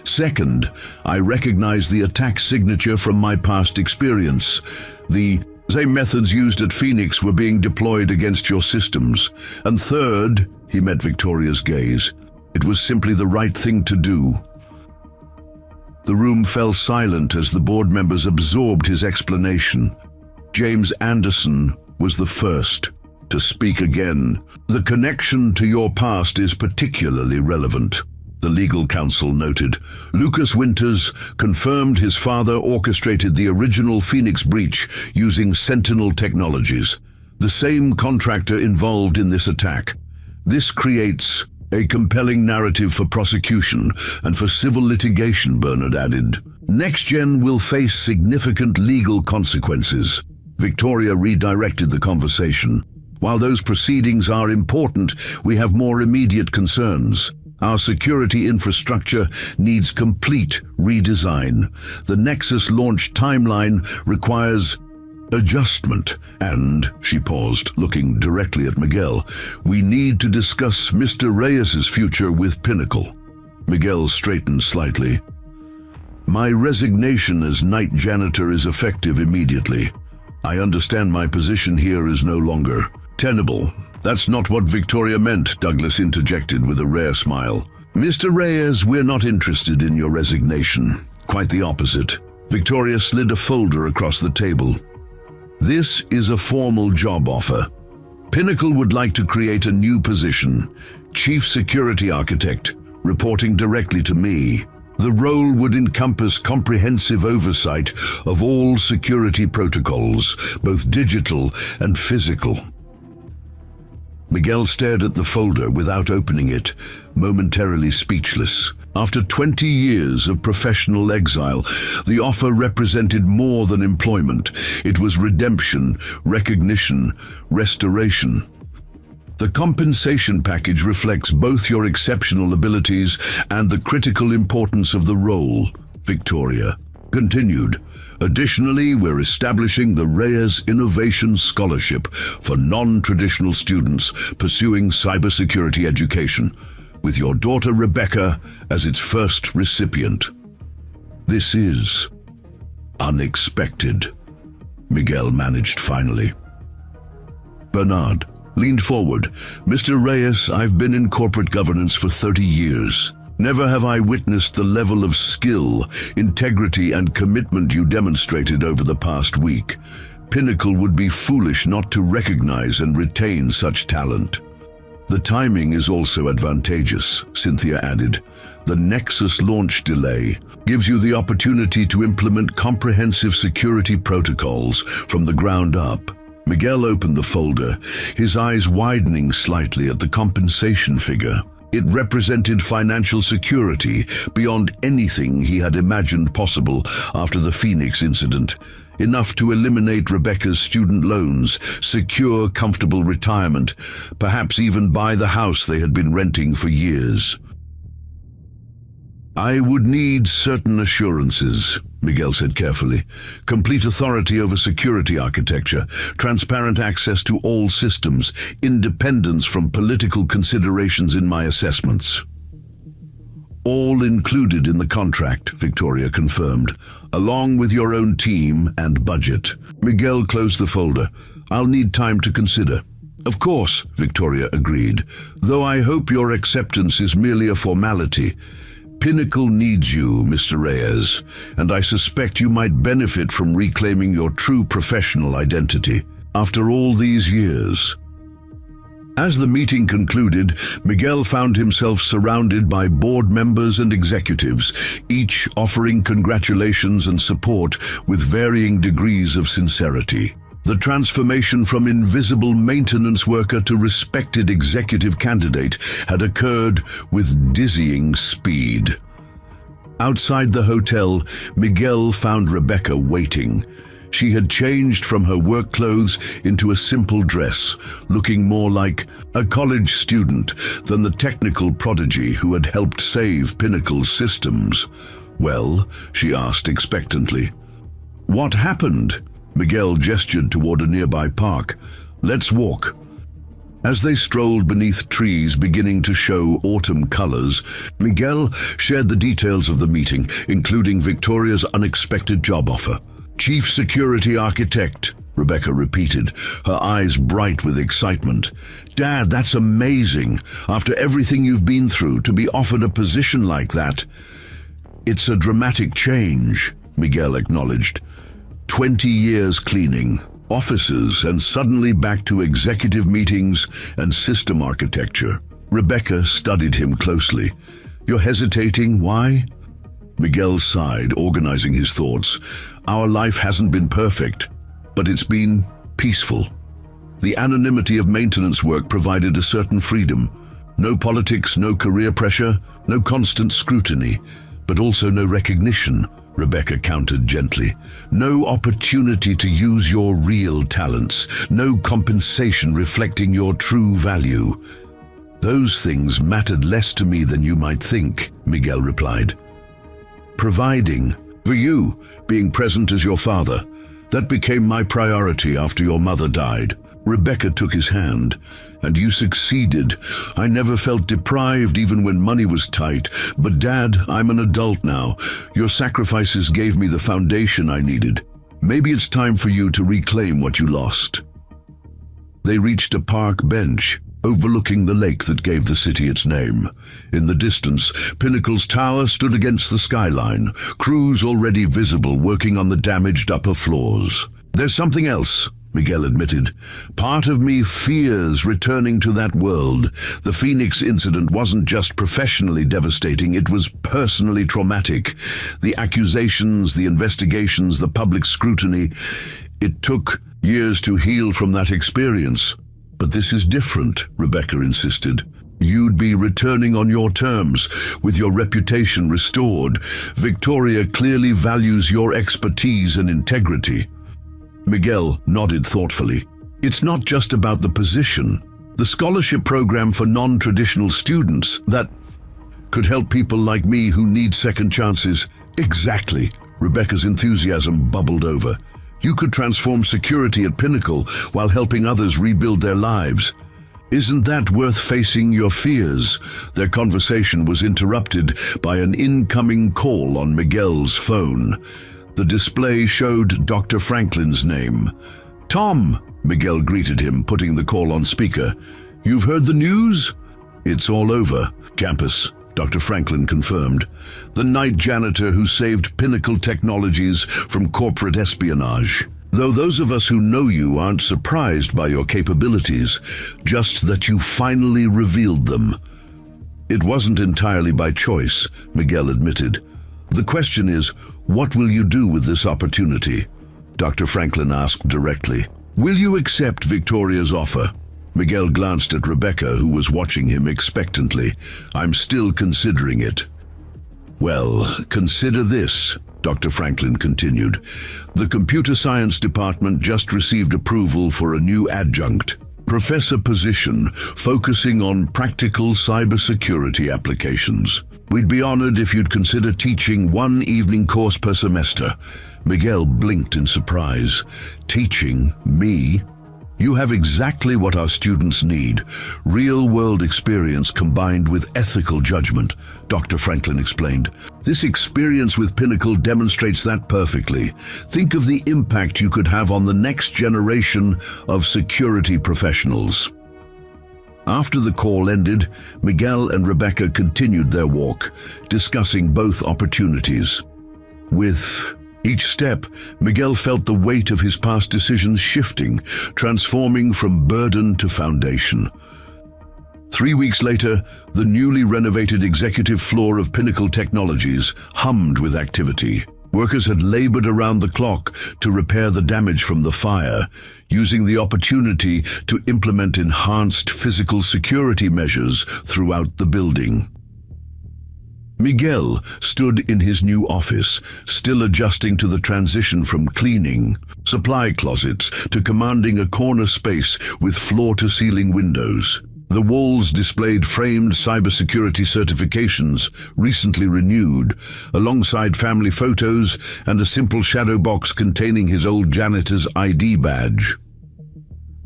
Second, I recognize the attack signature from my past experience. The same methods used at Phoenix were being deployed against your systems. And third, he met Victoria's gaze. It was simply the right thing to do. The room fell silent as the board members absorbed his explanation. James Anderson was the first to speak again. The connection to your past is particularly relevant, the legal counsel noted. Lucas Winters confirmed his father orchestrated the original Phoenix breach using Sentinel technologies, the same contractor involved in this attack. This creates A compelling narrative for prosecution and for civil litigation, Bernard added. NextGen will face significant legal consequences. Victoria redirected the conversation. While those proceedings are important, we have more immediate concerns. Our security infrastructure needs complete redesign. The Nexus launch timeline requires adjustment. And, she paused, looking directly at Miguel, we need to discuss Mr. Reyes's future with Pinnacle. Miguel straightened slightly. My resignation as night janitor is effective immediately. I understand my position here is no longer tenable. That's not what Victoria meant, Douglas interjected with a rare smile. Mr. Reyes, we're not interested in your resignation. Quite the opposite. Victoria slid a folder across the table. This is a formal job offer. Pinnacle would like to create a new position, Chief Security Architect, reporting directly to me. The role would encompass comprehensive oversight of all security protocols, both digital and physical. Miguel stared at the folder without opening it, momentarily speechless. After 20 years of professional exile, the offer represented more than employment. It was redemption, recognition, restoration. The compensation package reflects both your exceptional abilities and the critical importance of the role, Victoria continued. Additionally, we're establishing the Reyes Innovation Scholarship for non-traditional students pursuing cybersecurity education, with your daughter Rebecca as its first recipient. This is unexpected, Miguel managed finally. Bernard leaned forward. Mr. Reyes, I've been in corporate governance for 30 years. Never have I witnessed the level of skill, integrity, and commitment you demonstrated over the past week. Pinnacle would be foolish not to recognize and retain such talent. The timing is also advantageous, Cynthia added. The Nexus launch delay gives you the opportunity to implement comprehensive security protocols from the ground up. Miguel opened the folder, his eyes widening slightly at the compensation figure. It represented financial security beyond anything he had imagined possible after the Phoenix incident. Enough to eliminate Rebecca's student loans, secure comfortable retirement, perhaps even buy the house they had been renting for years. I would need certain assurances, Miguel said carefully. Complete authority over security architecture, transparent access to all systems, independence from political considerations in my assessments. All included in the contract, Victoria confirmed, along with your own team and budget. Miguel closed the folder. I'll need time to consider. Of course, Victoria agreed, though I hope your acceptance is merely a formality. Pinnacle needs you, Mr. Reyes, and I suspect you might benefit from reclaiming your true professional identity after all these years. As the meeting concluded, Miguel found himself surrounded by board members and executives, each offering congratulations and support with varying degrees of sincerity. The transformation from invisible maintenance worker to respected executive candidate had occurred with dizzying speed. Outside the hotel, Miguel found Rebecca waiting. She had changed from her work clothes into a simple dress, looking more like a college student than the technical prodigy who had helped save Pinnacle's systems. Well, she asked expectantly. What happened? Miguel gestured toward a nearby park. Let's walk. As they strolled beneath trees beginning to show autumn colors, Miguel shared the details of the meeting, including Victoria's unexpected job offer. Chief Security Architect, Rebecca repeated, her eyes bright with excitement. Dad, that's amazing. After everything you've been through, to be offered a position like that. It's a dramatic change, Miguel acknowledged. 20 years cleaning, offices, and suddenly back to executive meetings and system architecture. Rebecca studied him closely. You're hesitating, why? Miguel sighed, organizing his thoughts. Our life hasn't been perfect, but it's been peaceful. The anonymity of maintenance work provided a certain freedom. No politics, no career pressure, no constant scrutiny, but also no recognition, Rebecca countered gently. No opportunity to use your real talents, no compensation reflecting your true value. Those things mattered less to me than you might think, Miguel replied. Providing for you, being present as your father, that became my priority after your mother died. Rebecca took his hand. And you succeeded. I never felt deprived even when money was tight. But Dad, I'm an adult now. Your sacrifices gave me the foundation I needed. Maybe it's time for you to reclaim what you lost. They reached a park bench, overlooking the lake that gave the city its name. In the distance, Pinnacle's tower stood against the skyline, crews already visible working on the damaged upper floors. There's something else, Miguel admitted. Part of me fears returning to that world. The Phoenix incident wasn't just professionally devastating, it was personally traumatic. The accusations, the investigations, the public scrutiny. It took years to heal from that experience. But this is different, Rebecca insisted. You'd be returning on your terms, with your reputation restored. Victoria clearly values your expertise and integrity. Miguel nodded thoughtfully. It's not just about the position. The scholarship program for non-traditional students that could help people like me who need second chances. Exactly. Rebecca's enthusiasm bubbled over. You could transform security at Pinnacle while helping others rebuild their lives. Isn't that worth facing your fears? Their conversation was interrupted by an incoming call on Miguel's phone. The display showed Dr. Franklin's name. Tom, Miguel greeted him, putting the call on speaker. You've heard the news? It's all over. Campus, Dr. Franklin confirmed. The night janitor who saved Pinnacle Technologies from corporate espionage. Though those of us who know you aren't surprised by your capabilities, just that you finally revealed them. It wasn't entirely by choice, Miguel admitted. The question is, what will you do with this opportunity? Dr. Franklin asked directly. Will you accept Victoria's offer? Miguel glanced at Rebecca, who was watching him expectantly. I'm still considering it. Well, consider this, Dr. Franklin continued. The computer science department just received approval for a new adjunct professor position focusing on practical cybersecurity applications. We'd be honored if you'd consider teaching one evening course per semester. Miguel blinked in surprise. Teaching me? You have exactly what our students need. Real-world experience combined with ethical judgment, Dr. Franklin explained. This experience with Pinnacle demonstrates that perfectly. Think of the impact you could have on the next generation of security professionals. After the call ended, Miguel and Rebecca continued their walk, discussing both opportunities. With each step, Miguel felt the weight of his past decisions shifting, transforming from burden to foundation. 3 weeks later, the newly renovated executive floor of Pinnacle Technologies hummed with activity. Workers had labored around the clock to repair the damage from the fire, using the opportunity to implement enhanced physical security measures throughout the building. Miguel stood in his new office, still adjusting to the transition from cleaning supply closets to commanding a corner space with floor-to-ceiling windows. The walls displayed framed cybersecurity certifications, recently renewed, alongside family photos and a simple shadow box containing his old janitor's ID badge.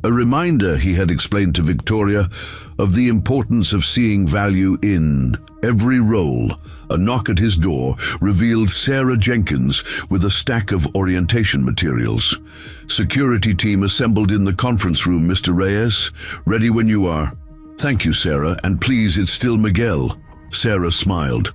A reminder, he had explained to Victoria, of the importance of seeing value in every role. A knock at his door revealed Sarah Jenkins with a stack of orientation materials. Security team assembled in the conference room, Mr. Reyes. Ready when you are. Thank you, Sarah, and please, it's still Miguel. Sarah smiled.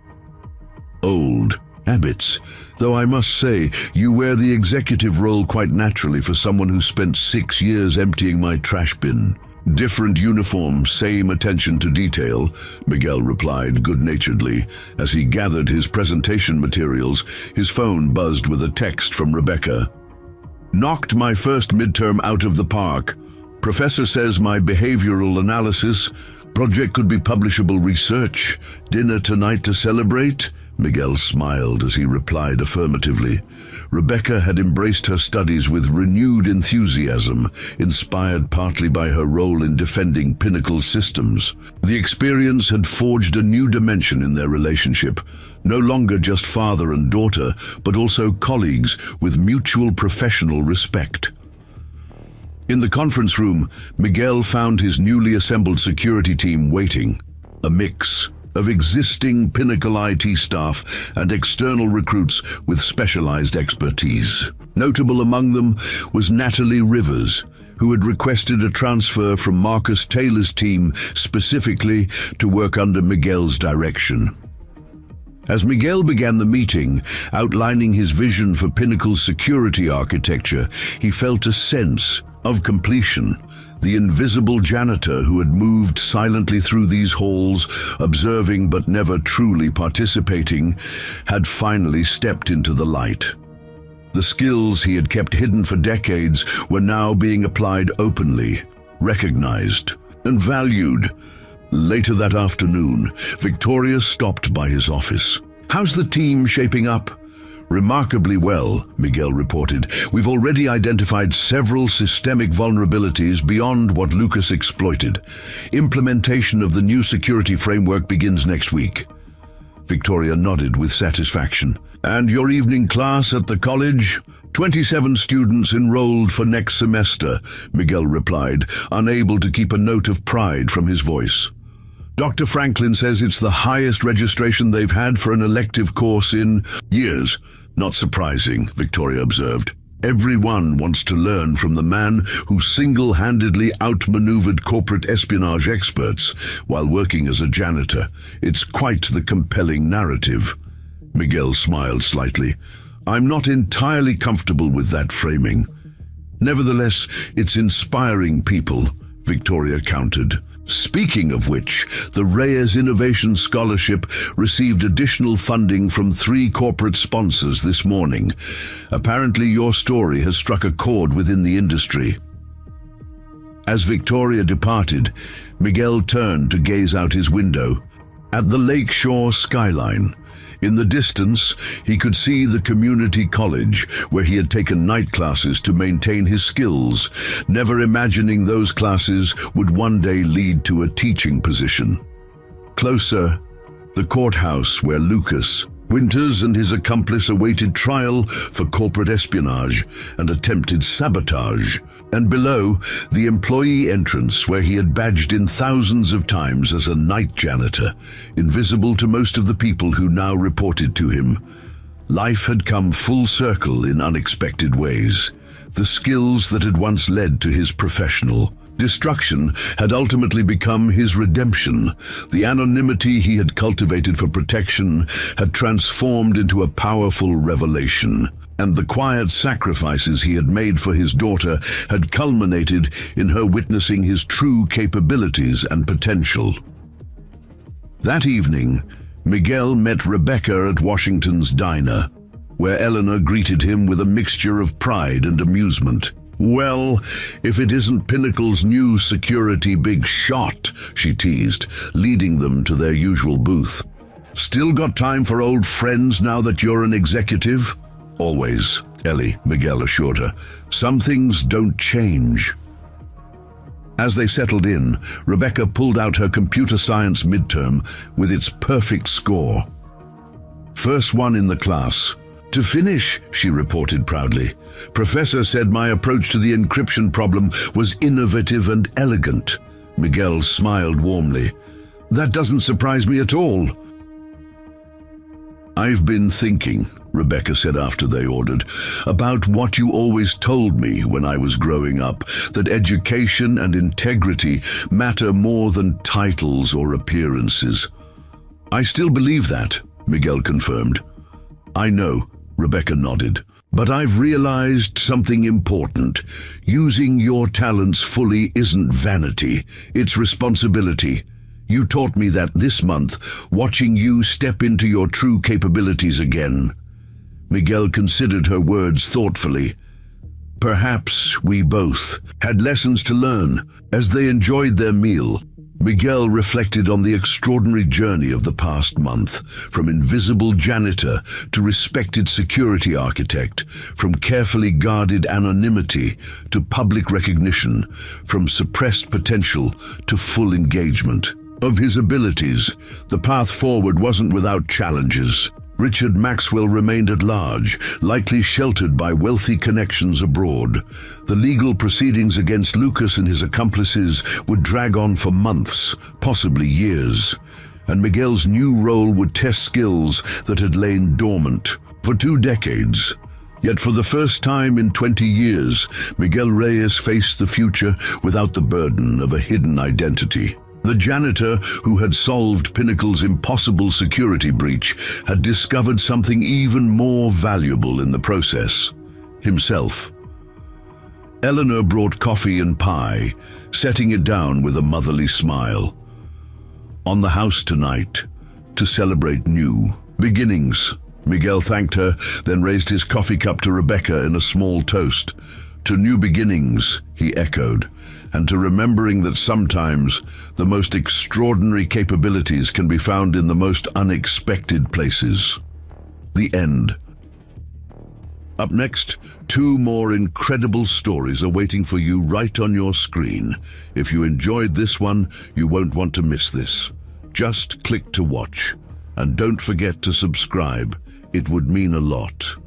Old habits, though I must say, you wear the executive role quite naturally for someone who spent 6 years emptying my trash bin. Different uniform, same attention to detail, Miguel replied good-naturedly. As he gathered his presentation materials, his phone buzzed with a text from Rebecca. Knocked my first midterm out of the park. Professor says my behavioral analysis Project could be publishable research. Dinner tonight to celebrate? Miguel smiled as he replied affirmatively. Rebecca had embraced her studies with renewed enthusiasm, inspired partly by her role in defending Pinnacle's systems. The experience had forged a new dimension in their relationship, no longer just father and daughter, but also colleagues with mutual professional respect. In the conference room, Miguel found his newly assembled security team waiting, a mix of existing Pinnacle IT staff and external recruits with specialized expertise. Notable among them was Natalie Rivers, who had requested a transfer from Marcus Taylor's team specifically to work under Miguel's direction. As Miguel began the meeting, outlining his vision for Pinnacle's security architecture, he felt a sense of completion. The invisible janitor who had moved silently through these halls, observing but never truly participating, had finally stepped into the light. The skills he had kept hidden for decades were now being applied openly, recognized, and valued. Later that afternoon, Victoria stopped by his office. "How's the team shaping up?" "Remarkably well," Miguel reported. "We've already identified several systemic vulnerabilities beyond what Lucas exploited. Implementation of the new security framework begins next week." Victoria nodded with satisfaction. "And your evening class at the college?" 27 students enrolled for next semester," Miguel replied, unable to keep a note of pride from his voice. "Dr. Franklin says it's the highest registration they've had for an elective course in years." "Not surprising," Victoria observed. "Everyone wants to learn from the man who single-handedly outmaneuvered corporate espionage experts while working as a janitor. It's quite the compelling narrative." Miguel smiled slightly. "I'm not entirely comfortable with that framing." "Nevertheless, it's inspiring people," Victoria countered. "Speaking of which, the Reyes Innovation Scholarship received additional funding from 3 corporate sponsors this morning. Apparently your story has struck a chord within the industry." As Victoria departed, Miguel turned to gaze out his window at the lakeshore skyline. In the distance, he could see the community college, where he had taken night classes to maintain his skills, never imagining those classes would one day lead to a teaching position. Closer, the courthouse where Lucas Winters and his accomplice awaited trial for corporate espionage and attempted sabotage, and below, the employee entrance where he had badged in thousands of times as a night janitor, invisible to most of the people who now reported to him. Life had come full circle in unexpected ways. The skills that had once led to his professional destruction had ultimately become his redemption. The anonymity he had cultivated for protection had transformed into a powerful revelation, and the quiet sacrifices he had made for his daughter had culminated in her witnessing his true capabilities and potential. That evening, Miguel met Rebecca at Washington's diner, where Eleanor greeted him with a mixture of pride and amusement. "Well, if it isn't Pinnacle's new security big shot," she teased, leading them to their usual booth. "Still got time for old friends now that you're an executive?" "Always, Ellie," Miguel assured her. "Some things don't change." As they settled in, Rebecca pulled out her computer science midterm with its perfect score. "First one in the class. To finish," she reported proudly. "Professor said my approach to the encryption problem was innovative and elegant." Miguel smiled warmly. "That doesn't surprise me at all." "I've been thinking," Rebecca said after they ordered, "about what you always told me when I was growing up, that education and integrity matter more than titles or appearances." "I still believe that," Miguel confirmed. "I know," Rebecca nodded. "But I've realized something important. Using your talents fully isn't vanity, it's responsibility. You taught me that this month, watching you step into your true capabilities again." Miguel considered her words thoughtfully. Perhaps we both had lessons to learn. As they enjoyed their meal, Miguel reflected on the extraordinary journey of the past month, from invisible janitor to respected security architect, from carefully guarded anonymity to public recognition, from suppressed potential to full engagement. Of his abilities, the path forward wasn't without challenges. Richard Maxwell remained at large, likely sheltered by wealthy connections abroad. The legal proceedings against Lucas and his accomplices would drag on for months, possibly years. And Miguel's new role would test skills that had lain dormant for 2 decades. Yet for the first time in 20 years, Miguel Reyes faced the future without the burden of a hidden identity. The janitor, who had solved Pinnacle's impossible security breach, had discovered something even more valuable in the process: himself. Eleanor brought coffee and pie, setting it down with a motherly smile. On the house tonight, to celebrate new beginnings. Miguel thanked her, then raised his coffee cup to Rebecca in a small toast. To new beginnings, he echoed, and to remembering that sometimes the most extraordinary capabilities can be found in the most unexpected places. The end. Up next, 2 more incredible stories are waiting for you right on your screen. If you enjoyed this one, you won't want to miss this. Just click to watch, and don't forget to subscribe. It would mean a lot.